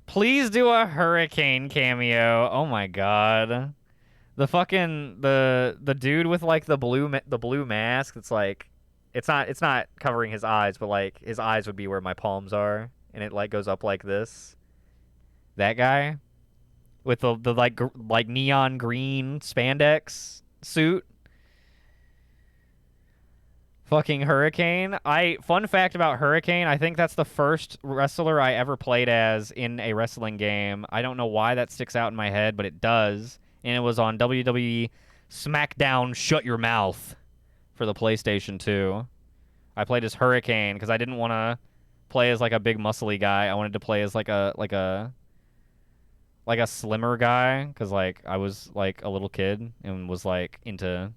Please do a Hurricane cameo. Oh my god, the fucking the dude with like the blue mask. It's like. It's not covering his eyes, but like his eyes would be where my palms are, and it like goes up like this. That guy with the like neon green spandex suit. Fucking Hurricane. Fun fact about Hurricane, I think that's the first wrestler I ever played as in a wrestling game. I don't know why that sticks out in my head, but it does. And it was on WWE SmackDown Shut Your Mouth for the PlayStation 2. I played as Hurricane because I didn't want to play as like a big muscly guy. I wanted to play as like a slimmer guy because like I was like a little kid and was like into.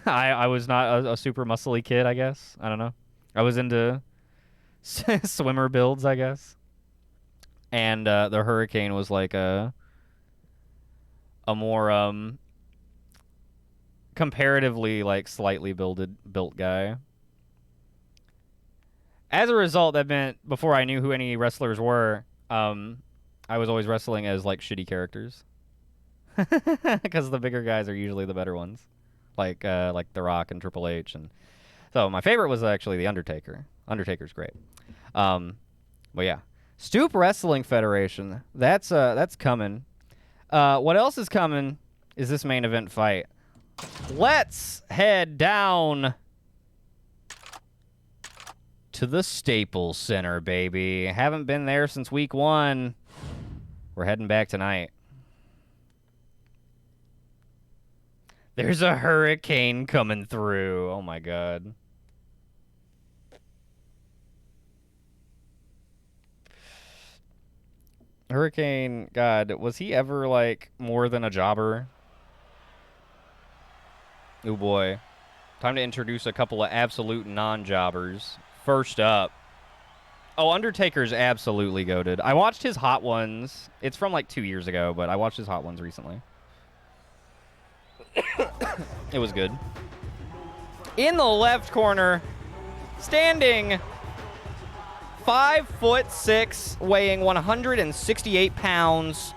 I was not a super muscly kid, I guess. I don't know. I was into swimmer builds, I guess. And the Hurricane was like a more comparatively like slightly built guy. As a result, that meant before I knew who any wrestlers were, I was always wrestling as like shitty characters. Because the bigger guys are usually the better ones. Like The Rock and Triple H, and so my favorite was actually The Undertaker. Undertaker's great. But yeah, Stoop Wrestling Federation. That's coming. What else is coming is this main event fight. Let's head down to the Staples Center, baby. Haven't been there since week 1. We're heading back tonight. There's a hurricane coming through. Oh my god. Hurricane, god, was he ever like more than a jobber? Oh boy. Time to introduce a couple of absolute non-jobbers. First up. Oh, Undertaker's absolutely goated. I watched his Hot Ones. It's from like 2 years ago, but I watched his Hot Ones recently. It was good. In the left corner, standing 5'6", weighing 168 pounds,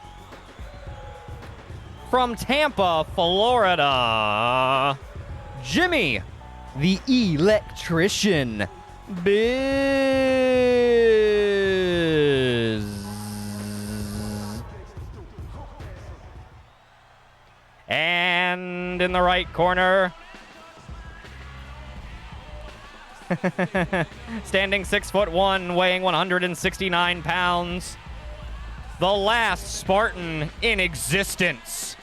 from Tampa, Florida, Jimmy the Electrician Biz. And in the right corner, standing 6'1", weighing 169 pounds, the last Spartan in existence.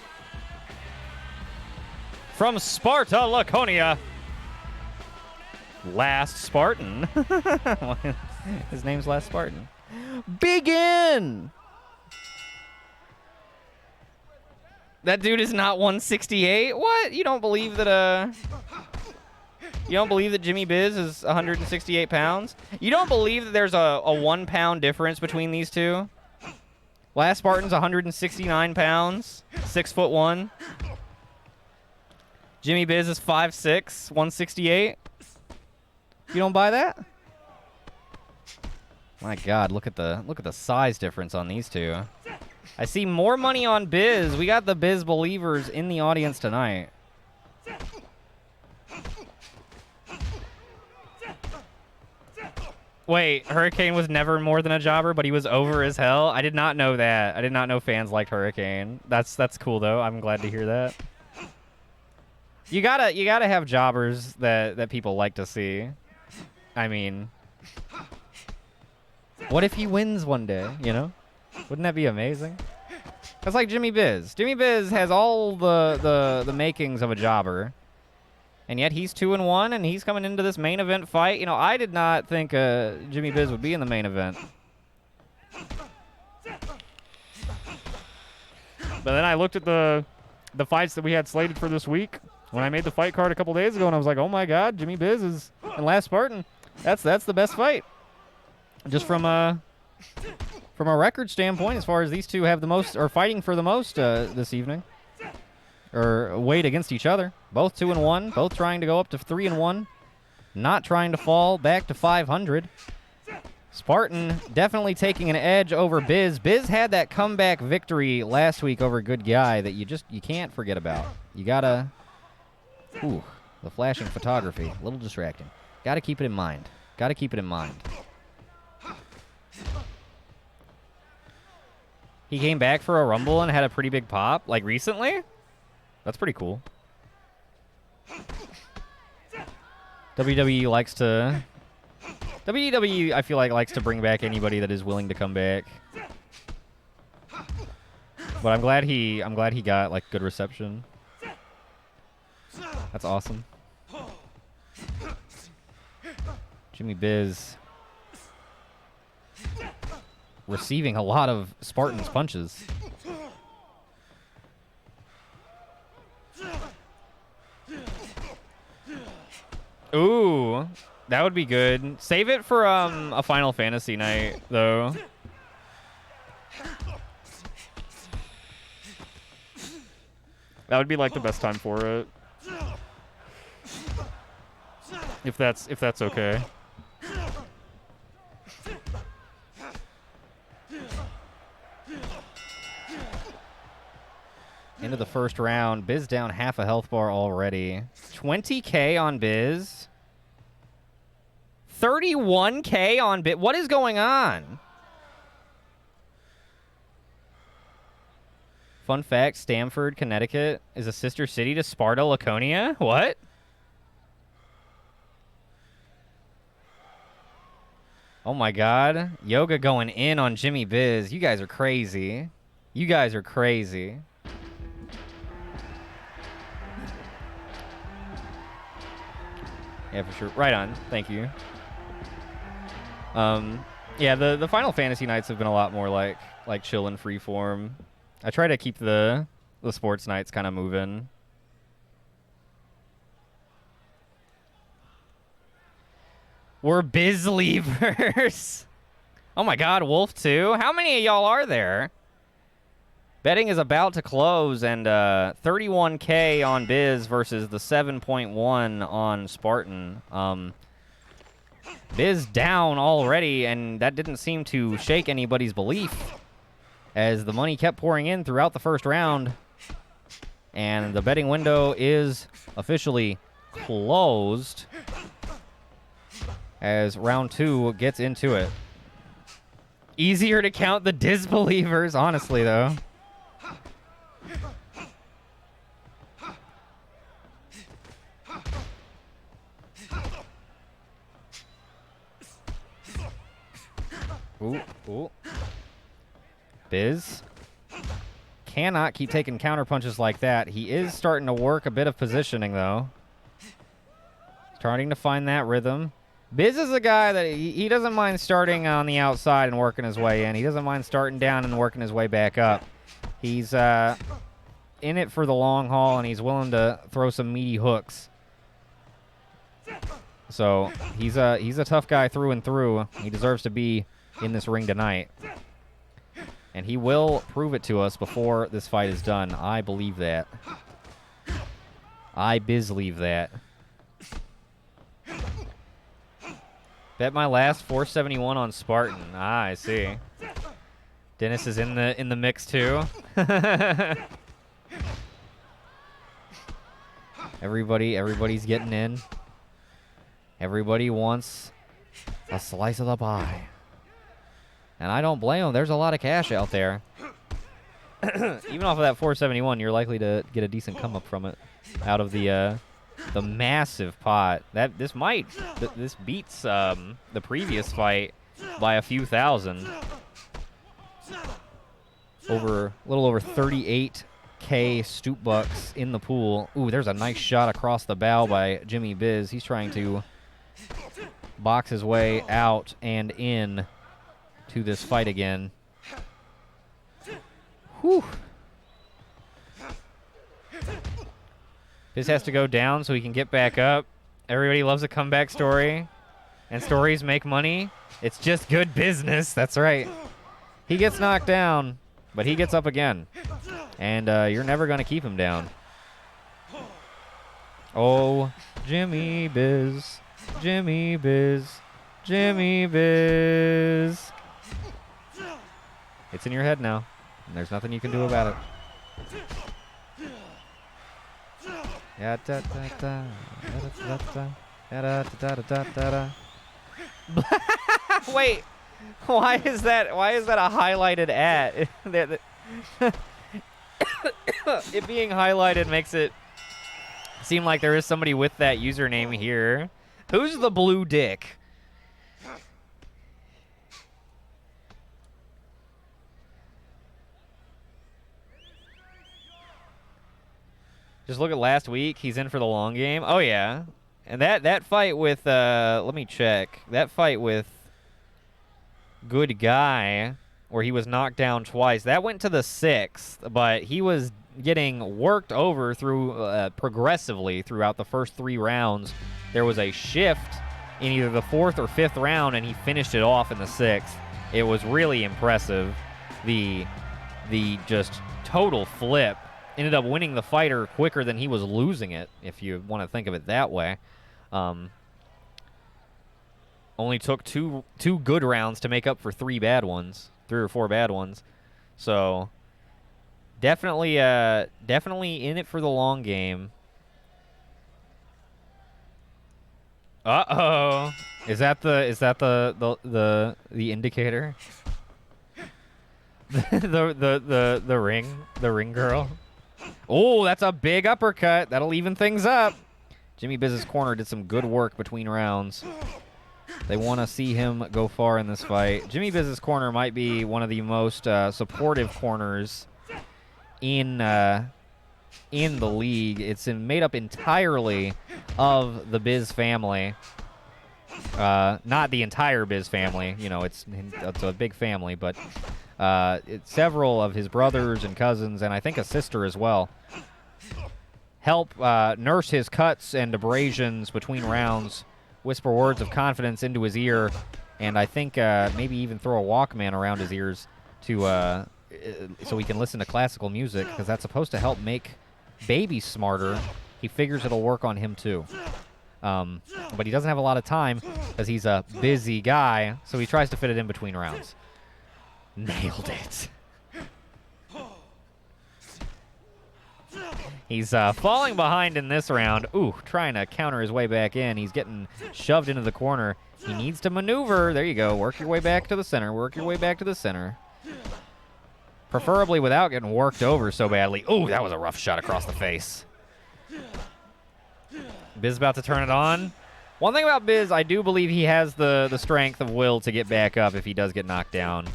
From Sparta, Laconia, Last Spartan. His name's Last Spartan. Begin! That dude is not 168? What? You don't believe that, you don't believe that Jimmy Biz is 168 pounds? You don't believe that there's a 1 pound difference between these two? Last Spartan's 169 pounds, 6'1". Jimmy Biz is 5'6", 168. You don't buy that? My God, look at the size difference on these two. I see more money on Biz. We got the Biz believers in the audience tonight. Wait, Hurricane was never more than a jobber, but he was over as hell? I did not know that. I did not know fans liked Hurricane. That's cool though. I'm glad to hear that. You gotta have jobbers that people like to see. I mean, What if he wins one day, you know? Wouldn't that be amazing? That's like Jimmy Biz. Jimmy Biz has all the makings of a jobber. And yet he's 2-1, and he's coming into this main event fight. You know, I did not think Jimmy Biz would be in the main event. But then I looked at the fights that we had slated for this week when I made the fight card a couple days ago, and I was like, oh my God, Jimmy Biz is in Last Spartan. That's the best fight. Just from a record standpoint, as far as these two have the most, or fighting for the most this evening. Or weighed against each other. Both 2-1, both trying to go up to 3-1. Not trying to fall back to 500. Spartan definitely taking an edge over Biz. Biz had that comeback victory last week over Good Guy that you can't forget about. You gotta... Ooh, the flashing photography. A little distracting. Gotta keep it in mind. Gotta keep it in mind. He came back for a Rumble and had a pretty big pop, like recently? That's pretty cool. WWE likes to... WWE, I feel like, likes to bring back anybody that is willing to come back. But I'm glad he got, like, good reception. That's awesome. Jimmy Biz receiving a lot of Spartan's punches. Ooh, that would be good. Save it for a Final Fantasy night, though. That would be like the best time for it. If that's okay. Into the first round. Biz down half a health bar already. 20K on Biz. 31K on Biz. What is going on? Fun fact, Stamford, Connecticut is a sister city to Sparta, Laconia. What? Oh my God. Yoga going in on Jimmy Biz. You guys are crazy. You guys are crazy. Yeah, for sure. Right on. Thank you. Yeah, the Final Fantasy nights have been a lot more like chill and free form. I try to keep the sports nights kind of moving. We're biz leavers. Oh my God, Wolf 2. How many of y'all are there? Betting is about to close, and 31K on Biz versus the 7.1 on Spartan. Biz down already, and that didn't seem to shake anybody's belief as the money kept pouring in throughout the first round. And the betting window is officially closed as round 2 gets into it. Easier to count the disbelievers, honestly, though. Ooh, ooh. Biz cannot keep taking counter punches like that. He is starting to work a bit of positioning, though. Starting to find that rhythm. Biz is a guy that he doesn't mind starting on the outside and working his way in. He doesn't mind starting down and working his way back up. He's in it for the long haul, and he's willing to throw some meaty hooks. So he's a tough guy through and through. He deserves to be in this ring tonight. And he will prove it to us before this fight is done. I believe that. I biz-leave that. Bet my last 471 on Spartan. Ah, I see. Dennis is in the mix too. Everybody's getting in. Everybody wants a slice of the pie. And I don't blame them. There's a lot of cash out there. Even off of that 471, you're likely to get a decent come up from it out of the the massive pot. This beats the previous fight by a few thousand. A little over 38K Stoop bucks in the pool. Ooh, there's a nice shot across the bow by Jimmy Biz. He's trying to box his way out and in to this fight again. Whew. Biz has to go down so he can get back up. Everybody loves a comeback story, and stories make money. It's just good business. That's right. He gets knocked down, but he gets up again, and you're never going to keep him down. Oh, Jimmy Biz, Jimmy Biz, Jimmy Biz. It's in your head now, and there's nothing you can do about it. Yeah, da da da da da da da da da. Wait, why is that a highlighted at? It being highlighted makes it seem like there is somebody with that username here. Who's the blue dick? Just look at last week. He's in for the long game. Oh, yeah. And that fight with, let me check. That fight with Good Guy, where he was knocked down twice, that went to the 6th, but he was getting worked over through progressively throughout the first 3 rounds. There was a shift in either the 4th or 5th round, and he finished it off in the 6th. It was really impressive. The just total flip. Ended up winning the fighter quicker than he was losing it, if you want to think of it that way. Only took two good rounds to make up for 3 or 4 bad ones. So definitely in it for the long game. Uh-oh. Is that the indicator? the ring girl. Oh, that's a big uppercut. That'll even things up. Jimmy Biz's corner did some good work between rounds. They want to see him go far in this fight. Jimmy Biz's corner might be one of the most supportive corners in the league. It's made up entirely of the Biz family. Not the entire Biz family. You know, it's a big family, but several of his brothers and cousins, and I think a sister as well, help nurse his cuts and abrasions between rounds, whisper words of confidence into his ear, and I think maybe even throw a Walkman around his ears to so he can listen to classical music, because that's supposed to help make babies smarter. He figures it'll work on him too. But he doesn't have a lot of time because he's a busy guy, so he tries to fit it in between rounds. Nailed it. He's falling behind in this round. Ooh, trying to counter his way back in. He's getting shoved into the corner. He needs to maneuver. There you go. Work your way back to the center. Work your way back to the center. Preferably without getting worked over so badly. Ooh, that was a rough shot across the face. Biz about to turn it on. One thing about Biz, I do believe he has the strength of will to get back up if he does get knocked down.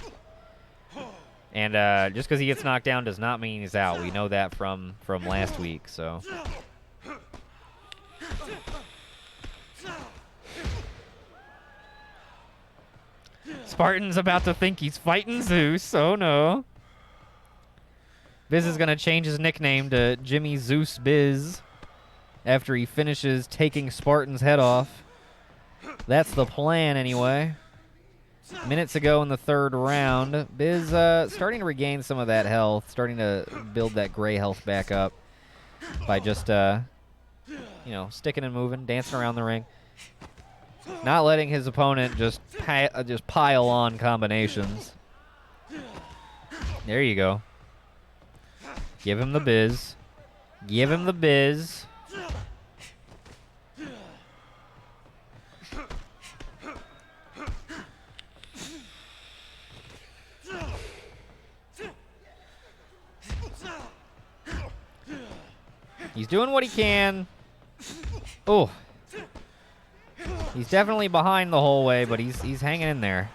And just because he gets knocked down does not mean he's out. We know that from last week, so. Spartan's about to think he's fighting Zeus. Oh, no. Biz is going to change his nickname to Jimmy Zeus Biz after he finishes taking Spartan's head off. That's the plan, anyway. Minutes ago in the 3rd round, Biz starting to regain some of that health, starting to build that gray health back up by just, sticking and moving, dancing around the ring. Not letting his opponent just pile on combinations. There you go. Give him the Biz. Give him the Biz. He's doing what he can. Oh. He's definitely behind the whole way, but he's hanging in there.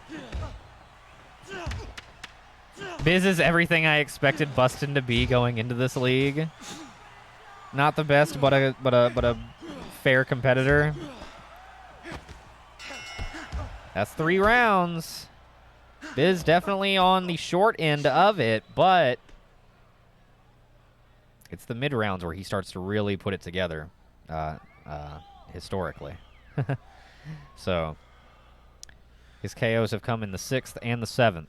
Biz is everything I expected Bustin to be going into this league. Not the best, but a fair competitor. That's 3 rounds. Biz definitely on the short end of it, but it's the mid rounds where he starts to really put it together, historically. So his KOs have come in the 6th and the 7th.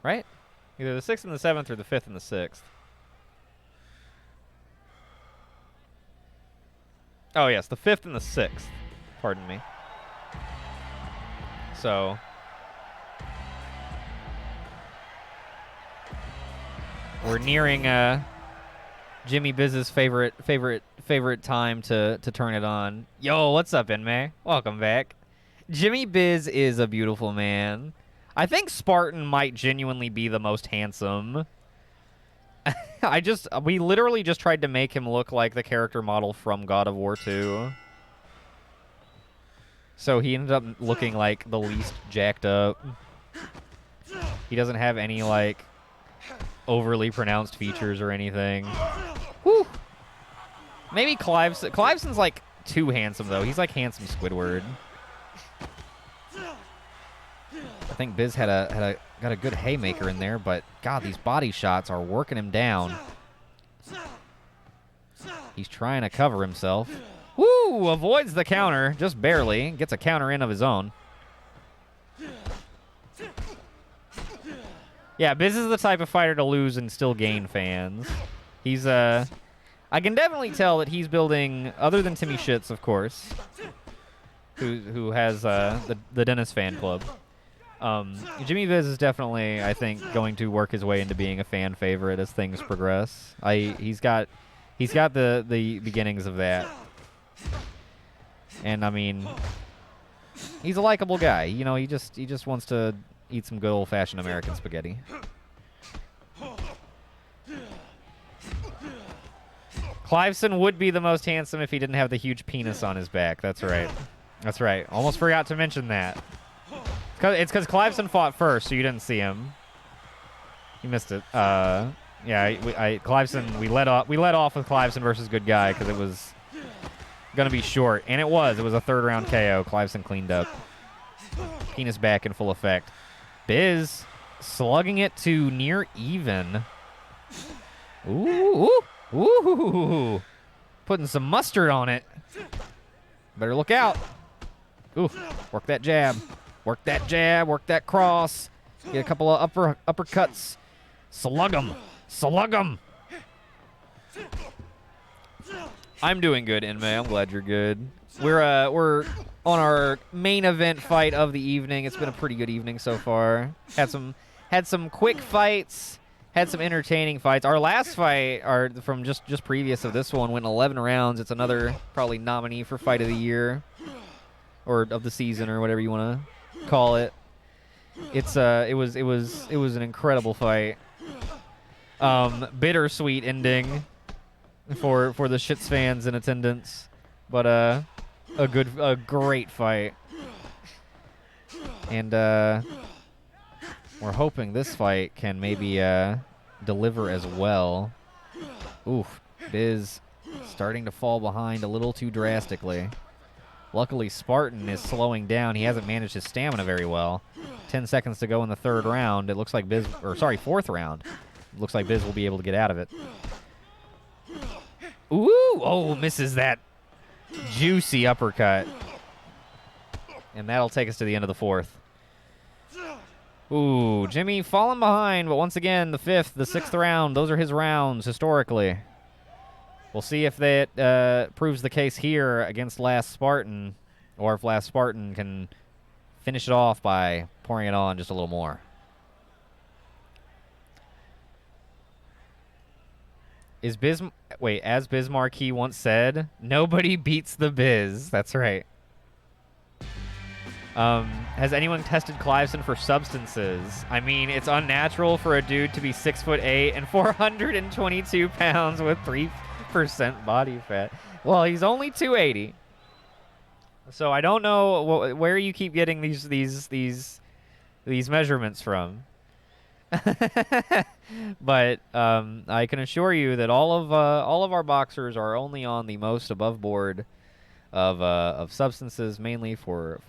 Right? Either the 6th and the 7th or the 5th and the 6th. Oh, yes, the 5th and the 6th. Pardon me. So we're nearing Jimmy Biz's favorite time to turn it on. Yo, what's up, Inmay? Welcome back. Jimmy Biz is a beautiful man. I think Spartan might genuinely be the most handsome. We literally just tried to make him look like the character model from God of War 2. So he ended up looking like the least jacked up. He doesn't have any, like, overly pronounced features or anything. Whew. Maybe Cliveson's, like, too handsome, though. He's like handsome Squidward. I think Biz got a good haymaker in there, but God, these body shots are working him down. He's trying to cover himself. Woo! Avoids the counter, just barely. Gets a counter in of his own. Yeah, Biz is the type of fighter to lose and still gain fans. He's I can definitely tell that he's building, other than Timmy Shits, of course, who has the Dennis fan club. Jimmy Biz is definitely, I think, going to work his way into being a fan favorite as things progress. He's got the beginnings of that. And I mean, he's a likable guy. You know, he just wants to eat some good old-fashioned American spaghetti. Cliveson would be the most handsome if he didn't have the huge penis on his back. That's right. That's right. Almost forgot to mention that. It's because Cliveson fought first, so you didn't see him. You missed it. Yeah, Cliveson. We let off with Cliveson versus Good Guy because it was gonna be short, and it was. It was a 3rd round KO. Cliveson cleaned up. Penis back in full effect. Biz slugging it to near even. Ooh, ooh, ooh! Putting some mustard on it. Better look out. Ooh, work that jab. Work that jab, work that cross. Get a couple of uppercuts. Slug 'em. Slug 'em. I'm doing good, Inmay. I'm glad you're good. We're on our main event fight of the evening. It's been a pretty good evening so far. Had some quick fights. Had some entertaining fights. Our last fight, from just previous of this one, went 11 rounds. It's another probably nominee for fight of the year, or of the season, or whatever you want to call it. It was an incredible fight. Bittersweet ending for the Shits fans in attendance, but a great fight. And we're hoping this fight can maybe deliver as well. Oof, Biz starting to fall behind a little too drastically. Luckily, Spartan is slowing down. He hasn't managed his stamina very well. 10 seconds to go in the 3rd round. It looks like 4th round. It looks like Biz will be able to get out of it. Ooh! Oh, misses that juicy uppercut. And that'll take us to the end of the 4th. Ooh, Jimmy falling behind, but once again, the 5th, the 6th round, those are his rounds, historically. We'll see if that proves the case here against Last Spartan, or if Last Spartan can finish it off by pouring it on just a little more. As Biz Marquis once said, nobody beats the Biz. That's right. Has anyone tested Cliveson for substances? I mean, it's unnatural for a dude to be 6'8" and 422 pounds with 3% body fat. Well, he's only 280. So I don't know where you keep getting these measurements from. But I can assure you that all of our boxers are only on the most above board of substances, mainly for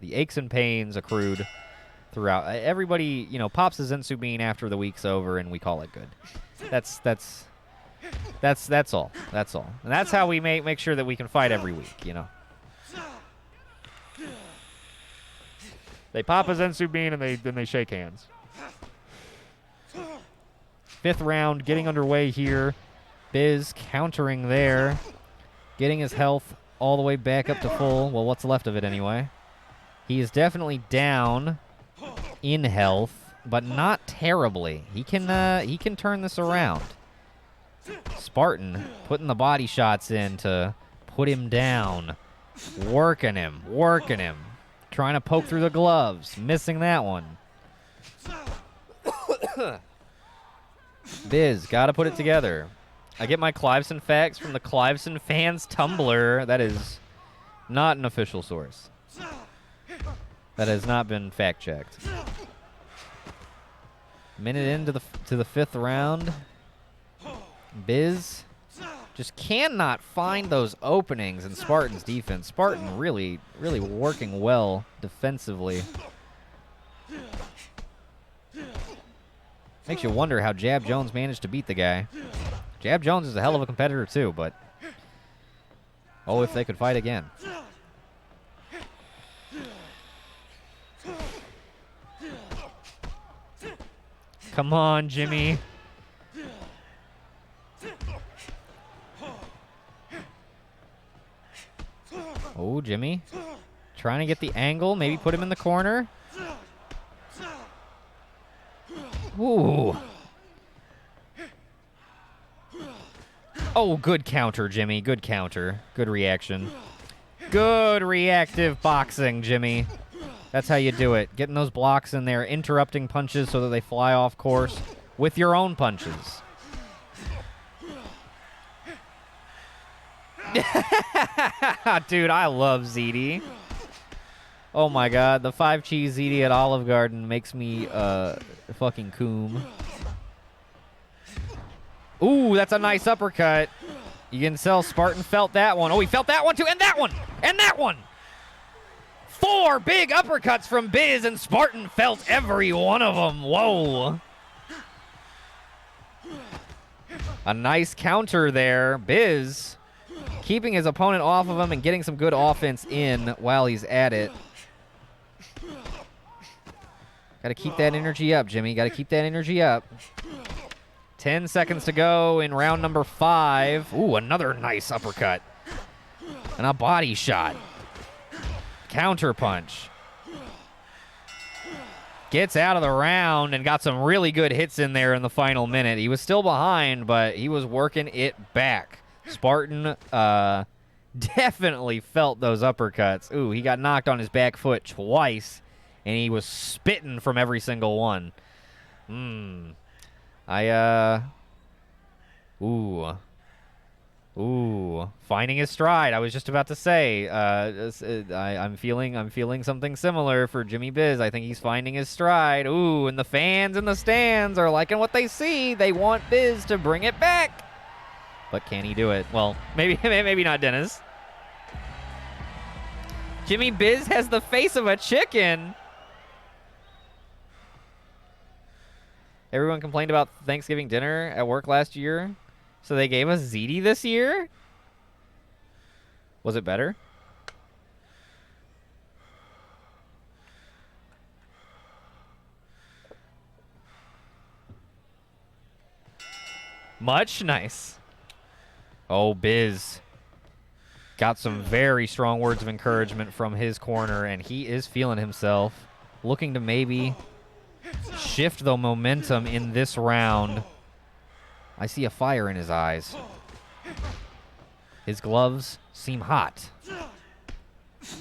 the aches and pains accrued throughout. Everybody, pops a Zensubine after the week's over, and we call it good. That's all. That's all. And that's how we make sure that we can fight every week. They pop a Zensubine and then they shake hands. 5th round getting underway here. Biz countering there, getting his health all the way back up to full. Well, what's left of it anyway. He is definitely down in health, but not terribly. He can turn this around. Spartan putting the body shots in to put him down. Working him. Trying to poke through the gloves. Missing that one. Biz, gotta put it together. I get my Cliveson facts from the Cliveson fans Tumblr. That is not an official source. That has not been fact-checked. Minute into the 5th round. Biz just cannot find those openings in Spartan's defense. Spartan really working well defensively. Makes you wonder how Jab Jones managed to beat the guy. Jab Jones is a hell of a competitor too, but oh, if they could fight again. Come on, Jimmy. Oh, Jimmy. Trying to get the angle, maybe put him in the corner. Ooh. Oh, good counter, Jimmy. Good counter. Good reaction. Good reactive boxing, Jimmy. That's how you do it. Getting those blocks in there, interrupting punches so that they fly off course with your own punches. Dude, I love ZD. Oh my god, the 5-cheese ZD at Olive Garden makes me fucking coom. Ooh, that's a nice uppercut. You can tell Spartan felt that one. Oh, he felt that one too, and that one, and that one. 4 big uppercuts from Biz, and Spartan felt every one of them. Whoa. A nice counter there. Biz keeping his opponent off of him and getting some good offense in while he's at it. Got to keep that energy up, Jimmy. Got to keep that energy up. 10 seconds to go in round number 5. Ooh, another nice uppercut. And a body shot. Counter punch. Gets out of the round and got some really good hits in there in the final minute. He was still behind, but he was working it back. Spartan definitely felt those uppercuts. Ooh, he got knocked on his back foot twice, and he was spitting from every single one. Ooh, finding his stride. I was just about to say, I'm feeling something similar for Jimmy Biz. I think he's finding his stride. Ooh, and the fans in the stands are liking what they see. They want Biz to bring it back. But can he do it? Well, maybe not, Dennis. Jimmy Biz has the face of a chicken. Everyone complained about Thanksgiving dinner at work last year, so they gave us ziti this year? Was it better? Much? Nice. Oh, Biz got some very strong words of encouragement from his corner, and he is feeling himself, looking to maybe shift the momentum in this round. I see a fire in his eyes. His gloves seem hot.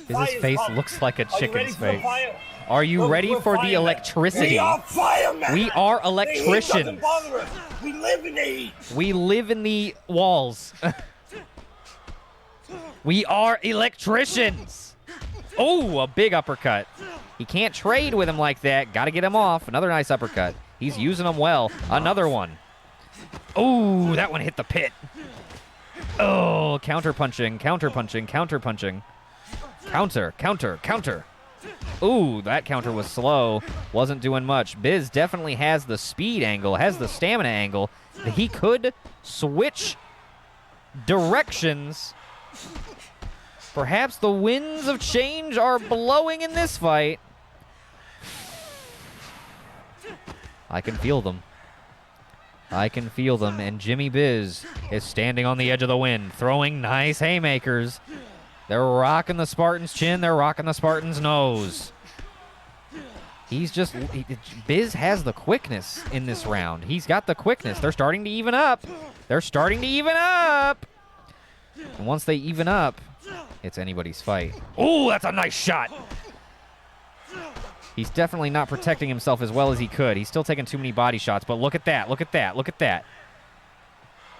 Biz's face looks like a Are you ready chicken's for the face. fire? Are you ready We're for the firemen. electricity? We are firemen. We are The heat doesn't electricians. bother us. We live in the heat. We live in the walls. We are electricians. Oh, a big uppercut. He can't trade with him like that. Got to get him off. Another nice uppercut. He's using them well. Another one. Oh, that one hit the pit. Oh, counter-punching, counter-punching, counter-punching. Counter, counter, counter. Ooh, that counter was slow. Wasn't doing much. Biz definitely has the speed angle, has the stamina angle. He could switch directions. Perhaps the winds of change are blowing in this fight. I can feel them. I can feel them, and Jimmy Biz is standing on the edge of the wind, throwing nice haymakers. They're rocking the Spartan's chin. They're rocking the Spartan's nose. Biz has the quickness in this round. He's got the quickness. They're starting to even up. They're starting to even up. And once they even up, it's anybody's fight. Ooh, that's a nice shot. He's definitely not protecting himself as well as he could. He's still taking too many body shots, but look at that. Look at that. Look at that.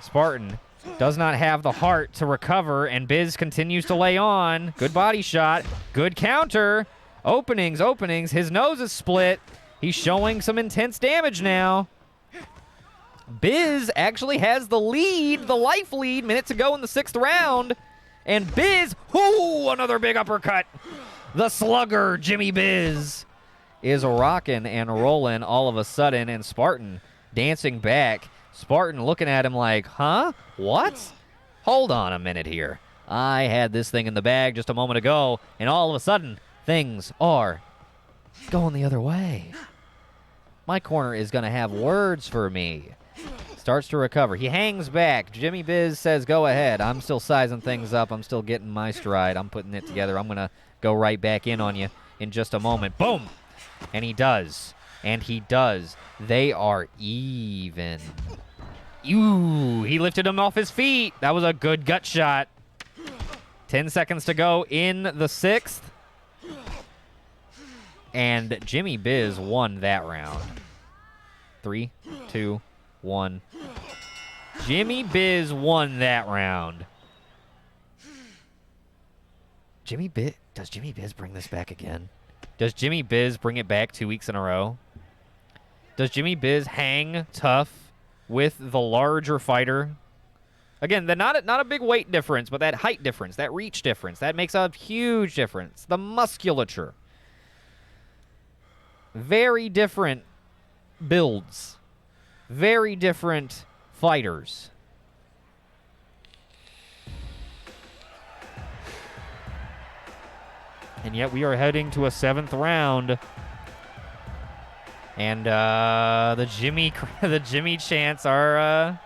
Spartan does not have the heart to recover, and Biz continues to lay on. Good body shot. Good counter. Openings, openings. His nose is split. He's showing some intense damage now. Biz actually has the lead, the life lead, minute to go in the 6th round. And Biz, ooh, another big uppercut. The slugger, Jimmy Biz, is rocking and rolling all of a sudden, and Spartan dancing back. Spartan looking at him like, huh? What? Hold on a minute here. I had this thing in the bag just a moment ago, and all of a sudden, things are going the other way. My corner is going to have words for me. Starts to recover. He hangs back. Jimmy Biz says, go ahead. I'm still sizing things up. I'm still getting my stride. I'm putting it together. I'm going to go right back in on you in just a moment. Boom! And he does. And he does. They are even. Ooh, he lifted him off his feet. That was a good gut shot. 10 seconds to go in the 6th. And Jimmy Biz won that round. 3, 2, 1. Jimmy Biz won that round. Does Jimmy Biz bring this back again? Does Jimmy Biz bring it back 2 weeks in a row? Does Jimmy Biz hang tough with the larger fighter? Again, not a big weight difference, but that height difference, that reach difference, that makes a huge difference. The musculature. Very different builds. Very different fighters. And yet we are heading to a 7th round. And the Jimmy chants are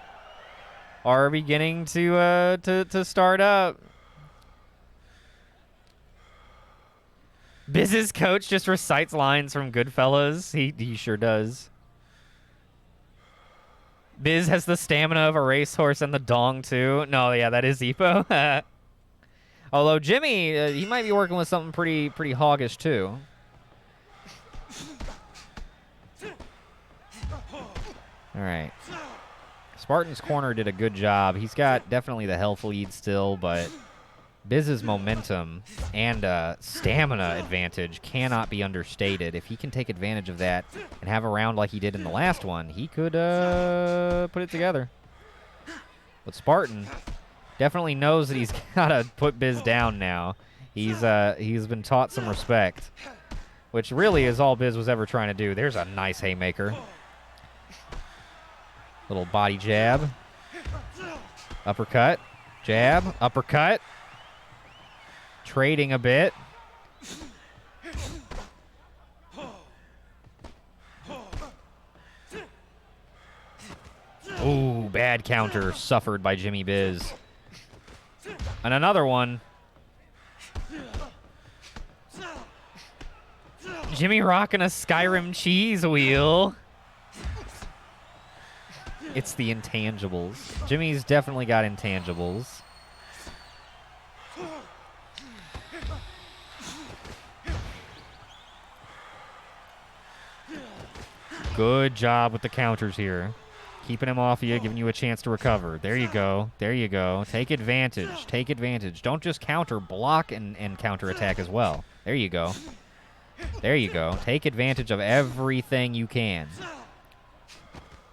beginning to start up. Biz's coach just recites lines from Goodfellas. He sure does. Biz has the stamina of a racehorse and the dong too. No, yeah, that is Ippo. Although Jimmy, he might be working with something pretty hoggish too. All right. Spartan's corner did a good job. He's got definitely the health lead still, but Biz's momentum and stamina advantage cannot be understated. If he can take advantage of that and have a round like he did in the last one, he could put it together. But Spartan definitely knows that he's got to put Biz down now. He's been taught some respect, which really is all Biz was ever trying to do. There's a nice haymaker. Little body jab. Uppercut. Jab. Uppercut. Trading a bit. Ooh, bad counter suffered by Jimmy Biz. And another one. Jimmy rocking a Skyrim cheese wheel. It's the intangibles. Jimmy's definitely got intangibles. Good job with the counters here. Keeping him off of you, giving you a chance to recover. There you go. There you go. Take advantage. Take advantage. Don't just counter, block and counterattack as well. There you go. There you go. Take advantage of everything you can.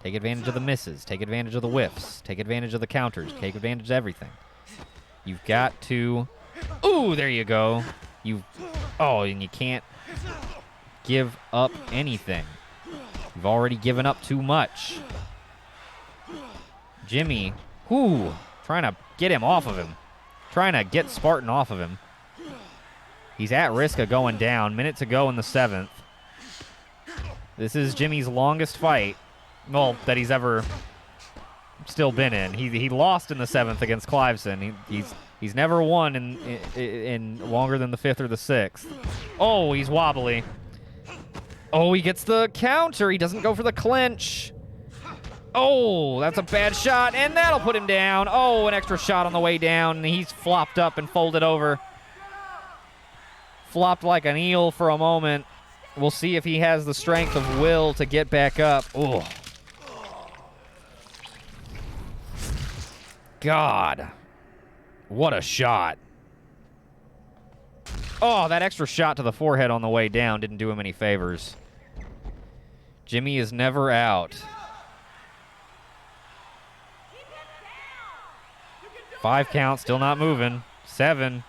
Take advantage of the misses. Take advantage of the whiffs. Take advantage of the counters. Take advantage of everything. You've got to... Ooh, there you go. Oh, and you can't give up anything. You've already given up too much. Jimmy, trying to get him off of him. Trying to get Spartan off of him. He's at risk of going down. Minute to go in the 7th. This is Jimmy's longest fight. Well, that he's ever still been in. He lost in the 7th against Cliveson. He's never won in longer than the 5th or the 6th. Oh, he's wobbly. Oh, he gets the counter. He doesn't go for the clinch. Oh, that's a bad shot, and that'll put him down. Oh, an extra shot on the way down, and he's flopped up and folded over. Flopped like an eel for a moment. We'll see if he has the strength of will to get back up. Oh. God. What a shot. Oh, that extra shot to the forehead on the way down didn't do him any favors. Jimmy is never out. 5 count, still not moving. 7,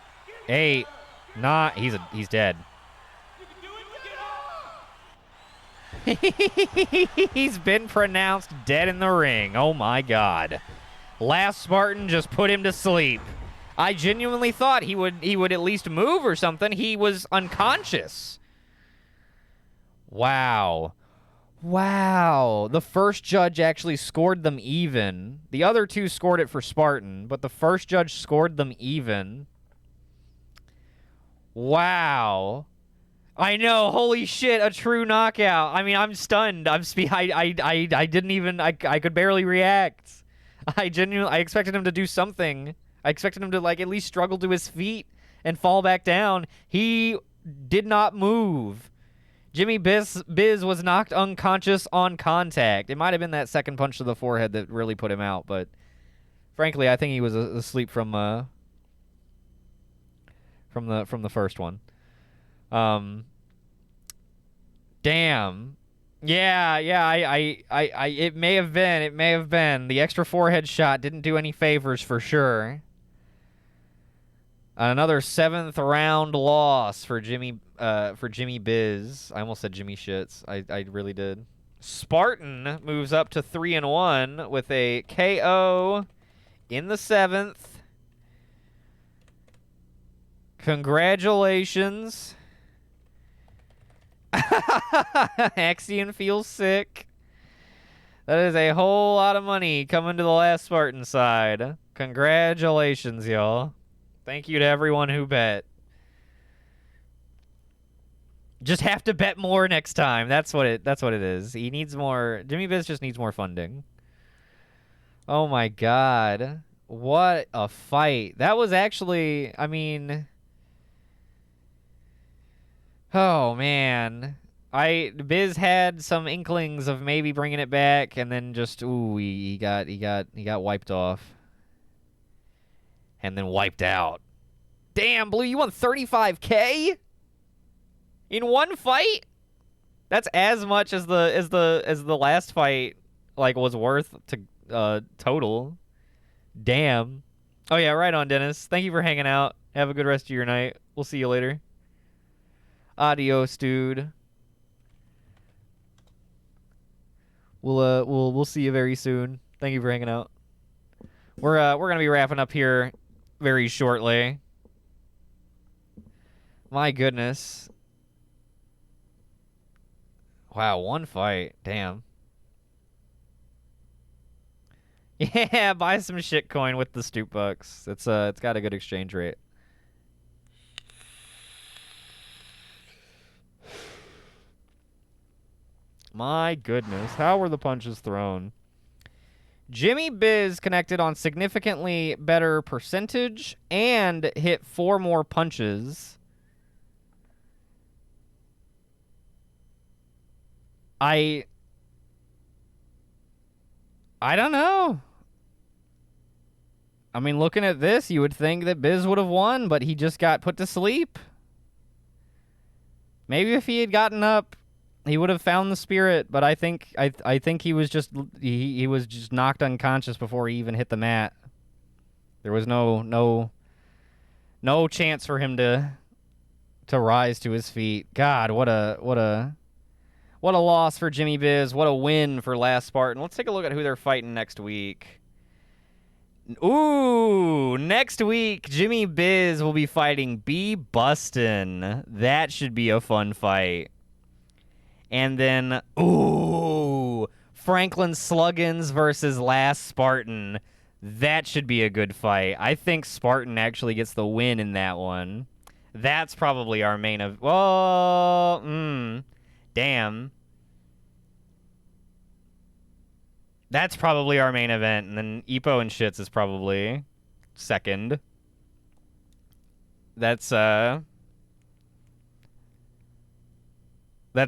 8, 9. He's dead. He's been pronounced dead in the ring. Oh my God. Last Spartan just put him to sleep. I genuinely thought he would at least move or something. He was unconscious. Wow. Wow. The first judge actually scored them even. The other 2 scored it for Spartan, but the first judge scored them even. Wow. I know. Holy shit, a true knockout. I mean, I'm stunned. I didn't even I could barely react. I expected him to do something. I expected him to like at least struggle to his feet and fall back down. He did not move. Jimmy Biz was knocked unconscious on contact. It might have been that second punch to the forehead that really put him out, but frankly, I think he was asleep from the first one. Damn. Yeah, it may have been. The extra forehead shot didn't do any favors for sure. Another 7th round loss for Jimmy Biz. I almost said Jimmy Shits. I really did. Spartan moves up to 3-1 with a KO in the 7th. Congratulations. Axion feels sick. That is a whole lot of money coming to the last Spartan side. Congratulations, y'all. Thank you to everyone who bet. Just have to bet more next time. That's what it is. He needs more. Jimmy Biz just needs more funding. Oh my God. What a fight. That was actually, I mean, oh man. Biz had some inklings of maybe bringing it back, and then just he got wiped off. And then wiped out. Damn, Blue, you won $35K in one fight? That's as much as the last fight like was worth to total. Damn. Oh yeah, right on, Dennis. Thank you for hanging out. Have a good rest of your night. We'll see you later. Adios, dude. We'll see you very soon. Thank you for hanging out. We're gonna be wrapping up here very shortly. My goodness. Wow, one fight. Damn. Yeah, buy some shitcoin with the Stoop bucks. It's got a good exchange rate. My goodness, how were the punches thrown? Jimmy Biz connected on significantly better percentage and hit 4 more punches. I don't know. I mean, looking at this, you would think that Biz would have won, but he just got put to sleep. Maybe if he had gotten up, he would have found the spirit, but I think he was just he was just knocked unconscious before he even hit the mat. There was no chance for him to rise to his feet. God, what a loss for Jimmy Biz. What a win for Last Spartan. Let's take a look at who they're fighting next week. Ooh, next week, Jimmy Biz will be fighting B. Bustin. That should be a fun fight. And then, ooh, Franklin Sluggins versus Last Spartan. That should be a good fight. I think Spartan actually gets the win in that one. That's probably our main event. Well, damn. That's probably our main event, and then Ipo and Shits is probably second. That's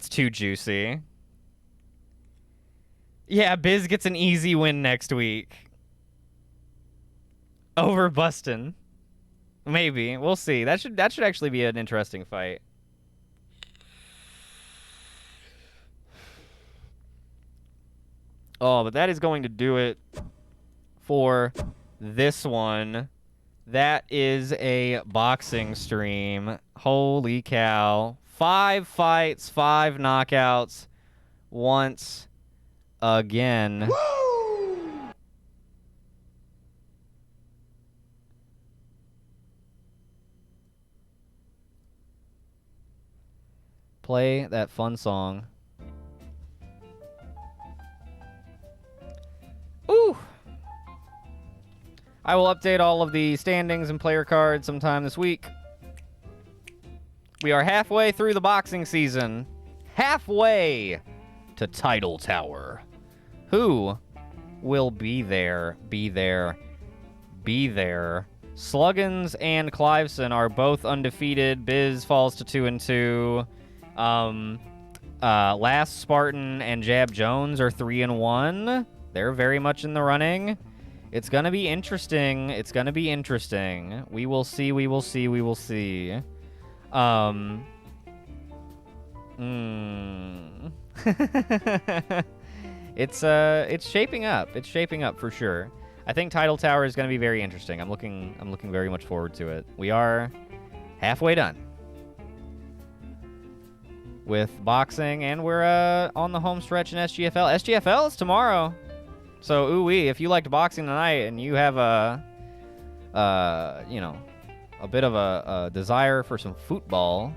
too juicy. Yeah, Biz gets an easy win next week. Over Bustin. Maybe. We'll see. That should actually be an interesting fight. Oh, but that is going to do it for this one. That is a boxing stream. Holy cow. 5 fights, 5 knockouts. Once again. Woo! Play that fun song. Ooh! I will update all of the standings and player cards sometime this week. We are halfway through the boxing season. Halfway to Title Tower. Who will be there? Be there. Be there. Sluggins and Cliveson are both undefeated. Biz falls to 2-2. Last Spartan and Jab Jones are 3-1. They're very much in the running. It's gonna be interesting. It's gonna be interesting. We will see. We will see. We will see. It's shaping up. It's shaping up for sure. I think Title Tower is gonna be very interesting. I'm looking very much forward to it. We are halfway done with boxing, and we're on the home stretch in SGFL. SGFL is tomorrow. So, ooh-wee, if you liked boxing tonight and you have a bit of a desire for some football,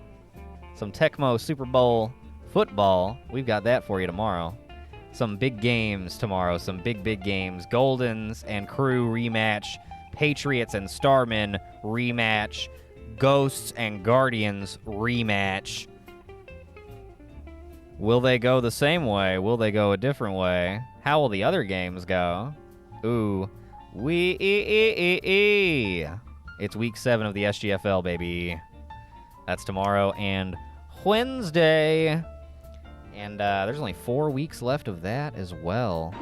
some Tecmo Super Bowl football, we've got that for you tomorrow. Some big games tomorrow, some big games. Goldens and Crew rematch, Patriots and Starmen rematch, Ghosts and Guardians rematch. Will they go the same way? Will they go a different way? How will the other games go? Ooh. It's week 7 of the SGFL, baby. That's tomorrow and Wednesday. And there's only 4 weeks left of that as well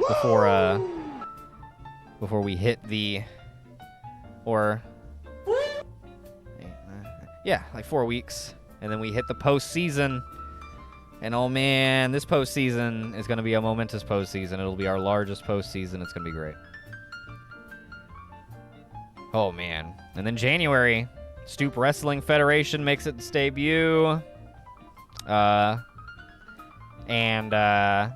before we hit the like 4 weeks, and then we hit the postseason. And oh man, this postseason is going to be a momentous postseason. It'll be our largest postseason. It's going to be great. Oh man. And then January, Stoop Wrestling Federation makes its debut. And the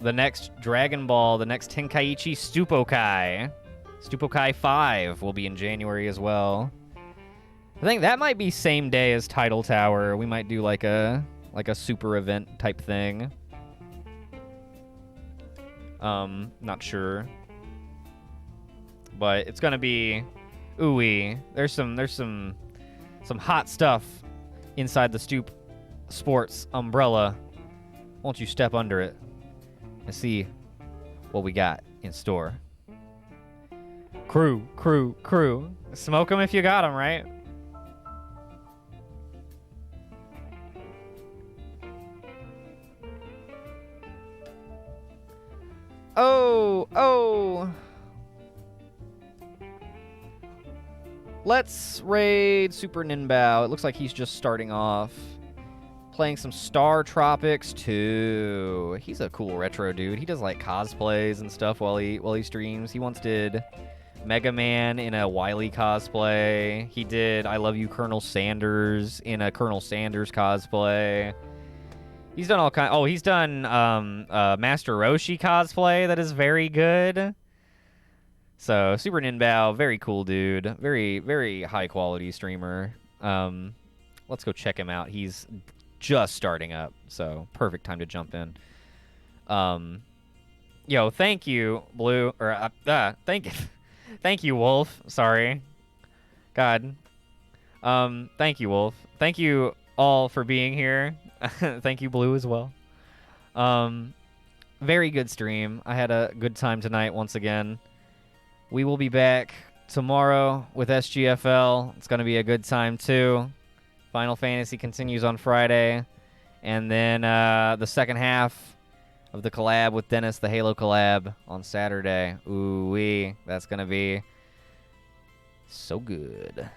next Dragon Ball, the next Tenkaichi Stoopokai. Stoopokai 5 will be in January as well. I think that might be same day as Title Tower. We might do like a super event type thing. Not sure. But it's gonna be ooey. There's some hot stuff inside the Stoop Sports umbrella. Won't you step under it and see what we got in store? Crew. Smoke them if you got them, right? Oh. Let's raid Super Ninbao. It looks like he's just starting off. Playing some Star Tropics 2. He's a cool retro dude. He does like cosplays and stuff while he streams. He once did Mega Man in a Wily cosplay. He did I Love You Colonel Sanders in a Colonel Sanders cosplay. He's done all kind. Oh, he's done Master Roshi cosplay that is very good. So Super Ninbao, very cool dude, very very high quality streamer. Let's go check him out. He's just starting up, so perfect time to jump in. Yo, thank you, Blue, or thank you, Wolf. Sorry, God. Thank you, Wolf. Thank you all for being here. Thank you, Blue, as well. Very good stream. I had a good time tonight once again. We will be back tomorrow with SGFL. It's going to be a good time, too. Final Fantasy continues on Friday. And then the second half of the collab with Dennis, the Halo collab, on Saturday. Ooh-wee. That's going to be so good.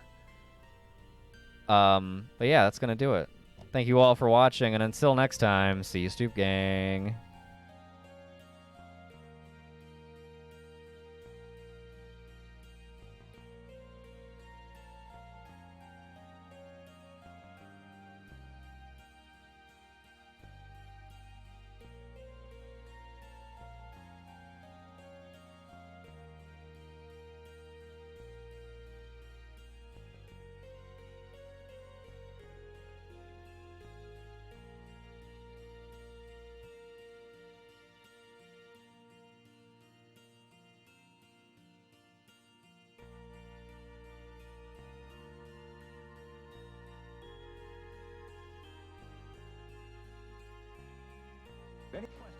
But yeah, that's going to do it. Thank you all for watching, and until next time, see you, Stoop Gang. Any questions?